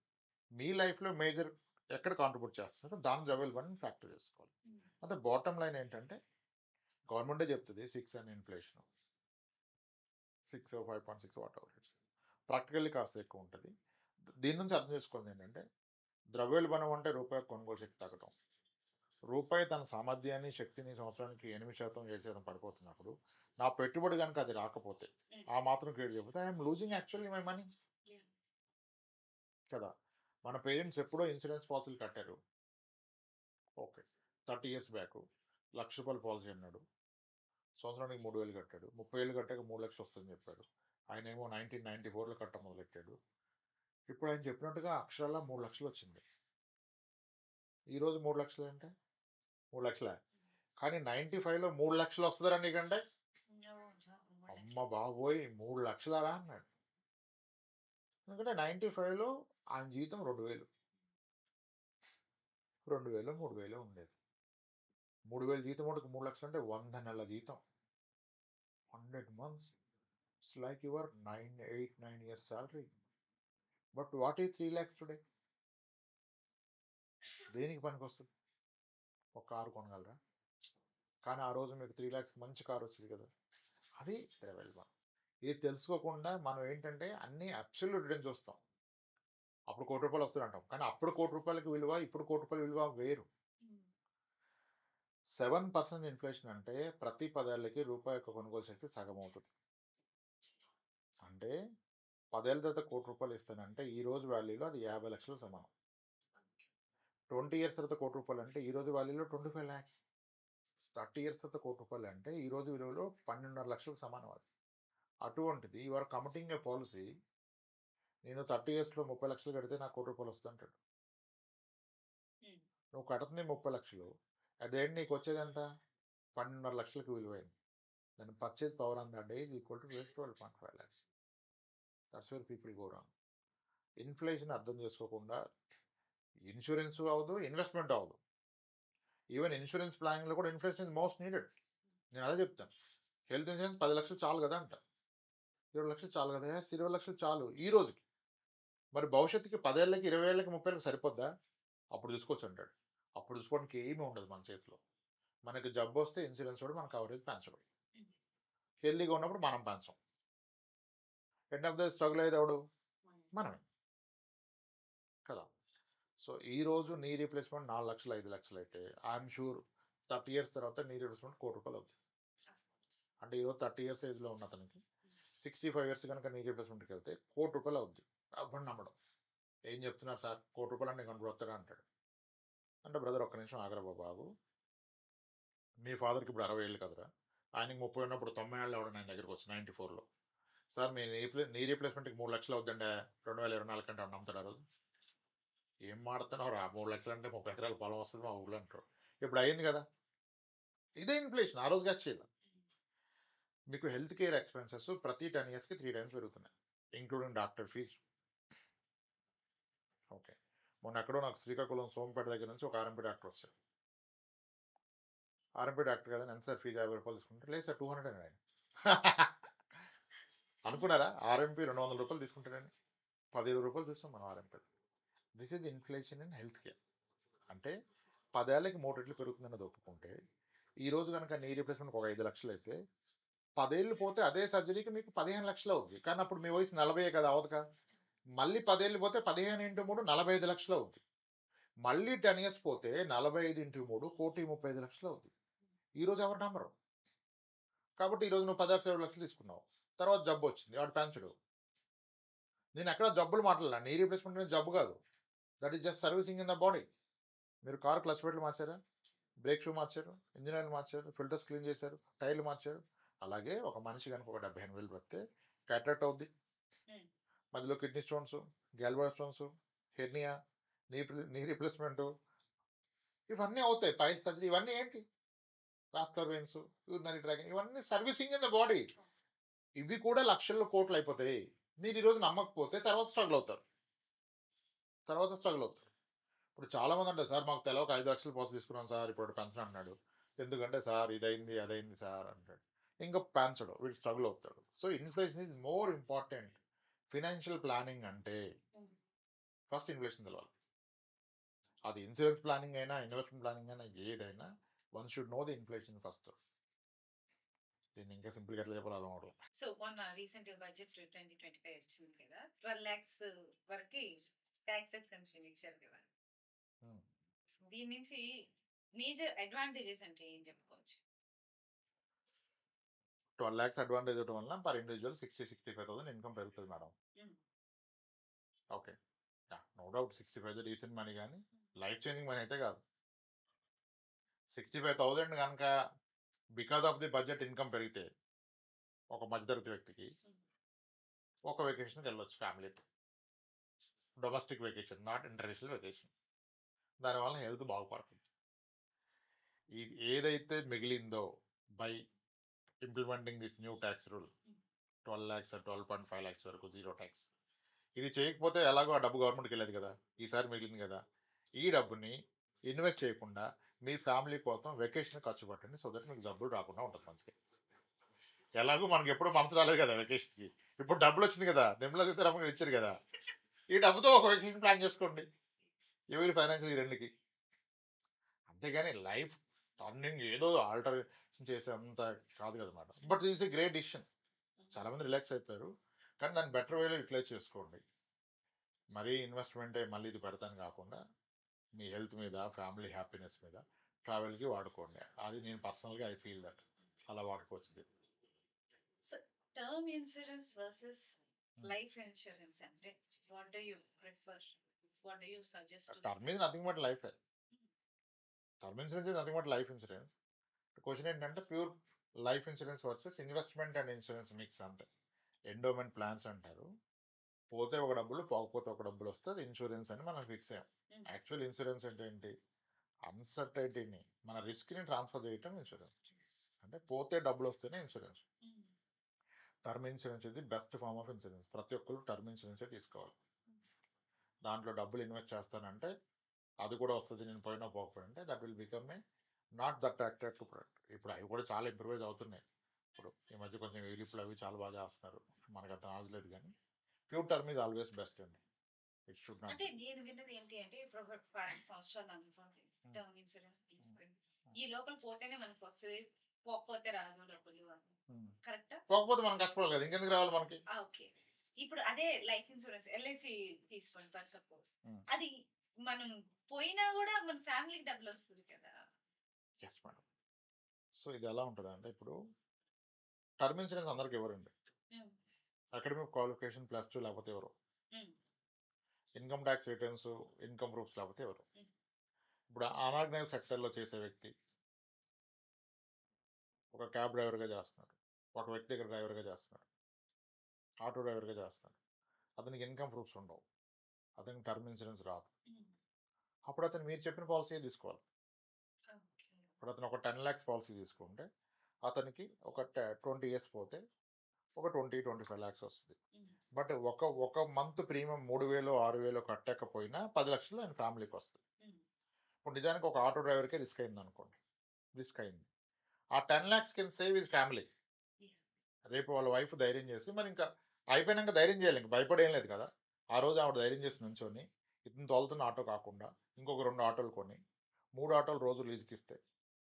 మీ లైఫ్లో మేజర్ ఎక్కడ కాంట్రిబ్యూట్ చేస్తున్నారో దాని ద్రవ్యోల్బణం ఫ్యాక్టర్ చేసుకోవాలి. అంటే బాటమ్ లైన్ ఏంటంటే గవర్నమెంటే చెప్తుంది 6 అని inflation, 6 5.6 what ever it's, practically కాస్త ఎక్కువ ఉంటుంది. దీని నుంచి అర్థం చేసుకోవాలి ఏంటంటే ద్రవ్యోల్బణం అంటే రూపాయి కొనుగోలు శక్తి తగ్గడం. రూపాయి తన సామర్థ్యాన్ని, శక్తిని సంవత్సరానికి 8%, 7% పడిపోతున్నప్పుడు నా పెట్టుబడి కనుక అది రాకపోతే, ఆ మాత్రం క్రియేట్ చేయకపోతే I'm losing actually my money కదా. మన పేరెంట్స్ ఎప్పుడో ఇన్సూరెన్స్ పాలసీలు కట్టారు, ఓకే, 30 years బ్యాక్ ₹1,00,000 పాలసీ అన్నాడు, సంవత్సరానికి 3,000 కట్టాడు, 30 ఏళ్ళు కట్టాక 3 లక్షలు వస్తుందని చెప్పాడు. ఆయన ఏమో 1994లో కట్ట మొదలెట్టాడు. ఇప్పుడు ఆయన చెప్పినట్టుగా అక్షరాల 3 లక్షలు వచ్చింది. ఈరోజు 3 లక్షలు అంటే 3 లక్షలే, కానీ 95లో 3 లక్షలు వస్తుందా నీకంటే, అమ్మ బాబోయ్ 3 లక్షలరా అన్నాడు. ఎందుకంటే 95లో ఆయన జీతం 2,000, 2,000 3,000 ఉండేది. 3,000 జీతం ఒకటికి 3 లక్షలు అంటే 100 నెలల జీతం, 100 months. It's like your 9 years salary. But what is 3 lakhs today? దేనికి పనికి వస్తుంది? ఒక కారు కొనగలరా? కానీ ఆ రోజు మీకు 3 lakhs మంచి కారు వస్తుంది కదా, అది ద్రవ్యోల్బణం. ఇది తెలుసుకోకుండా మనం ఏంటంటే అన్ని అబ్సల్యూట్ రిటర్న్ చూస్తాం. అప్పుడు ₹1,00,00,000 వస్తుంది అంటాం, కానీ అప్పుడు ₹1,00,00,000 విలువ, ఇప్పుడు ₹1,00,00,000 విలువ వేరు. 7% ఇన్ఫ్లేషన్ అంటే ప్రతి 10 ఏళ్ళకి రూపాయి యొక్క కొనుగోలు శక్తి సగం అవుతుంది. అంటే 10 ఏళ్ళ తర్వాత ₹1,00,00,000 ఇస్తానంటే ఈ రోజు వాల్యూలో అది 50 లక్షలు సమానం. 20 years తర్వాత ₹1,00,00,000 అంటే ఈ రోజు వాల్యూలో 25 lakhs. 30 years తర్వాత ₹1,00,00,000 అంటే ఈ రోజు విలువలో 12.5 లక్షలకు సమానం. అది అటువంటిది you are committing a policy, నేను 30 yearsలో 30 లక్షలు కడితే నాకు ₹1,00,00,000 వస్తుంది అంటాడు. నువ్వు కడుతుంది 30 లక్షలు, అట్ ద ఎండ్ నీకు వచ్చేది ఎంత? 12.5 లక్షలకు విలువైంది. దాని purchase power on that day is equal to 12.5 lakhs. That's where people go wrong. Inflation అర్థం చేసుకోకుండా ఇన్సూరెన్స్ అవ్వదు, ఇన్వెస్ట్మెంట్ అవ్వదు. ఈవెన్ ఇన్సూరెన్స్ ప్లానింగ్లో కూడా ఇన్ఫ్లేషన్ ఇస్ మోస్ట్ నీడెడ్. నేను అదే చెప్తాను, హెల్త్ ఇన్సూరెన్స్ 10 లక్షలు చాలు కదా అంట. 20 లక్షలు చాలు కదా! 20 లక్షలు చాలు ఈ రోజుకి. మరి భవిష్యత్తుకి 10 ఏళ్ళకి, 20 ఏళ్ళకి, 30 ఏళ్ళకి సరిపోద్దా? అప్పుడు చూసుకోవచ్చు అంటాడు. అప్పుడు చూసుకోవడానికి ఏమీ ఉండదు మన చేతిలో. మనకి జబ్బొస్తే ఇన్సూరెన్స్ వాడు మన కవరేజ్ పెంచడు. హెల్తీగా ఉన్నప్పుడు మనం పెంచం. ఎండ్ ఆఫ్ ద స్ట్రగుల్ అయ్యేది ఎవడు? మనమే కదా! సో, ఈరోజు నీ రీప్లేస్‌మెంట్ 4 లక్షలు, 5 లక్షలు అయితే ఐయామ్ షూర్ 30 ఇయర్స్ తర్వాత నీ రీప్లేస్‌మెంట్ ₹1,00,00,000 అవుతుంది. అంటే ఈరోజు 30 ఇయర్స్ ఏజ్‌లో ఉన్న అతనికి 65 ఇయర్స్ గనుక నీ రీప్లేస్‌మెంట్‌కి వెళ్తే ₹1,00,00,000 అవుద్ది. ఎవ్వడు నమ్మడు. ఏం చెప్తున్నారు సార్ ₹1,00,00,000 అంటే ఇంక బ్రతుకుతాడా అంటాడు. అంటే బ్రదర్ ఒక్క నిమిషం ఆగరా బాబు. మీ ఫాదర్‌కి ఇప్పుడు 60 ఏళ్ళు కదరా! ఆయనకి 30 ఉన్నప్పుడు 90 ఏళ్ళు ఎవడన్నా ఆయన దగ్గరికి వచ్చి 94లో సార్ మీ నీ రీప్లేస్‌మెంట్‌కి 3 లక్షలు అవుద్దండి 2024 కంటే ఎవడన్నా నమ్ముతాడా ఆ రోజు? ఏం మాడుతున్నావురా 3 లక్షలు అంటే 30 ఎకరాల పొలం వస్తుంది మా ఊళ్ళో అంటారు. ఇప్పుడు అయింది కదా! ఇదే ఇన్ఫ్లేషన్. ఆ రోజు గెస్ చేయలే. మీకు హెల్త్ కేర్ ఎక్స్‌పెన్సెస్ ప్రతి 10 ఇయర్స్‌కి 3 టైమ్స్ పెరుగుతున్నాయి. Including doctor fees. ఓకే. మొన్న ఎక్కడో నాకు శ్రీకాకుళం సోమపేట దగ్గర నుంచి ఒక ఆర్ఎంపీ డాక్టర్ వచ్చారు. ఆర్ఎంపీ డాక్టర్ కదా ఎంత సార్ ఫీజు ₹50 తీసుకుంటారు. లేదు సార్ 200 అండి ఆయన. అనుకున్నారా? ఆర్ఎంపీ ₹200 తీసుకుంటాడని. ₹10,000 చూస్తాం మనం RMP. This is inflation in health care. అంటే 10 ఏళ్ళకి 3 రెట్లు పెరుగుతుందన్నది ఒప్పుకుంటే ఈ రోజు కనుక నీ రీప్లేస్‌మెంట్‌కి ఒక 5 లక్షలు అయితే 10 ఏళ్ళు పోతే అదే సర్జరీకి మీకు 15 లక్షలు అవుద్ది. కానీ అప్పుడు మీ వయసు 40 కదా! అవ్వదుగా. మళ్ళీ 10 ఏళ్ళు పోతే 15 ఇంటూ 3 45 లక్షలు అవుద్ది. మళ్ళీ 10 ఇయర్స్ పోతే 45 ఇంటూ 3 1,35,00,000 అవుద్ది. ఈరోజు ఎవరు నమ్మరు. కాబట్టి ఈరోజు నువ్వు 10 20 లక్షలు తీసుకున్నావు. తర్వాత జబ్బు వచ్చింది. వాడు పెంచడు. నేను ఎక్కడ జబ్బులు మాట్లాడలా. నీ రీప్లేస్‌మెంట్ అనేది జబ్బు కాదు. That is just servicing in the body. మీరు కారు క్లచ్ ప్లేట్లు మార్చారా? బ్రేక్ షూ మార్చారు, ఇంజిన్ ఆయిల్ మార్చారు, ఫిల్టర్స్ క్లీన్ చేశారు, టైర్లు మార్చారు. అలాగే ఒక మనిషి కనుక ఒక 75,000 పడితే క్యాటరాక్ట్ అవుద్ది. మధ్యలో కిడ్నీ స్టోన్స్, గ్యాల్వార్ స్టోన్స్, హెర్నియా, నీ రీప్లేస్మెంట్ ఇవన్నీ అవుతాయి. పైల్ సర్జరీ ఇవన్నీ ఏంటి? వాస్కులర్ వెయిన్స్, యూరినరీ ట్రాకింగ్ ఇవన్నీ సర్వీసింగ్ ఇన్ ద బాడీ. ఇవి కూడా లక్షల్లో కోట్లు అయిపోతాయి. మీరు ఈరోజు నమ్మకపోతే తర్వాత స్ట్రగుల్ అవుతారు. ఇప్పుడు చాలామంది అంటారు సార్ మాకు తెలవక 5 లక్షలు పాలసీ తీసుకున్నాం సార్ ఇప్పుడు పెన్షన్ అన్నాడు. ఎందుకంటే సార్ ఇదైంది అదైంది సార్ అంటాడు. ఇంకా పెంచడు వీడు స్ట్రగుల్ అవుతాడు. So inflation is more important. Financial planning అంటే ఫస్ట్ ఇన్ఫ్లేషన్ తెలవాలి. అది ఇన్సూరెన్స్ ప్లానింగ్ అయినా ఇన్వెస్ట్మెంట్ ప్లానింగ్ అయినా ఏదైనా one should know the inflation first. దీన్ని ఇంకా సింపుల్గా ఎట్లా చెప్పాలి అర్థం అవడం. సో మొన్న రీసెంట్ బడ్జెట్ 2025 వచ్చింది కదా 12 lakhs వరకు ట్యాక్స్ ఎగ్జంప్షన్ ఇచ్చారు కదా. దీని నుంచి మేజర్ అడ్వాంటేజెస్ అంటే ఏం చెప్పుకోవచ్చు? 12 lakhs అడ్వాంటేజ్ ఇవ్వడం వల్ల పర్ ఇండివిజువల్ 60-65,000 ఇన్కమ్ పెరుగుతుంది madam. Okay, no doubt 65 recent money కానీ లైఫ్ చేంజింగ్ మనీ అయితే కాదు. 65,000 కనుక because of the budget income పెరిగితే ఒక మధ్యతరగతి వ్యక్తికి ఒక వెకేషన్కి వెళ్ళొచ్చు ఫ్యామిలీతో. Domestic vacation, not international vacation. దానివల్ల హెల్త్ బాగుపడుతుంది. ఏదైతే మిగిలిందో by implementing this new tax rule 12 lakhs 12.5 lakhs వరకు జీరో ట్యాక్స్. ఇది చేయకపోతే ఎలాగో ఆ డబ్బు గవర్నమెంట్కి వెళ్ళేది కదా. ఈసారి మిగిలింది కదా, ఈ డబ్బుని ఇన్వెస్ట్ చేయకుండా మీ ఫ్యామిలీ కోసం వెకేషన్ ఖర్చు పెట్టండి. సో దట్ మీకు డబ్బులు రాకుండా ఉంటుంది మనసుకి. ఎలాగో మనకి ఎప్పుడు మనసు రాలేదు కదా వెకేషన్కి. ఇప్పుడు డబ్బులు వచ్చింది కదా, నిర్మలా సీతారామన్ గారు ఇచ్చారు కదా, ఈ డబ్బుతో ఒక వెకేషన్ ప్లాన్ చేసుకోండి ఎవరి ఫైనాన్షియల్ రెండుకి. అంతేగాని లైఫ్ టర్నింగ్ ఏదో ఆల్టరేషన్ చేసే అంత కాదు కదా madam. But is a great decision. చాలామంది రిలాక్స్ అయిపోయారు, కానీ దాన్ని బెటర్ వేలో యూటిలైజ్ చేసుకోండి. మరీ ఇన్వెస్ట్మెంటే మళ్ళీ ఇది పెడతాను కాకుండా మీ హెల్త్ మీద, ఫ్యామిలీ హ్యాపీనెస్ మీద, ట్రావెల్కి వాడుకోండి. అది నేను పర్సనల్గా ఐ ఫీల్ దట్ అలా వాడుకోవచ్చు. So term insurance versus life insurance అంటే what do you prefer? What do you suggest? Term is nothing but life. Term insurance is nothing but life insurance. Question ఏంటంటే pure life insurance versus investment and insurance mix అంతే. ఎండోమెంట్ ప్లాన్స్ అంటారు. పోతే ఒక డబ్బులు, పోకపోతే ఒక డబ్బులు వస్తుంది ఇన్సూరెన్స్ అని మనం ఫిక్స్ అయ్యాం. యాక్చువల్ ఇన్సూరెన్స్ అంటే ఏంటి? అన్సర్టైనిటీని, మన రిస్క్ని ట్రాన్స్ఫర్ చేయటం ఇన్సూరెన్స్. అంటే పోతే డబ్బులు వస్తేనే ఇన్సూరెన్స్. టర్మ్ ఇన్సూరెన్స్ ఇది బెస్ట్ ఫార్మ్ ఆఫ్ ఇన్సూరెన్స్. ప్రతి ఒక్కరు టర్మ్ ఇన్సూరెన్సే తీసుకోవాలి. దాంట్లో డబ్బులు ఇన్వెస్ట్ చేస్తానంటే అది కూడా వస్తుంది, నేను పోయినా పోకపోయినా. That will become a not that attractive product. ఇప్పుడు అవి కూడా చాలా ఇంప్రూవైజ్ అవుతున్నాయి. ఇప్పుడు ఈ మధ్య కొంచెం వేలిపులు అవి చాలా బాగా చేస్తున్నారు, మనకు అంత నాలెడ్జ్ లేదు, కానీ pure term is always best అండి. It should not. అంటే నేను విన్నది ఏంటి అంటే ఇప్పుడు ఒక 5 సంవత్సరాలు అనుకోండి టర్మ్ ఇన్సూరెన్స్ తీసుకుని ఈ లోపల పోతేనే మనకు వస్తుంది, పోకపోతే రాదు డబ్బులు అని. కరెక్టా? పోకపోతే మనం కష్టపడాలి కదా, ఇంకెందుకు రావాలి మనకి. ఓకే. ఇప్పుడు అదే లైఫ్ ఇన్సూరెన్స్ ఎల్ఐసి తీసుకోండి ఫర్ సపోజ్, అది మనం పోయినా కూడా మన ఫ్యామిలీకి డబ్బులు వస్తుంది కదా. Yes madam. సో ఇది ఎలా ఉంటుంది అంటే, ఇప్పుడు టర్మ్ ఇన్సూరెన్స్ అందరికి ఎవరండి, అకాడమిక్ క్వాలిఫికేషన్ +2 లేకపోతే ఎవరు, income tax returns income proofs లేకపోతే ఎవరు. ఇప్పుడు అనార్గనైజ్ సెక్టర్లో చేసే వ్యక్తి ఒక క్యాబ్ డ్రైవర్గా చేస్తున్నాడు, ఒక వ్యక్తి దగ్గర డ్రైవర్గా చేస్తున్నాడు, ఆటో డ్రైవర్గా చేస్తున్నాడు, అతనికి ఇన్కమ్ ప్రూఫ్స్ ఉండవు, అతనికి టర్మ్ ఇన్సూరెన్స్ రాదు. అప్పుడు అతను మీరు చెప్పిన పాలసీ తీసుకోవాలి. ఇప్పుడు అతను ఒక 10 lakhs పాలసీ తీసుకుంటే అతనికి ఒక 20 years పోతే ఒక 20-25 lakhs వస్తుంది. బట్ ఒక మంత్ ప్రీమియం 3,000 6,000 కట్టకపోయినా 10 లక్షలు ఆయన ఫ్యామిలీకి వస్తుంది. ఇప్పుడు నిజానికి ఒక ఆటో డ్రైవర్కే రిస్క్ అయింది అనుకోండి, రిస్క్ అయింది, ఆ 10 lakhs can save his family. రేపు వాళ్ళ వైఫ్ ధైర్యం చేసి, మరి ఇంకా అయిపోయినాక ధైర్యం చేయాలి, ఇంకా భయపడేం లేదు కదా. ఆ రోజు ఆవిడ ధైర్యం చేసి నుంచొని ఇతను తోలుతున్న ఆటో కాకుండా ఇంకొక 2 ఆటోలు కొని 3 ఆటోలు రోజు లీజుకి ఇస్తే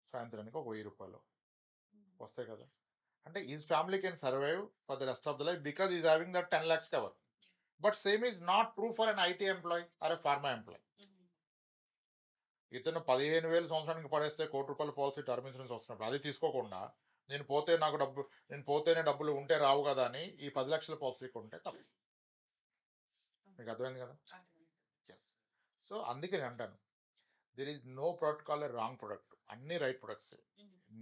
సాయంత్రానికి ఒక 1000 రూపాయలు వస్తాయి కదా. అంటే is family can survive for the rest of the life because is having that 10 lakhs cover. But same is not true for an IT employee or a pharma employee. ఇతను 15,000 సంవత్సరానికి పడేస్తే ₹1,00,00,000 పాలసీ టర్మ్ ఇన్సూరెన్స్ వస్తున్నప్పుడు అది తీసుకోకుండా నేను పోతేనే డబ్బులు ఉంటే రావు కదా అని ఈ 10 లక్షల పాలసీకి ఉంటే తప్పు. మీకు అర్థమైంది కదా. ఎస్. సో అందుకే నేను అంటాను, there is no product call a wrong product, అన్ని రైట్ ప్రొడక్ట్స్.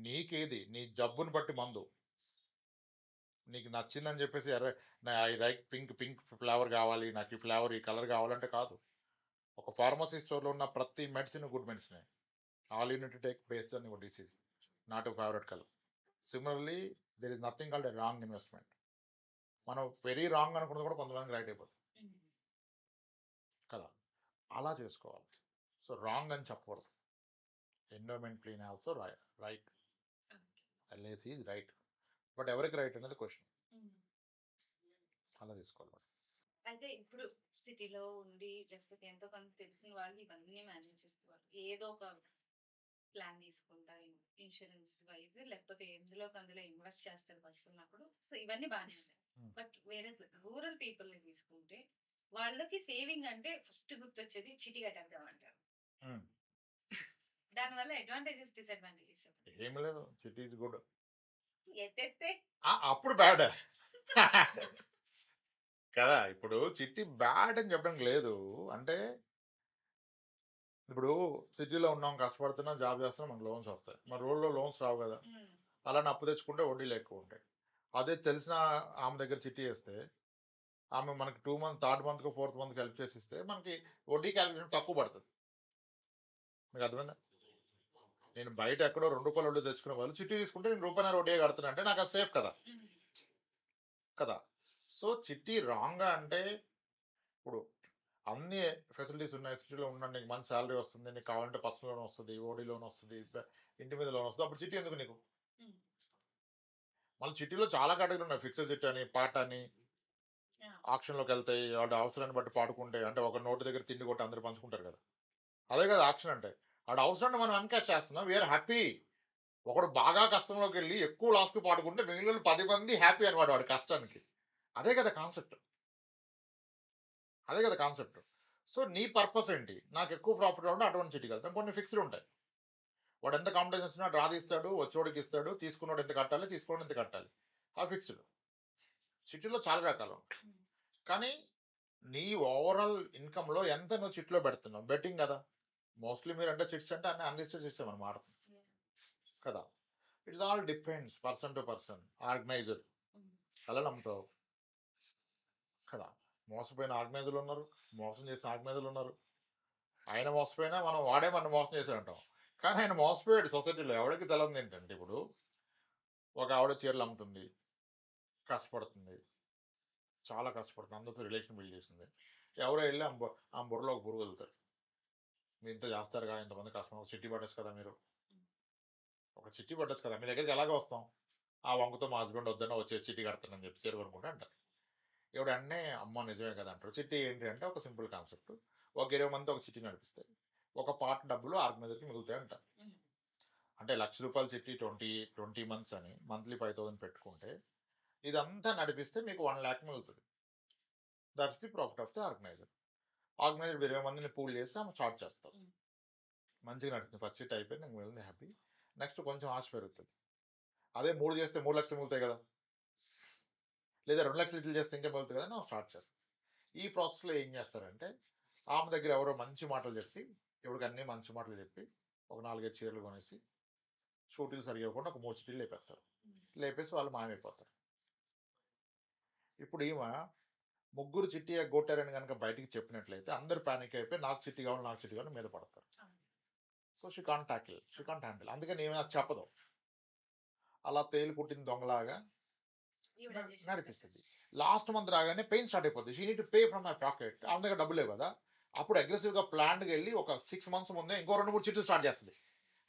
నీకేది నీ జబ్బుని బట్టి మందు, నీకు నచ్చిందని చెప్పేసి ఐ లైక్ పింక్ ఫ్లేవర్ కావాలి, నాకు ఈ ఫ్లేవర్ ఈ కలర్ కావాలంటే కాదు. ఒక ఫార్మసీ స్టోర్లో ఉన్న ప్రతి medicine good medicine, all unit take based on your disease, not a favourite colour. Similarly there is nothing called a wrong investment. మనం వెరీ రాంగ్ అనుకున్నది కూడా కొంతమందికి రైట్ అయిపోతుంది కదా, అలా చేసుకోవాలి. సో రాంగ్ అని చెప్పకూడదు. Endowment clean also right, LIC is right, but ఎవరికి రైట్ అనేది క్వశ్చన్. అలా తీసుకోవాలి. అయితే ఇప్పుడు సిటీలో ఉండి లేకపోతే ఎంతో కొంత తెలిసిన వాళ్ళు ఇవన్నీ మేనేజ్ చేసుకోవాలి, ఏదో ఒక ప్లాన్ తీసుకుంటారు ఇన్సూరెన్స్ వైజ్, లేకపోతే అందులో ఇన్వెస్ట్ చేస్తారు పట్టుకున్నప్పుడు. సో ఇవన్నీ బాగానే ఉన్నాయి. బట్ వేరే రూరల్ పీపుల్ ని తీసుకుంటే వాళ్ళకి సేవింగ్ అంటే ఫస్ట్ గుర్తొచ్చేది చిటి కట్టేద్దాం అంటారు. దానివల్ల అడ్వాంటేజెస్ డిసడ్వాంటేజెస్ ఏమి లేదు, చిట్టి ఈజ్ గుడ్. ఎత్తేస్తే అప్పుడు బ్యాడ్ కదా. ఇప్పుడు చిట్టి బ్యాడ్ అని చెప్పడానికి లేదు. అంటే ఇప్పుడు సిటీలో ఉన్నాం, కష్టపడుతున్నాం, జాబ్ చేస్తున్నాం, మనకు లోన్స్ వస్తాయి. మన రోడ్లో లోన్స్ రావు కదా, అలానే అప్పు తెచ్చుకుంటే వడ్డీలు ఎక్కువ ఉంటాయి. అదే తెలిసిన ఆమె దగ్గర చిట్టి వేస్తే ఆమె మనకి 2 months 3rd month 4th month help చేసి ఇస్తే మనకి వడ్డీ క్యాలిక్యులేషన్ తక్కువ పడుతుంది. మీకు అర్థమైందా. నేను బయట ఎక్కడో ₹2 వడ్డీ తెచ్చుకునే వాళ్ళు చిట్టి తీసుకుంటే నేను ₹1 వడ్డీ కడుతున్నా అంటే నాకు అది సేఫ్ కదా కదా. సో చిట్టి రాంగ్ అంటే, ఇప్పుడు అన్ని ఫెసిలిటీస్ ఉన్నాయి, సిటీలో ఉన్న నీకు మంచి శాలరీ వస్తుంది, నీకు కావాలంటే పర్సనల్ లోన్ వస్తుంది, ఓడి లోన్ వస్తుంది, ఇంటి మీద లోన్ వస్తుంది, అప్పుడు చిట్టి ఎందుకు నీకు. మళ్ళీ చిట్టీలో చాలా కేటగిరీ ఉన్నాయి, ఫిక్స్డ్ చిట్టి అని, పాట అని, ఆక్షన్లోకి వెళ్తాయి, వాళ్ళ అవసరాన్ని బట్టి పాడుకుంటే, అంటే ఒక నోటు దగ్గర తిండి కొట్టి అందరూ పంచుకుంటారు కదా, అదే కదా ఆక్షన్ అంటే. వాడు అవసరాన్ని మనం ఎన్కరేజ్ చేస్తున్నాం, వీఆర్ హ్యాపీ. ఒకడు బాగా కష్టంలోకి వెళ్ళి ఎక్కువ లాస్కి పాడుకుంటే మిగిలిన 10 మంది హ్యాపీ అనమాట వాడి కష్టానికి. అదే కదా కాన్సెప్ట్, అదే కదా కాన్సెప్ట్. సో నీ పర్పస్ ఏంటి, నాకు ఎక్కువ ప్రాఫిట్ ఉంటే అటువంటి చిట్టికి వెళ్తాం. కొన్ని ఫిక్స్డ్ ఉంటాయి, వాడు ఎంత కాంపిటీషన్ వచ్చినా డ్రా తీస్తాడు, వచ్చోడికి ఇస్తాడు, తీసుకున్నాడు ఎంత కట్టాలి, తీసుకోవడం ఎంత కట్టాలి, ఆ ఫిక్స్డ్. చిట్టీలో చాలా రకాలు ఉంటాయి, కానీ నీ ఓవరాల్ ఇన్కమ్లో ఎంత నువ్వు చిట్లో పెడుతున్నావు, బెట్టింగ్ కదా మోస్ట్లీ. మీరు అంటే చిట్స్ అంటే అన్ని అన్లిస్టెడ్ చిట్స్ మనం మాట్లాడుతున్నాం కదా. It's all depends person to person, organiser అలా నమ్ముతావు కదా. మోసపోయిన ఆర్గనైజర్లు ఉన్నారు, మోసం చేసిన ఆర్గనైజర్లు ఉన్నారు. ఆయన మోసపోయినా వాడే మనం మోసం చేశాడు అంటాం, కానీ ఆయన మోసపోయాడు సొసైటీలో. ఎవరికి తెలంది ఏంటంటే, ఇప్పుడు ఒక ఆవిడ చీరలు అమ్ముతుంది, కష్టపడుతుంది, చాలా కష్టపడుతుంది, అందరితో రిలేషన్ బిల్డ్ చేసింది. ఎవరో వెళ్ళి ఆ బుర్రలో ఒక పురుగు వదులుతారు, మీరు ఇంత చేస్తారు కదా, ఇంతమంది కష్టం, ఒక చిట్టి పట్టేసి కదా, మీరు ఒక చిట్టి పట్టేసి కదా, మీ దగ్గరికి ఎలాగ వస్తాం, ఆ వంకతో మా హస్బెండ్ వద్దన్న వచ్చే చిట్టి కడతానని చెప్పి చీర కొనుక్కుంటే అంటారు. ఎవడు అన్నీ అమ్మ నిజమే కదా అంటారు. చిట్టి ఏంటి అంటే ఒక సింపుల్ కాన్సెప్ట్. ఒక 20 మందితో ఒక చిట్టి నడిపిస్తాయి. ఒక పార్ట్ డబ్బులు ఆర్గనైజర్కి మిగులుతాయి అంటారు. అంటే ₹1,00,000 చిట్టి 20 మంత్స్ అని మంత్లీ 5,000 పెట్టుకుంటే ఇదంతా నడిపిస్తే మీకు 1,00,000 మిగులుతుంది. That's the profit of the organiser. Organiser 20 మందిని పూల్ చేసి ఆమె స్టార్ట్ చేస్తాం. మంచిగా నడుస్తుంది. ఫస్ట్ చిట్ అయిపోయింది. నాకు మిగిలింది హ్యాపీ. నెక్స్ట్ కొంచెం ఆశ పెరుగుతుంది. అదే 3 చేస్తే 3,00,000 మిగులుతాయి కదా, లేదా 2,00,000 చిట్లు చేస్తే ఇంకా మిగులుతుంది కదా, ನಾವು స్టార్ట్ చేస్తాం. ఈ ప్రాసెస్లో ఏం చేస్తారంటే ఆమె దగ్గర ఎవరో మంచి మాటలు చెప్పి, ఎవరికి అన్ని మంచి మాటలు చెప్పి ఒక 4-5 చీరలు కొనేసి షూటీలు సరిగా ఇవ్వకుండా ఒక 3 చిట్టీలు లేపేస్తారు. లేపేసి వాళ్ళు మాయమైపోతారు. ఇప్పుడు ఈమె ముగ్గురు చిట్టి ఎగ్గొట్టారని కనుక బయటికి చెప్పినట్లయితే అందరు పానిక్ అయిపోయి నాకు చిట్టి కావాలి నాకు చిట్టి కావాలి మీద పడతారు. So she can't tackle, she can't handle. అందుకని ఏమైనా చెప్పదు. అలా తేలి పుట్టిన దొంగలాగా నడిపిస్తుంది. లాస్ట్ మంత్ రాగానే పెయిన్ స్టార్ట్ అయిపోతుంది. She need to pay from my pocket. ఆమె దగ్గర డబ్బులు లేవు కదా. అప్పుడు అగ్రెసివ్గా ప్లాన్డ్గా వెళ్ళి ఒక 6 months ముందే ఇంకో 2-3 చిట్లు స్టార్ట్ చేస్తుంది.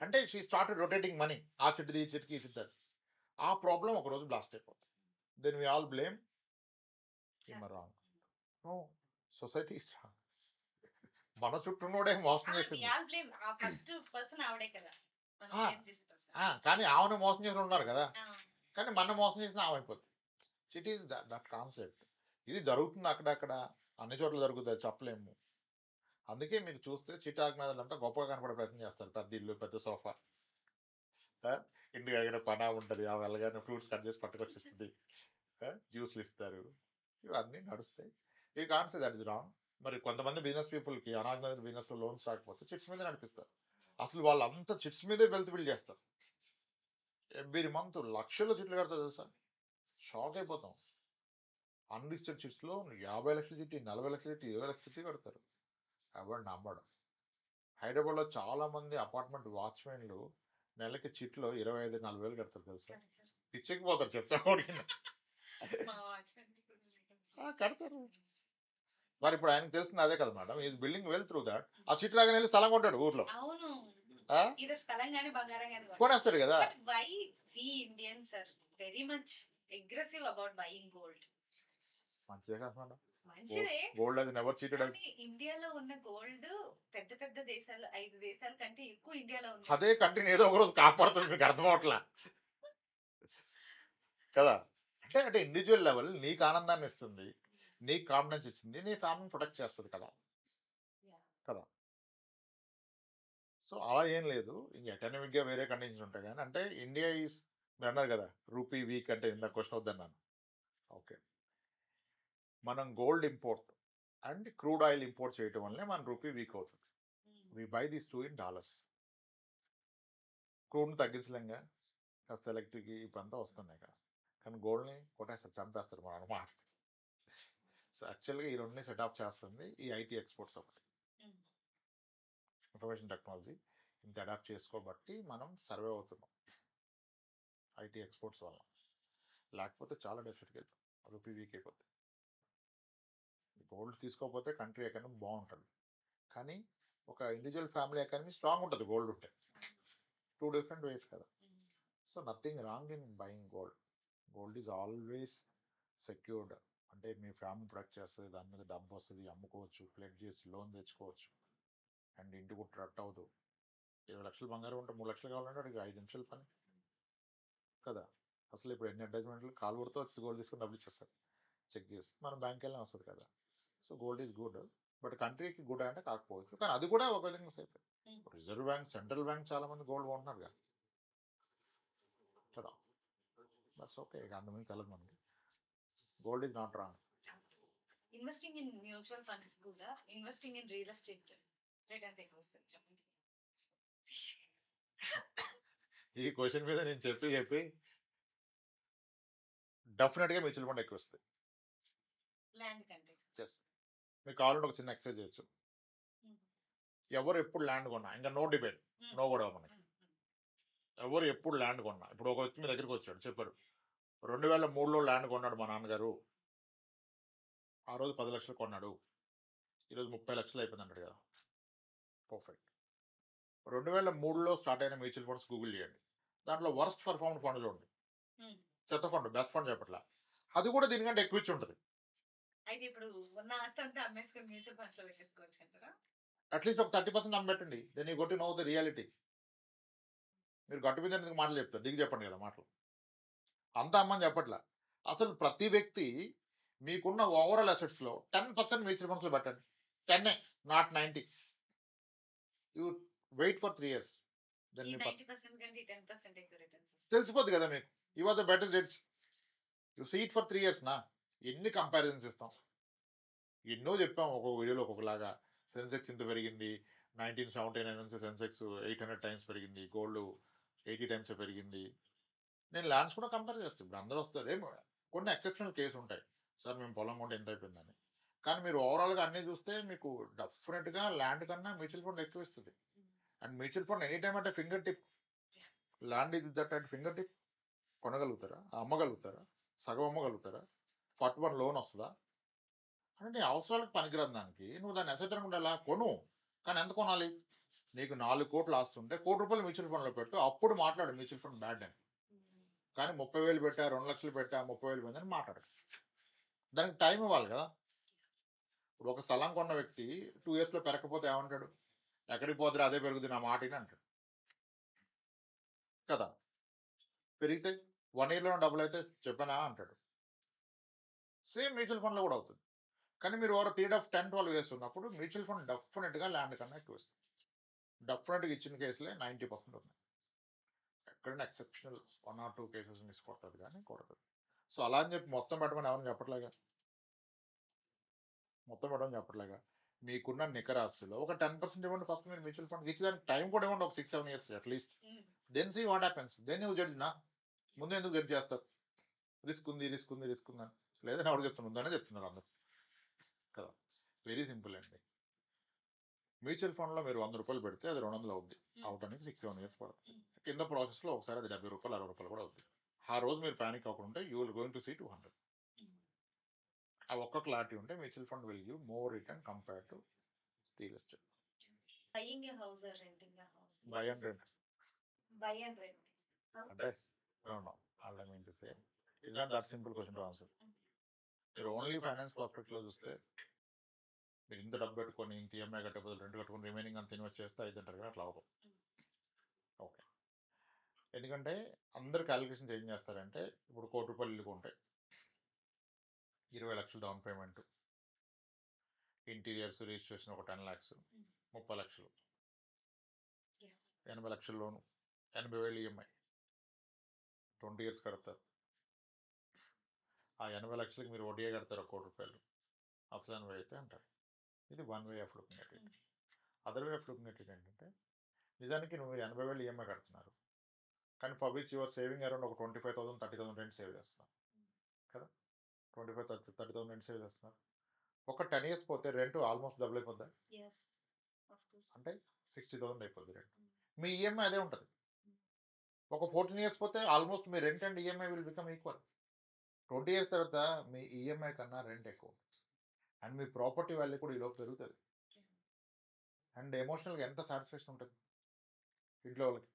అంటే షీ స్టార్ట్ రొటేటింగ్ మనీ. ఆ చిట్టుది ఈ చిట్టుకి ఈ చిట్టు. ఆ ప్రాబ్లం ఒకరోజు బ్లాస్ట్ అయిపోతుంది. Then we all blame wrong. No, society is wrong. మన చుట్టూనోడే మోసం చేసింది. కానీ ఆమెను మోసం చేసిన ఉన్నారు కదా, కానీ మన మోసం చేసిన ఆమె అయిపోతుంది. City is that concept. ఇది జరుగుతుంది అక్కడక్కడ, అన్ని చోట్ల జరుగుతుంది, చెప్పలేము. అందుకే మీరు చూస్తే చిట్ ఆర్గనైజర్లు అంతా గొప్పగా కనపడే ప్రయత్నం చేస్తారు. పెద్ద ఇల్లు, పెద్ద సోఫా, ఇంటికి దగ్గర పనా ఉంటుంది, ఆ వెళ్ళగానే ఫ్రూట్స్ కట్ చేసి పట్టుకొచ్చేస్తుంది, జ్యూస్లు ఇస్తారు, ఇవన్నీ నడుస్తాయి. ఈ కాన్సెప్ట్ దట్ ఇస్ రాంగ్. మరి కొంతమంది బిజినెస్ పీపుల్కి అనార్గనైజ్డ్ బిజినెస్లో లోన్స్ రాకపోతే చిట్స్ మీద నడిపిస్తారు. అసలు వాళ్ళంతా చిట్స్ మీదే వెల్త్ బిల్డ్ చేస్తారు. ఎవ్రీ మంత్ లక్షల చిట్లు కడతారు తెలుసా, షాక్ అయిపోతాం. అన్లిస్టెడ్ చిట్స్లో 50 లక్షల చిట్టి, 40 లక్షల చిట్టి, 20 లక్షల చిట్టి కడతారు. ఎవరు నమ్మడం. హైదరాబాద్లో చాలామంది అపార్ట్మెంట్ వాచ్మెన్లు నెలకి చిట్లో 25-40 వేలు కడతారు తెలుసా. పిచ్చెక్కిపోతారు చెప్తా కడతారు. మరి ఇప్పుడు ఆయనకు తెలుస్తుంది అదే కదా మేడం, ఈ బిల్డింగ్ వెల్ త్రూ దాట్. ఆ చిట్ లాగా వెళ్ళి స్థలం కొంటాడు ఊర్లో, కొనేస్తాడు కదా. మంచిదే కదా మేడం, గోల్డ్ అది నెవర్ చీటెడ్. ఇండియాలో ఉన్న గోల్డ్ పెద్ద పెద్ద దేశాలు 5 దేశాల కంటే ఎక్కువ ఇండియాలో ఉంది. అదే కంటిని ఏదో ఒక రోజు కాపాడుతుంది, మీకు అర్థం అవట్లా కదా. అంటే ఇండివిజువల్ లెవెల్ నీకు ఆనందాన్ని ఇస్తుంది, నీకు కాన్ఫిడెన్స్ ఇస్తుంది, నీ ఫ్యామిలీని ప్రొటెక్ట్ చేస్తుంది కదా కదా. సో అలా ఏం లేదు. ఇంక ఎకనామిక్గా వేరే కండిషన్స్ ఉంటాయి. కానీ అంటే ఇండియా ఈజ్, మీరు అన్నారు కదా రూపీ వీక్ అంటే ఇంత క్వశ్చన్ వద్దన్నాను. ఓకే, మనం gold import and crude oil import చేయటం వల్లనే మన రూపీ వీక్ అవుతుంది. వి బై దీస్ $2 in dollars. క్రూడ్ని తగ్గించలేంగా, కాస్త ఎలక్ట్రిక్ ఇవంతా వస్తున్నాయి కాస్త, కానీ గోల్డ్ని కొట్టేస్తారు, చంపేస్తారు మనం అన్నమాట. సో యాక్చువల్గా ఈ రెండుని సెటప్ చేస్తుంది ఈ ఐటీ ఎక్స్పోర్ట్స్ ఒకటి. ఇన్ఫర్మేషన్ టెక్నాలజీ ఇంత అడాప్ట్ చేసుకోబట్టి మనం సర్వే అవుతున్నాం ఐటీ ఎక్స్పోర్ట్స్ వల్ల. లేకపోతే చాలా డెఫినెట్గా వెళ్తాం, రూపీ వీక్ అయిపోతుంది. గోల్డ్ తీసుకోకపోతే కంట్రీ ఎకానమీ బాగుంటుంది, కానీ ఒక ఇండివిజువల్ ఫ్యామిలీ ఎకానమీ స్ట్రాంగ్ ఉంటుంది గోల్డ్ ఉంటే. 2 different ways కదా. So nothing wrong in buying gold. Gold is always secured. అంటే మీ ఫ్యామిలీ ప్రొటెక్ట్ చేస్తుంది, దాని మీద డబ్బు వస్తుంది, అమ్ముకోవచ్చు, ప్లెడ్ చేసి లోన్ తెచ్చుకోవచ్చు, అండ్ ఇంటి కూడా రట్ అవ్వదు. 20 లక్షలు బంగారం ఉంటే 3 లక్షలు కావాలంటే అడిగి 5 నిమిషాల పని కదా. అసలు ఇప్పుడు ఎన్ని అడ్వర్టైజ్మెంట్లు కాల్ కొడుతూ వచ్చి గోల్డ్ తీసుకొని డబ్బులు ఇచ్చేస్తారు, చెక్ చేసి మనం బ్యాంక్ వెళ్ళినా వస్తుంది కదా. So gold is good, but కంట్రీకి గుడ్ అంటే కాకపోవచ్చు, కానీ అది కూడా ఒక విధంగా safe. Reserve bank, central bank చాలా మంది గోల్డ్ కొంటున్నారు కదా. దట్స్ ఓకే, ఇక అంతమంది తెలదు మనకి. Gold is not wrong. Investing in mutual funds కూడా, investing in real estate returns ఎక్కువ వస్తుంది చెప్పండి. ఈ క్వశ్చన్ మీద నేను చెప్పి డెఫినెట్గా మ్యూచువల్ ఫండ్ ఎక్కువ వస్తాయి ల్యాండ్ కంటే. ఎస్, మీకు కావాలంటే ఒక చిన్న ఎక్సర్సైజ్ చేయొచ్చు. ఎవరు ఎప్పుడు ల్యాండ్ కొన్నా, ఇంకా నో డిబేట్, నో గొడవ మనకి. ఎవరు ఎప్పుడు ల్యాండ్ కొన్నా, ఇప్పుడు ఒక వ్యక్తి మీ దగ్గరికి వచ్చాడు, చెప్పారు 2003లో ల్యాండ్ కొన్నాడు మా నాన్నగారు, ఆ రోజు 10 లక్షలు కొన్నాడు, ఈరోజు 30 లక్షలు అయిపోయింది అంటాడు కదా. పర్ఫెక్ట్. 2003లో స్టార్ట్ అయిన మ్యూచువల్ ఫండ్స్ గూగుల్ చేయండి, దాంట్లో వర్స్ట్ పర్ఫార్మెన్స్ ఫండ్ చూడండి, చెత్త ఫండ్ బెస్ట్ ఫండ్ చెప్పట్లా, అది కూడా దీనికంటే ఎక్కువ ఇచ్చి ఉంటుంది. అయితే ఇప్పుడు ఉన్న ఆస్తి అంతా అమ్మేసుకొని మ్యూచువల్ ఫండ్స్ లో పెట్టేసుకోవచ్చు అంటారా? అట్లీస్ట్ ఒక 30% అమ్మబెట్టండి, then you got to know the reality. మీరు గట్టు మీద ఎందుకు మాటలు చెప్తారు, దిగి చెప్పండి కదా మాటలు. అంత అమ్మని చెప్పట్లా. అసలు ప్రతి వ్యక్తి మీకున్న ఓవరాల్ అసెట్స్లో 10% మ్యూచువల్ ఫండ్స్లో పెట్టండి. 10 not 90. You wait for 3 years. ఈ 90% కంటే 10% ఎక్కువ రిటర్న్స్ తెలిసిపోద్ది కదా మీకు. You are the better judge. You see it for 3 years నా. ఎన్ని కంపారిజన్స్ ఇస్తాం, ఎన్నో చెప్పాం ఒక్కొక్క వీడియోలో ఒక్కొక్కలాగా. సెన్సెక్స్ ఇంత పెరిగింది, 1979 నుంచి సెన్సెక్స్ 800 times పెరిగింది, గోల్డ్ 80 times పెరిగింది. నేను ల్యాండ్స్ కూడా కంపేర్ చేస్తాను. ఇప్పుడు అందరూ వస్తారు, ఏమో కొన్ని ఎక్సెప్షనల్ కేసు ఉంటాయి, సార్ మేము పొలం కొంటే ఎంత అయిపోయిందని. కానీ మీరు ఓవరాల్గా అన్నీ చూస్తే మీకు డెఫినెట్గా ల్యాండ్ కన్నా మ్యూచువల్ ఫండ్ ఎక్కువ ఇస్తుంది. And mutual fund any time అంటే ఫింగర్ టిప్. ల్యాండ్ ఇది దట్ అంటే ఫింగర్ టిప్. కొనగలుగుతారా, అమ్మగలుగుతారా, సగం అమ్మగలుగుతారా, 41 లోన్ వస్తుందా అంటే నీ అవసరాలకు పనికిరాదు. దానికి నువ్వు దాన్ని అసెట్ అనుకుంటా కొను. కానీ ఎంత కొనాలి? నీకు 4 కోట్లు ఆస్తుంటే 1 కోటి రూపాయలు మ్యూచువల్ ఫండ్లో పెట్టు, అప్పుడు మాట్లాడు మ్యూచువల్ ఫండ్ బ్యాడ్ అని. కానీ 30,000 పెట్టా, 2 లక్షలు పెట్టా, 30,000 పోయిందని మాట్లాడు. దానికి టైం ఇవ్వాలి కదా. ఇప్పుడు ఒక స్థలం కొన్న వ్యక్తి 2 yearsలో పెరగకపోతే ఏమంటాడు? ఎక్కడికి పోతే అదే పెరుగుతుంది నా మాటని అంటాడు కదా. పెరిగితే 1 yearలో డబ్బులు అయితే చెప్పానా అంటాడు. సేమ్ మ్యూచువల్ ఫండ్లో కూడా అవుతుంది. కానీ మీరు ఓవర్ పీరియడ్ ఆఫ్ 10-12 years ఉన్నప్పుడు మ్యూచువల్ ఫండ్ డెఫినెట్గా ల్యాండ్ కన్నా ఎక్కువ ఇస్తుంది. డెఫినెట్గా ఇచ్చిన కేసులే 90% ఉన్నాయి. ఎక్కడైనా ఎక్సెప్షనల్ 1 or 2 కేసెస్ మిస్ కొడుతుంది కానీ కొడుతుంది. సో అలా అని చెప్పి మొత్తం పెట్టమని ఎవరిని చెప్పట్లేగా. మొత్తం పెట్టమని చెప్పట్లేగా. మీకున్న నికర ఆస్తిలో ఒక 10% ఇవ్వండి ఫస్ట్. మీరు మ్యూచువల్ ఫండ్ ఇచ్చేదానికి టైం కూడా ఇవ్వండి, ఒక 6-7 years at least. Then see what happens. Then నువ్వు జడ్జ్ నా. ముందు ఎందుకు జడ్జ్ చేస్తారు? రిస్క్ ఉంది రిస్క్ ఉంది రిస్క్ ఉందని. లేదని ఎవరు చెప్తున్నారు? ఉందనే చెప్తున్నారు అందరు కదా. వెరీ సింపుల్ అండి. మ్యూచువల్ ఫండ్లో మీరు 100 రూపాయలు పెడితే అది 200 అవుద్ది. అవటానికి 6-7 years పడుతుంది. కింద ప్రాసెస్లో ఒకసారి అది 70 రూపాయలు 60 రూపాయలు కూడా అవుతుంది. ఆ రోజు మీరు ప్యానిక్ అవ్వకుండా you will going to see 200. ఆ ఒక్క క్లారిటీ ఉంటే mutual fund will give more return compare to real estate. Buying a house or renting a house? Buy and rent. Buy and rent అంటే I mean to say it's not that simple question to answer. మీరు ఓన్లీ ఫైనాన్స్ పర్స్పెక్టివ్లో చూస్తే మీరు ఇంత డబ్బు పెట్టుకొని ఇంత ఈఎంఐ కట్టకపోతే రెంట్ కట్టుకొని రిమైనింగ్ అంత ఇన్వెస్ట్ చేస్తే 5 అంటారు కదా, అట్లా అవ్వదు. ఓకే. ఎందుకంటే అందరు క్యాలిక్యులేషన్స్ ఏం చేస్తారంటే ఇప్పుడు 1 కోటి రూపాయలు ఇల్లు కొంటే 20 లక్షలు డౌన్ పేమెంట్, ఇంటీరియర్స్ రిజిస్ట్రేషన్ ఒక 10 lakhs, 30 లక్షలు, 80 లక్షల లోను, 80,000 ఈఎంఐ 20 years కడతారు. ఆ 80 లక్షలకి మీరు వడ్డీ కడతారు 1 కోటి రూపాయలు, అసలు 80 అయితే అంటారు. ఇది one way of looking at it. Other way of looking at it ఏంటంటే నిజానికి నువ్వు 80,000 ఈఎంఐ కడుతున్నారు, కానీ for which your saving around ఒక 25,000 30,000 రెంట్ సేవ్ చేస్తున్నారు కదా. 25,000 30,000 రెంట్ సేవ్ చేస్తున్నారు. ఒక 10 years పోతే రెంట్ ఆల్మోస్ట్ డబుల్ అయిపోద్దా? అంటే 60,000 అయిపోద్ది రెంట్. మీ ఈఎంఐ అదే ఉంటుంది. ఒక 14 years పోతే almost me rent and EMI will become equal. 20 years తర్వాత మీ ఈఎంఐ కన్నా రెంట్ ఎక్కువ అండ్ మీ ప్రాపర్టీ వాల్యూ కూడా ఈలోపు పెరుగుతుంది. అండ్ ఎమోషనల్గా ఎంత సాటిస్ఫాక్షన్ ఉంటుంది ఇంట్లో వాళ్ళకి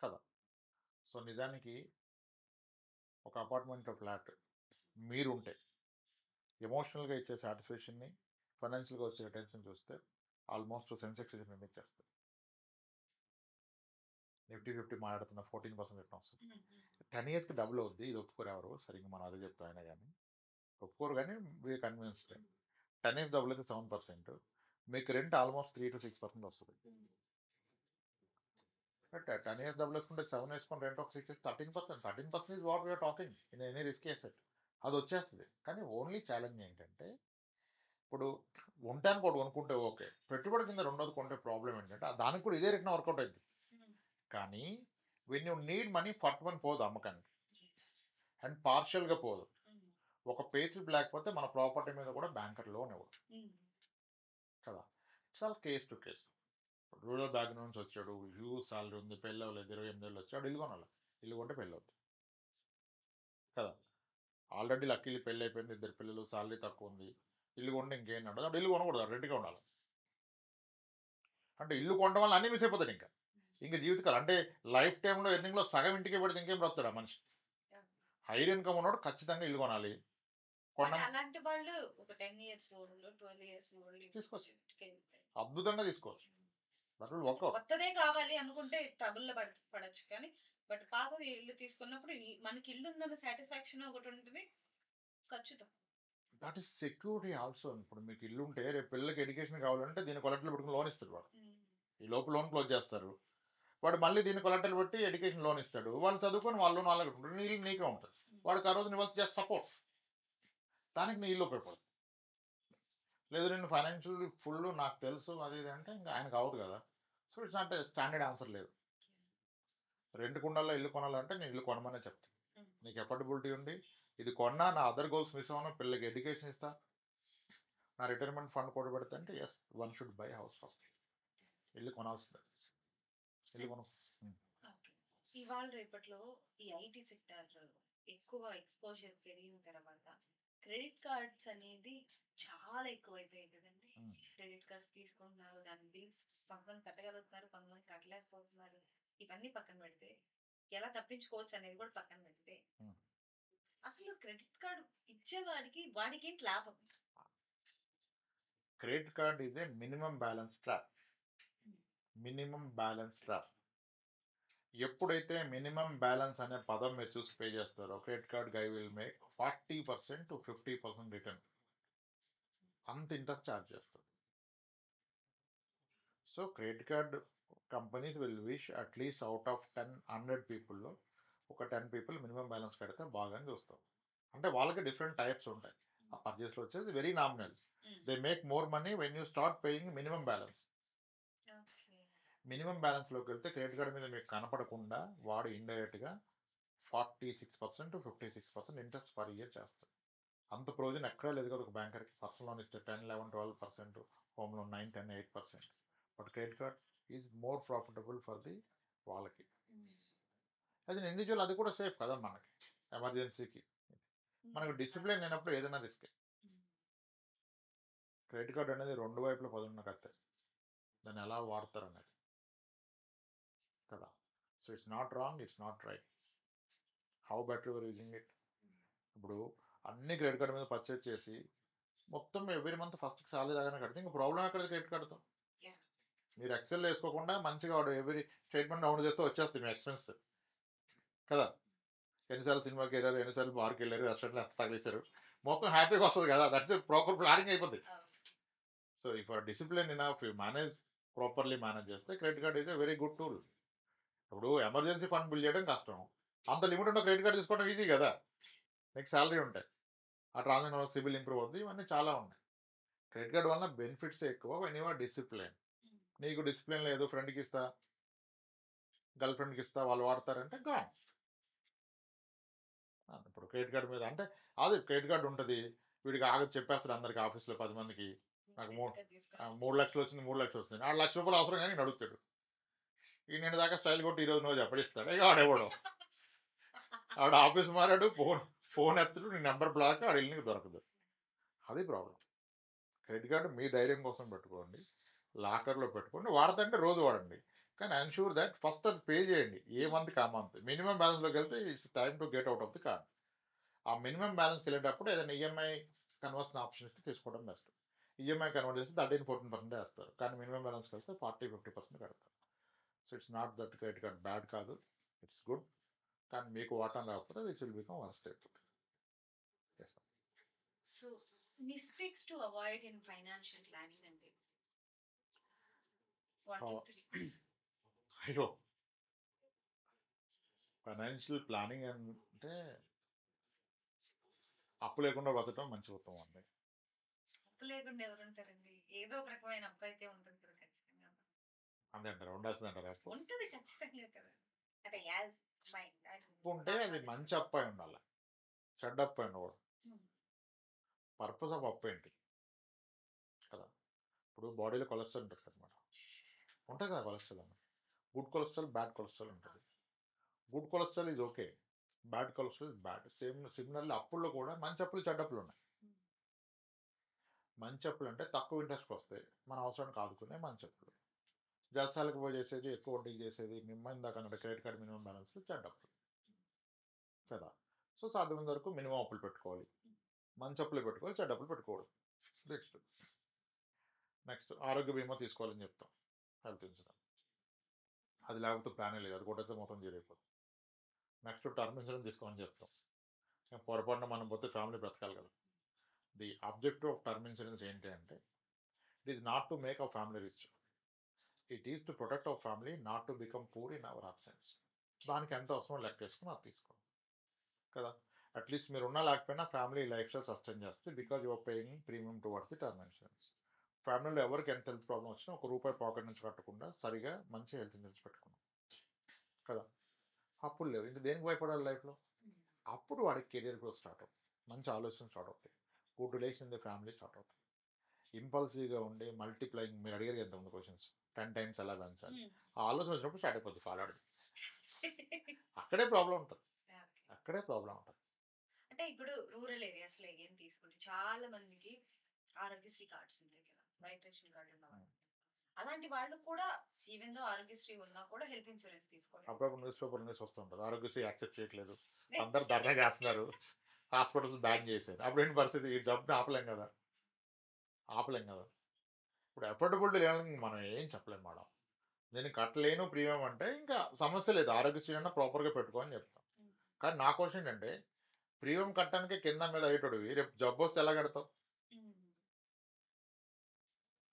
కదా. సో నిజానికి ఒక అపార్ట్మెంట్లో ఫ్లాట్ మీరుంటే ఎమోషనల్గా ఇచ్చే సాటిస్ఫాక్షన్ని ఫైనాన్షియల్గా వచ్చే టెన్షన్ చూస్తే ఆల్మోస్ట్ సెన్సెక్స్ నిర్మించేస్తుంది. నిఫ్టీ 50 మాట్లాడుతున్న 14% రిటర్న్ వస్తుంది. 10 yearsకి డబుల్ అవుద్ది. ఇది ఒప్పుకోరు ఎవరు, సరిగ్గా మనం అదే చెప్తాం అయినా కానీ ఒప్పుకోరు. కానీ వీ కన్విన్స్డ్ 10 years డబుల్ అయితే 7%, మీకు రెంట్ ఆల్మోస్ట్ 3 to 6% వస్తుంది. బట్ 10 years డబుల్ వేసుకుంటే 7 వేసుకుని రెంట్ ఒక 6 13%. 13% is what we're talking in any risk asset. అది వచ్చేస్తుంది. కానీ ఓన్లీ ఛాలెంజ్ ఏంటంటే ఇప్పుడు ఉండటానికి ఒకటి కొనుక్కుంటే ఓకే, పెట్టుబడి కింద రెండోది కొంటే ప్రాబ్లం ఏంటంటే దానికి కూడా ఇదే రిటర్న్ వర్కౌట్ అయింది. కానీ వెన్ యూ నీడ్ మనీ ఫట్ వన్ పోదు అమ్మకానికి, అండ్ పార్షియల్గా పోదు. ఒక పేజ్ లేకపోతే మన ప్రాపర్టీ మీద కూడా బ్యాంకర్ లోన్ ఇవ్వదు కదా. It's all case to case. Rural background నుంచి వచ్చాడు, హ్యూజ్ సాలరీ ఉంది, పెళ్ళి అవ్వలేదు, 28 ఏళ్ళు వచ్చాడు, ఇల్లు కొనాలి. ఇల్లు కొంటే పెళ్ళి అవుతుంది కదా. ఆల్రెడీ లక్కీలు పెళ్ళి అయిపోయింది, 2 పిల్లలు, సాలరీ తక్కువ ఉంది, ఇల్లు కొంటే ఇంకేం ఉండదు. ఇల్లు కొనకూడదు, రెడ్డిగా ఉండాలి. అంటే ఇల్లు కొనడం వల్ల అన్నీ మిస్ అయిపోతాడు. ఇంకా ఇంకా జీవితకాలం అంటే లైఫ్ టైంలో ఎర్నింగ్లో సగం ఇంటికి పెడితే ఇంకేం బ్రతాడు ఆ మనిషి. హైర్ ఇన్కమ్ ఉన్నవాడు ఖచ్చితంగా ఇల్లు కొనాలి. బట్ అలాంటి వాళ్ళు ఒక 10 ఇయర్స్ ఓల్డ్ 12 ఇయర్స్ ఓల్డ్ తీసుకోవచ్చు, అద్భుతంగా తీసుకోవచ్చు. బట్ వర్కౌట్ కొత్తదే కావాలి అనుకుంటే ట్రబుల్లో పడచ్చు. కానీ బట్ పాతది ఇల్లు తీసుకున్నప్పుడు మనకి ఇల్లు ఉందన్న సాటిస్ఫాక్షన్ ఒకటి ఉంటుంది, ఖర్చుతో. That is security also. ఇప్పుడు మీకు ఇల్లు ఉంటే రేపు పిల్లలకి ఎడ్యుకేషన్ కావాలంటే దీని కొలెక్టర్లు పెట్టుకుని లోన్ ఇస్తాడు వాడు. ఈ లోపు లోన్ క్లోజ్ చేస్తారు, వాడు మళ్ళీ దీన్ని కొలెక్టర్లు పెట్టి ఎడ్యుకేషన్ లోన్ ఇస్తాడు. వాళ్ళు చదువుకొని వాళ్ళు నాలుగు పెట్టుకుంటారు, నీ ఇల్లు నీకే ఉంటుంది. వాడికి ఆ రోజు నీ వచ్చి జస్ట్ సపోర్ట్, దానికి నీ ఇల్లు ఉపయోగపడుతుంది. లేదు నేను ఫైనాన్షియల్ ఫుల్ నాకు తెలుసు అది ఇది అంటే ఇంకా ఆయనకు అవ్వదు కదా. So it's not standard answer లేదు. రెండు కుండల్లో ఇల్లు కొనాలంటే నేను ఇల్లు కొనమనే చెప్తాను. నీకు ఎఫర్డబిలిటీ ఉంది, ఇది కొన్నా నా అదర్ గోల్స్ మిస్ అవ్వను, పిల్లలకి ఎడ్యుకేషన్ ఇస్తా, నా రిటైర్మెంట్ ఫండ్ కూడా పెడతా అంటే yes one should buy house first. ఇల్లు కొనాల్సిందే, ఇల్లు కొను. ఇవాళ రేపట్లో ఈ ఐటీ సెక్టర్ ఎక్కువ ఎక్స్పోజర్ పెరిగిన తర్వాత క్రెడిట్ కార్డ్స్ అనేది చాలా ఎక్కువైపోయాయి కదండి. క్రెడిట్ కార్డ్స్ తీసుకుంటున్నారు, దాని బిల్స్ కొంతమంది కట్టగలుగుతున్నారు, కొంతమంది కట్టలేకపోతున్నారు. ఇవన్నీ పక్కన పెడితే ఎలా తప్పించుకోవచ్చు అనేది కూడా పక్కన పెడితే అసలు క్రెడిట్ కార్డు ఇచ్చేవాడికి వాడికి ఏంటి లాభం? Credit card is a minimum balance trap. Minimum balance trap. ఎప్పుడైతే మినిమం బ్యాలెన్స్ అనే పదం మీరు చూసి పే చేస్తారో credit card guy will make 40% to 50% return. అంత ఇంట్రెస్ట్ ఛార్జ్ చేస్తారు. So credit card companies will wish at least out of 100 పీపుల్లో ఒక 10 పీపుల్ మినిమం బ్యాలెన్స్ కడితే బాగా చూస్తాం. అంటే వాళ్ళకి డిఫరెంట్ టైప్స్ ఉంటాయి. ఆ పర్చేస్లో వచ్చేది very nominal. They make more money when you start paying minimum balance. Minimum బ్యాలెన్స్లోకి వెళ్తే క్రెడిట్ కార్డ్ మీద మీకు కనపడకుండా వాడు ఇండైరెక్ట్గా 46% to 56% ఇంట్రెస్ట్ పర్ ఇయర్ చేస్తాడు. అంత ప్రయోజనం ఎక్కడా లేదు కదా ఒక బ్యాంకర్కి. పర్సనల్ లోన్ ఇస్తే 10, 11, 12%, home loan 9, 10, 8%. But credit card is more profitable for the వాళ్ళకి. యాజ్ అన్ ఇండివిజువల్ అది కూడా సేఫ్ కదా మనకి. ఎమర్జెన్సీకి మనకు డిసిప్లిన్ లేనప్పుడు ఏదైనా రిస్క్. క్రెడిట్ కార్డ్ అనేది రెండు వైపుల పదున్న కత్తే, దాన్ని ఎలా వాడతారు అనేది కదా. So it's not wrong, it's not right. How better your using it. ఇప్పుడు అన్ని క్రెడిట్ కార్డు మీద పర్చేజ్ చేసి మొత్తం ఎవ్రీ మంత్ ఫస్ట్ సాలరీ రాగానే కడితే ఇంకా ప్రాబ్లం ఎక్కడ క్రెడిట్ కార్డుతో. మీరు ఎక్సెల్ వేసుకోకుండా మంచిగా వాడు ఎవ్రీ స్టేట్మెంట్ డౌన్ చేస్తే వచ్చేస్తుంది మీ ఎక్స్పెన్స్ కదా. ఎన్నిసార్లు సినిమాకి వెళ్ళారు, ఎన్నిసార్లు బార్కి వెళ్ళారు, రెస్టారెంట్లో ఎంత తగిలేశారు, మొత్తం హ్యాపీగా వస్తుంది కదా. దట్స్ ప్రాపర్ ప్లానింగ్ అయిపోతుంది. So if are discipline enough you manage properly manage చేస్తే credit card is a very good tool. ఇప్పుడు ఎమర్జెన్సీ ఫండ్ బిల్ చేయడం కష్టం, అంత లిమిట్ ఉన్న క్రెడిట్ కార్డ్ తీసుకోవడం ఈజీ కదా. నీకు శాలరీ ఉంటాయి, ఆ ట్రాన్సాక్షన్ సిబిల్ ఇంప్రూవ్ అవుతుంది, ఇవన్నీ చాలా ఉన్నాయి. క్రెడిట్ కార్డ్ వలన బెనిఫిట్స్ ఎక్కువ వెన్ యూ ఆర్ డిసిప్లిన్. నీకు డిసిప్లిన్ లేదు, ఫ్రెండ్కి ఇస్తా, గర్ల్ ఫ్రెండ్కి ఇస్తా, వాళ్ళు వాడతారంటే గాన్. ఇప్పుడు క్రెడిట్ కార్డు మీద అంటే అది క్రెడిట్ కార్డు ఉంటుంది, వీడికి ఆగదు చెప్పేస్తారు అందరికి ఆఫీస్లో 10 మందికి, నాకు 3 లక్షలు వచ్చింది, 3 లక్షలు వస్తుంది, 6 లక్ష రూపాయలు అవసరం కానీ అడుగుతాడు. ఈ నేను దాకా స్టైల్ కొట్టి ఈరోజు నువ్వు చెప్పడిస్తాడు, ఇక ఆడేవాడు. ఆవిడ ఆఫీస్ మారాడు, ఫోన్ ఎత్తడు, నీ నెంబర్ బ్లాక్, ఆడ ఇల్లుకి దొరకదు. అది ప్రాబ్లం. క్రెడిట్ కార్డు మీ ధైర్యం కోసం పెట్టుకోండి, లాకర్లో పెట్టుకోండి, వాడతంటే రోజు వాడండి. కానీ అన్షూర్ దట్ ఫస్ట్ అది పే చేయండి, ఏ మంత్కి ఆ మంత్. మినిమం బ్యాలెన్స్లోకి వెళ్తే it's time to get out of the card. ఆ మినిమం బ్యాలెన్స్కి వెళ్ళేటప్పుడు ఏదైనా ఈఎంఐ కన్వర్షన్ ఆప్షన్ ఇస్తే తీసుకోవడం బెస్ట్. ఈఎంఐ కన్వర్ట్ చేస్తే 13-14% వేస్తారు, కానీ మినిమం బ్యాలెన్స్కి వెళ్తే 40-50% కడతారు. So it's not that credit card bad కాదు, ఇట్స్ గుడ్. కానీ మీకు వాటం రాకపోతే దిస్ విల్ బికమ్ వర్స్ట్ అయిపోతుంది. So mistakes to avoid in financial planning అంటే అయ్యో, ఫైనాన్షియల్ ప్లానింగ్ అంటే అప్పు లేకుండా బతకడం మంచి ఉత్తమం అండి. అప్పు లేకుండా ఎవరు ఉంటారండి? ఏదో ఒక రకమైన అప్పు అయితే ఉంటుంది కదా ఖచ్చితంగా. అంతే అంటారు, ఉండాల్సింది అంటారు. అప్పు ఉంటుంది ఖచ్చితంగా కదా. అంటే యాజ్ అప్పు ఉంటే అది మంచి అప్పు అయి ఉండాలి, చెడ్డ అప్పు అయి ఉండకూడదు. పర్పస్ ఆఫ్ అప్పు ఏంటి కదా. ఇప్పుడు బాడీలో కొలెస్ట్రాల్ ఉంటుంది కదా మేడం, ఉంటుంది కదా కొలెస్ట్రాల్ అన్నది. గుడ్ కొలెస్ట్రాల్, బ్యాడ్ కొలెస్ట్రాల్ ఉంటుంది. Good cholesterol is okay, bad cholesterol is bad. Similarly అప్పుల్లో కూడా మంచి అప్పులు, చెడ్డ అప్పులు ఉన్నాయి. మంచి అప్పులు అంటే తక్కువ ఇంట్రెస్ట్కి వస్తాయి, మన అవసరానికి ఆదుకునే మంచి అప్పులు. జలసాలకు పోయి చేసేది, ఎక్కువ వడ్డీకి చేసేది, ఇందాక అన్నట్టు క్రెడిట్ కార్డ్ మినిమం బ్యాలెన్స్ చెడ్డ అప్పులు కదా. సో సాధ్యమైనంత వరకు మినిమం అప్పులు పెట్టుకోవాలి, మంచి అప్పులు పెట్టుకోవాలి, చెడ్డ అప్పులు పెట్టుకోవడం. నెక్స్ట్ ఆరోగ్య బీమా తీసుకోవాలని చెప్తాం, హెల్త్ ఇన్సూరెన్స్. అది లేకపోతే ప్లానే లేదు, అది కొట్టేస్తే మొత్తం జరిగిపోతుంది. నెక్స్ట్ టర్మ్ ఇన్సూరెన్స్ తీసుకోమని చెప్తాం. పొరపాటున మనం పోతే ఫ్యామిలీ బ్రతకాలి కదా. The objective of term insurance ఏంటి అంటే, it is not to make our family rich, it is to protect our family, not to become poor in our absence. దానికి ఎంత అవసరం లెక్కేసుకుని అది తీసుకోండి కదా. అట్లీస్ట్ మీరు ఉన్నా లేకపోయినా ఫ్యామిలీ లైఫ్ స్టైల్ సస్టైన్ చేస్తుంది, because your paying premium towards the term insurance. ఫ్యామిలీలో ఎవరికి ఎంత హెల్త్ ప్రాబ్లం వచ్చినా ₹1 పాకెట్ నుంచి కట్టకుండా సరిగా మంచి హెల్త్ ఇన్సూరెన్స్ పెట్టుకున్నాం కదా. అప్పుడు లేవు, ఇంకా దేనికి భయపడాలి లైఫ్లో. అప్పుడు వాడికి కెరియర్ గ్రోత్ స్టార్ట్ అవుతుంది, మంచి ఆలోచన స్టార్ట్ అవుతాయి, good relation the family start అవుతాయి. ఇంపల్సివ్గా ఉండి మల్టిప్లయింగ్, మీరు అడిగారు ఎంత ఉంది క్వశ్చన్స్, 10 times ఎలా పెంచాలి, ఆ ఆలోచన వచ్చినప్పుడు స్టార్ట్ అయిపోతుంది ఫాలోడ్. అక్కడే ప్రాబ్లం ఉంటుంది, అక్కడే ప్రాబ్లం ఉంటుంది. అంటే ఇప్పుడు రూరల్ ఏరియాస్ లో ఏం తీసుకుంటే చాలా మందికి ఆరోగ్యశ్రీ కార్డ్స్ ఉంటాయి కదా, వైట్ రేషన్ కార్డు ఉన్న వాళ్ళు. అలాంటి వాళ్ళు కూడా ఈవెన్ దో ఆరోగ్యశ్రీ ఉన్నా కూడా హెల్త్ ఇన్సూరెన్స్ తీసుకోవాలి. అప్పుడప్పుడు న్యూస్ పేపర్ న్యూస్ వస్తుంటుంది, ఆరోగ్యశ్రీ యాక్సెప్ట్ చేయట్లేదు, అందరు ధర్నా చేస్తున్నారు, హాస్పిటల్స్ బ్యాన్ చేశారు. అప్పుడు ఏంటి పరిస్థితి, ఈ జబ్బుని ఆపలేం కదా, ఆపలేం కదా. ఇప్పుడు అఫోర్డబిలిటీ లేని మనం ఏం చెప్పలేం మేడం. నేను కట్టలేను ప్రీమియం అంటే ఇంకా సమస్య లేదు, ఆరోగ్యశ్రీ అన్నా ప్రాపర్గా పెట్టుకోని చెప్తాం. కానీ నా క్వశ్చన్ ఏంటంటే, ప్రీమియం కట్టడానికి కింద మీద అయ్యేటోడివి రేపు జబ్బు వస్తే ఎలా కడతావు?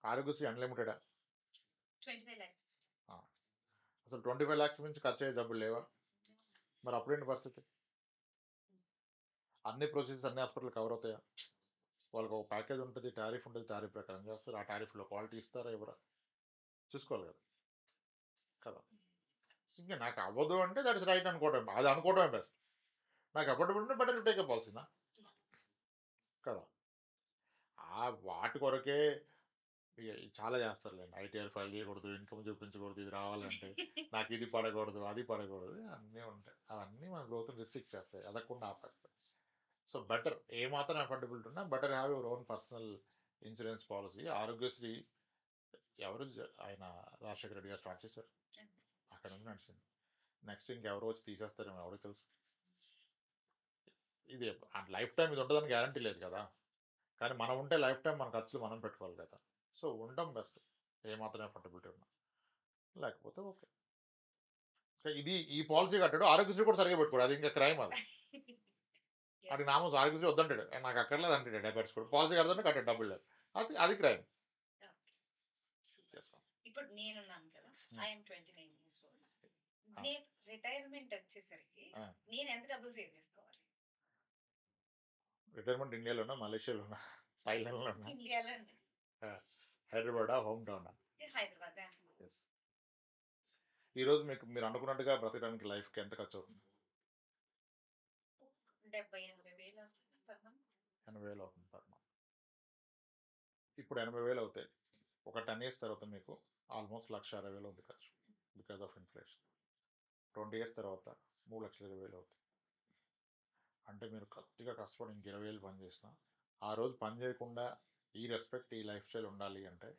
ఆరోగ్యశ్రీ అన్లిమిటెడా? 25 lakhs. అసలు 25 lakhs నుంచి ఖర్చు అయ్యే జబ్బులు లేవా? మరి అప్పుడేంటి పరిస్థితి? అన్ని ప్రొసీజర్స్ అన్ని హాస్పిటల్ కవర్ అవుతాయా? వాళ్ళకి ఒక ప్యాకేజ్ ఉంటుంది, టారిఫ్ ఉంటుంది, టారిఫ్ ప్రకారం చేస్తారు. ఆ టారిఫ్లో క్వాలిటీ ఇస్తారా ఎవరా చూసుకోవాలి కదా కదా. ఇంకా నాకు అవ్వదు అంటే దట్ ఇస్ రైట్ అనుకోవడం, అది అనుకోవడమే బెస్ట్. నాకు అఫోర్డబుల్ ఉంటే బెటర్ టేక్ పాలసీనా కదా. ఆ వాటి కొరకే ఇక చాలా చేస్తారులేండి, ఐటీఆర్ ఫైల్ చేయకూడదు, ఇన్కమ్ చూపించకూడదు, ఇది రావాలంటే నాకు ఇది పడకూడదు, అది పడకూడదు, అన్నీ ఉంటాయి. అవన్నీ మన గ్రోత్ రిస్ట్రిక్ట్ చేస్తాయి, అదకుండా ఆపేస్తాయి. సో బెటర్ ఏమాత్రం అఫోర్డబిలిటీ ఉన్నా better have your own personal insurance policy. Aarogyasri ఎవరు ఆయన రాజశేఖర రెడ్డి గారు స్టార్ట్ చేశారు, అక్కడ నుంచి నడిచింది. నెక్స్ట్ ఇంకెవరో వచ్చి తీసేస్తారేమో ఎవరికి తెలుసు. ఇది లైఫ్ టైం ఇది ఉంటుందని గ్యారంటీ లేదు కదా. కానీ మనం ఉంటే లైఫ్ టైం మన ఖర్చులు మనం పెట్టుకోవాలి కదా. సో ఉండడం బెస్ట్, ఏమాత్రం అఫోర్డబిలిటీ ఉన్నా. లేకపోతే ఓకే. ఇది ఈ పాలసీ కట్టాడు, ఆరోగ్యశ్రీ కూడా సరిగా పెట్టుకోడు, అది ఇంకా క్రైమ్. అది అది నామం ఆరోగ్యశ్రీ వద్దంటాడు, నాకు అక్కర్లేదు అంటాడు, డెబిట్స్ కూడా పాలసీ కడతాడు, కట్టాడు డబ్బులు లేదు, అది క్రైమ్. ఇప్పుడు నేనున్నాను కదా, ఐఎమ్ 29 years old. నేను రిటైర్మెంట్ వచ్చేసరికి నేను ఎంత డబ్బులు సేవ్ చేసుకోవాలి? రిటైర్మెంట్ ఇండియాలోనా, మలేషియాలోనా, థాయిలాండ్లోనా, ఇండియాలోనే. Hyderabad home town? హైదరాబాద్. ఈరోజు మీరు అనుకున్నట్టుగా బ్రతకడానికి లైఫ్కి ఎంత ఖర్చు అవుతుంది? 70-80 వేలు పర్ మంత్. 80 వేలు అవుతుంది పర్ మంత్. ఇప్పుడు 80 వేలు అవుతాయి, ఒక 10 years తర్వాత మీకు ఆల్మోస్ట్ 1,60,000 ఉంది ఖర్చు, బికాస్ ఆఫ్ ఇన్ఫ్లేషన్. 20 years తర్వాత 3,20,000 అవుతాయి. అంటే మీరు గట్టిగా కష్టపడి ఇంక 20 వేలు పని చేసినా, ఆ రోజు పని చేయకుండా ఈ రెస్పెక్ట్ ఈ లైఫ్ స్టైల్ ఉండాలి అంటే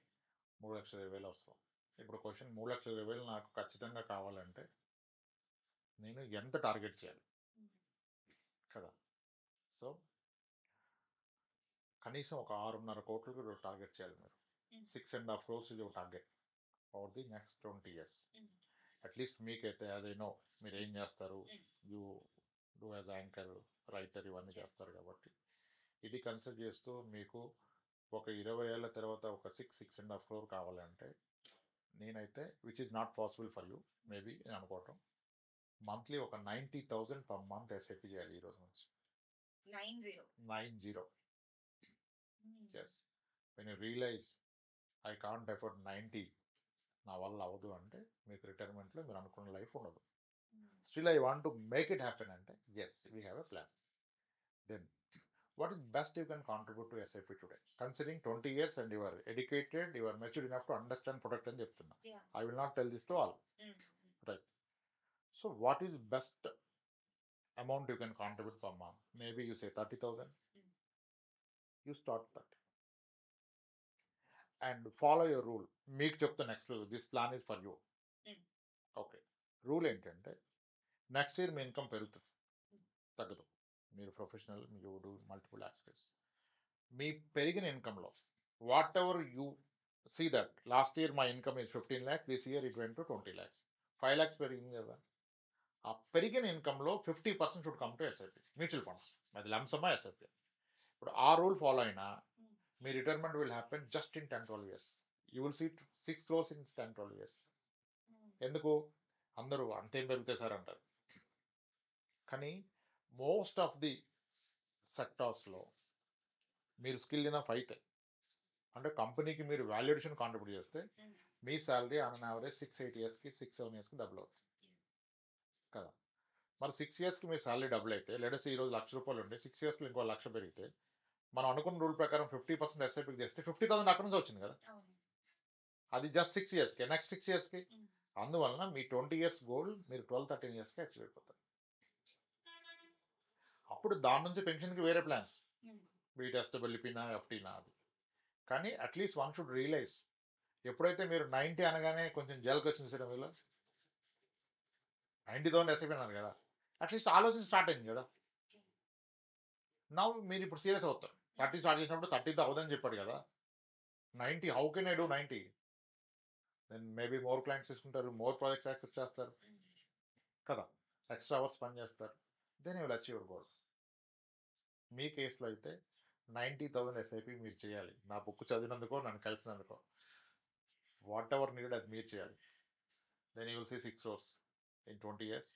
3,20,000 అవసరం. ఇప్పుడు క్వశ్చన్, 3,20,000 నాకు ఖచ్చితంగా కావాలంటే నేను ఎంత టార్గెట్ చేయాలి కదా. సో కనీసం ఒక 6.5 కోట్లకు టార్గెట్ చేయాలి మీరు. 6.5 crores ఇది ఒక target for the next 20 years. At least మీకైతే అదేనో మీరు ఏం చేస్తారు, you do as anchor, writer, ఇవన్నీ చేస్తారు కాబట్టి ఇది కన్సిడర్ చేస్తూ మీకు ఒక 20 ఏళ్ళ తర్వాత ఒక 6.5 crore కావాలంటే నేనైతే, which is not possible for you maybe నేను అనుకోవటం, మంత్లీ ఒక 90,000 పర్ మంత్ ఎస్ఐపి చేయాలి ఈ రోజు నుంచి. 90. Yes. When you realise I can't afford 90, నా వల్ల అవ్వదు అంటే మీకు రిటైర్మెంట్లో మీరు అనుకున్న లైఫ్ ఉండదు. Still I want to make it happen అంటే yes, we have a plan. Then what is best you can contribute to SIP today, considering 20 years and you are educated, you are matured enough to understand product and చెప్తున్నా. I will not tell this to all. Right. So what is best amount you can contribute per month? Maybe you say 30,000. You start 30. And follow your rule. మీకు చెప్తా next this plan is for you. Mm. Okay, rule ఏంటంటే నెక్స్ట్ ఇయర్ మీ ఇన్కమ్ పెరుగుతుంది, తగ్గదు. మీరు professional, you do multiple activities. మీ పెరిగిన ఇన్కంలో whatever you see that last year my income is 15 lakhs, this year it went to 20 lakhs, 5 lakhs పెరిగింది కదా. ఆ పెరిగిన ఇన్కంలో 50% should come to SIP, mutual funds. అది లంసమా ఎస్ఐపి. ఇప్పుడు ఆ రూల్ ఫాలో అయినా మీ retirement will happen just in 10-12 years. You will see 6 crores in 10-12 years. ఎందుకు? అందరూ అంతేం పెరుగుతాయి సార్ అంటారు, కానీ మోస్ట్ ఆఫ్ ది సెక్టార్స్లో మీరు స్కిల్ ఇనఫ్ అయితే, అంటే కంపెనీకి మీరు వాల్యుయేషన్ కాంట్రిబ్యూట్ చేస్తే మీ శాలరీ ఆన్ యావరేజ్ 6-8 yearsకి 6-7 yearsకి డబుల్ అవుతుంది కదా. మరి 6 yearsకి మీ శాలరీ డబుల్ అయితే, లేడస్ ఈరోజు ₹1,00,000 ఉండి 6 yearsకి ఇంకో 1,00,000 పెరిగితే, మనం అనుకున్న రూల్ ప్రకారం 50% ఎస్ఐపీకి చేస్తే 50,000 అక్కడ నుంచి వచ్చింది కదా. అది జస్ట్ 6 yearsకి, నెక్స్ట్ 6 yearsకి. అందువలన మీ 20 years గోల్ మీరు 12-13 yearsకి అచీవ్ అయిపోతారు. అప్పుడు దాని నుంచి పెన్షన్కి వేరే ప్లాన్స్, బీట్ ఎస్టబిలిటీనా ఎఫ్టీనా అది. కానీ అట్లీస్ట్ వన్ షుడ్ రియలైజ్, ఎప్పుడైతే మీరు 90 అనగానే కొంచెం జల్కి వచ్చింది సార్ వీళ్ళు 90,000 ఎస్ఐపీ అన్నారు కదా, అట్లీస్ట్ ఆలోచన స్టార్ట్ అయింది కదా. నవ్వు మీరు ఇప్పుడు సీరియస్ అవుతారు. 30 స్టార్ట్ చేసినప్పుడు 30 అవుదని చెప్పాడు కదా, 90 how can I do 90? Then maybe more clients తీసుకుంటారు, మోర్ ప్రాజెక్ట్స్ యాక్సెప్ట్ చేస్తారు కదా, ఎక్స్ట్రా అవర్స్ పని చేస్తారు, then you will achieve your goal. మీ కేసులో అయితే 90,000 ఎస్ఐపి మీరు చేయాలి. నా బుక్ చదివినందుకో నన్ను కలిసినందుకో, వాట్ ఎవర్ నీడెడ్ అది మీరు చేయాలి. Then you will see 6 crores in 20 years.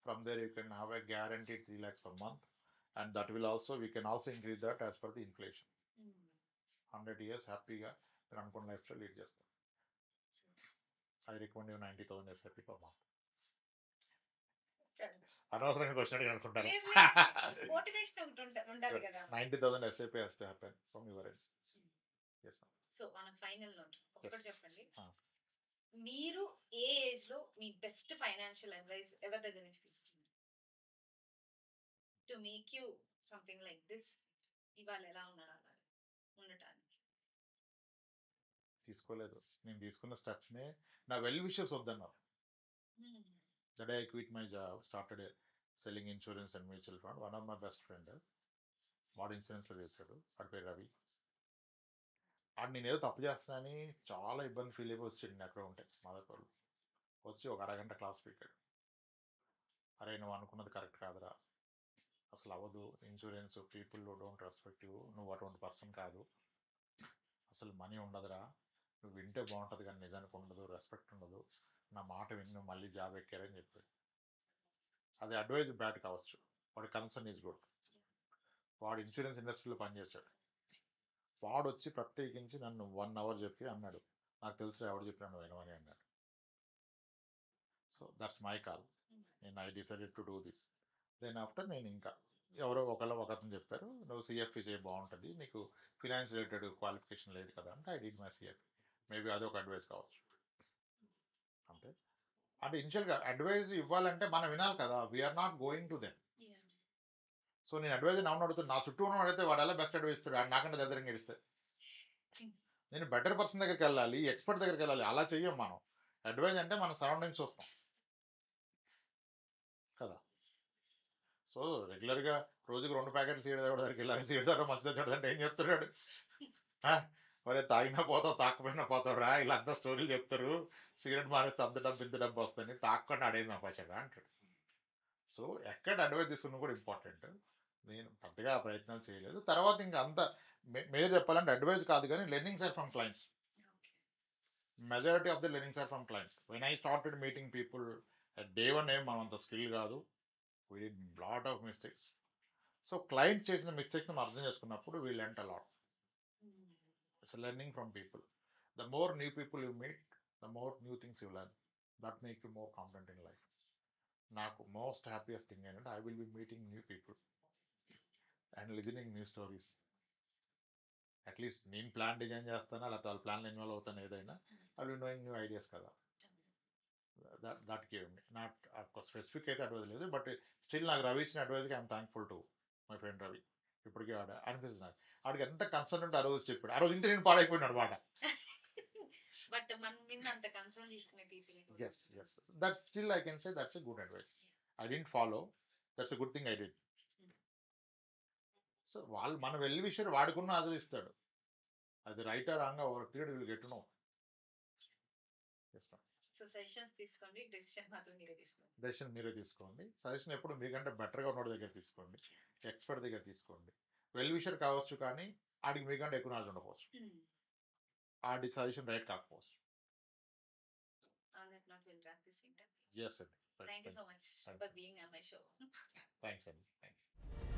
From there you can have a guaranteed 3 lakhs per month, and that will also, we can also increase that as per the inflation. 100 years హ్యాపీగా మీరు అనుకున్న లైఫ్ స్టైల్ లీడ్ చేస్తారు. I recommend you 90,000 SIP per month. అనవసరంగా క్వశ్చన్ అడిగి అనుకుంటాను. మోటివేషన్ ఒకటి ఉండాలి కదా. 90,000 SIP has to happen from your end. Yes ma'am. So మనం ఫైనల్ నోట్ ఒకటి చెప్పండి, Ah. మీరు ఏ ఏజ్ లో మీ బెస్ట్ ఫైనాన్షియల్ అడ్వైస్ ఎవరి దగ్గర నుంచి తీసుకున్నారు to make you something like this? ఇవాళ ఎలా ఉన్నారు అలా ఉండటానికి? తీసుకోలేదు. నేను తీసుకున్న స్టెప్స్నే నా వెల్ విషర్స్ వద్దన్నారు. The day I quit my job, started selling insurance and mutual fund. One of my best friend, వాడు ఇన్సూరెన్స్లో చేశాడు, వాడి పేరు రవి. వాడు నేను ఏదో తప్పు చేస్తానని చాలా ఇబ్బంది ఫీల్ అయిపోయి వచ్చాడు అక్కడ ఉంటే మా దగ్గర. వచ్చి ఒక అరగంట క్లాస్ పీకాడు. అరే నువ్వు అనుకున్నది కరెక్ట్ కాదురా, అసలు అవ్వదు, insurance people don't respect you, నువ్వు అటువంటి పర్సన్ కాదు, అసలు మనీ ఉండదురా, నువ్వు వింటే బాగుంటుంది కానీ నిజానికి ఉండదు, రెస్పెక్ట్ ఉండదు, నా మాట విని నువ్వు మళ్ళీ జాబ్ ఎక్కారని చెప్పాడు. అది అడ్వైజ్ బ్యాడ్ కావచ్చు, వాడి కన్సర్న్ ఈజ్ గుడ్. వాడు ఇన్సూరెన్స్ ఇండస్ట్రీలో పనిచేశాడు. వాడు వచ్చి ప్రత్యేకించి నన్ను 1 hour చెప్పి అన్నాడు, నాకు తెలుసు ఎవడు చెప్పినా నువ్వు వినవని అన్నాడు. So that's my call. నేను I decided to do this. Then after నేను ఇంకా ఎవరో ఒకతను చెప్పారు, నువ్వు సిఎఫ్ఈ చేయి బాగుంటుంది, నీకు ఫినాన్స్ రిలేటెడ్ క్వాలిఫికేషన్ లేదు కదా అంటే I did my CFE. Maybe అది ఒక అడ్వైస్ కావచ్చు. అంటే అంటే ఇనిషియల్గా అడ్వైజ్ ఇవ్వాలంటే మనం వినాలి కదా, we're not going to them. So నేను అడ్వైజ్ నవ్వు అడుగుతాను, నా చుట్టూ ఉన్న అడిగితే వాడు ఎలా బెస్ట్ అడ్వైస్ ఇస్తాడు, వాడు నాకంటే దగ్గరగా ఇస్తే. నేను బెటర్ పర్సన్ దగ్గరికి వెళ్ళాలి, ఎక్స్పర్ట్ దగ్గరికి వెళ్ళాలి, అలా చెయ్యం మనం. అడ్వైజ్ అంటే మన సరౌండింగ్స్ చూస్తాం కదా. సో రెగ్యులర్గా రోజుకి 2 ప్యాకెట్లు సీడ్ దగ్గరికి వెళ్ళాలి, సీడ్ దగ్గర మంచిది చూడదంటే ఏం చెప్తున్నాడు, మరి తాగినా పోతావు తాకపోయినా పోతావు రా, ఇలా అంతా స్టోరీలు చెప్తారు, సిగరెట్ మానేస్తే అంత డబ్బు ఇంత డబ్బు వస్తుంది, తాక్కొని అడేది నా పైసగా అంటాడు. సో ఎక్కడ అడ్వైజ్ తీసుకున్నా కూడా ఇంపార్టెంట్. నేను పెద్దగా ప్రయత్నాలు చేయలేదు. తర్వాత ఇంకా అంత మీరు చెప్పాలంటే అడ్వైజ్ కాదు కానీ learnings are from clients. Majority of the learnings are from clients. When I started meeting people day 1 ఏం మనం అంత స్కిల్ కాదు, we did lot of mistakes. So clients చేసిన మిస్టేక్స్ మనం అర్థం చేసుకున్నప్పుడు we learn a lot. It's learning from people. The more new people you meet, the more new things you learn. That make you more confident in life. నాకు మోస్ట్ హ్యాపీయెస్ట్ థింగ్ ఏంటంటే I will be meeting new people and listening new stories. At least నేను ప్లాన్ డిజైన్ చేస్తానా లేకపోతే వాళ్ళ ప్లాన్లో ఇన్వాల్వ్ అవుతాను ఏదైనా, I will knowing new ideas కదా. That give me not specific అయితే అడ్వైజ్ లేదు, బట్ స్టిల్ నాకు రవి ఇచ్చిన అడ్వైజ్కి I'm thankful to my friend Ravi. ఇప్పటికీ అనిపిస్తుంది నాకు, వాడికి ఎంత కన్సర్న్ ఉంటే ఆ రోజు చెప్పాడు, ఆ రోజు ఇంటి నేను పాడైపోయినాడు మాట. బట్ మన మీద అంత కన్సర్న్ తీసుకునే people yes. That's still I can say that's a good advice. I didn't follow. That's a good thing I did. So వాళ్ళు మన వెల్ విషయం వాడుకున్న ఆదరిస్తాడు. అది right are wrong over period will get to know. So suggestions తీసుకోండి, డెసిషన్ మాత్రం మీరే తీసుకోండి. డెసిషన్ మీరే తీసుకోండి. సజెషన్ ఎప్పుడు మీకంటే బెటర్గా ఉన్నోడి దగ్గర తీసుకోండి, ఎక్స్పర్ట్ దగ్గర తీసుకోండి. వెల్ విషర్ కావచ్చు కానీ ఆడికి మీకంటే ఎక్కువ నాలెడ్జ్ ఉండకపోవచ్చు, ఆడి సజెషన్ రైట్ కాకపోవచ్చు. On that note, we'll wrap this interview. Yes, sir. Thank you so much for being on my show. Thanks, sir. Thanks.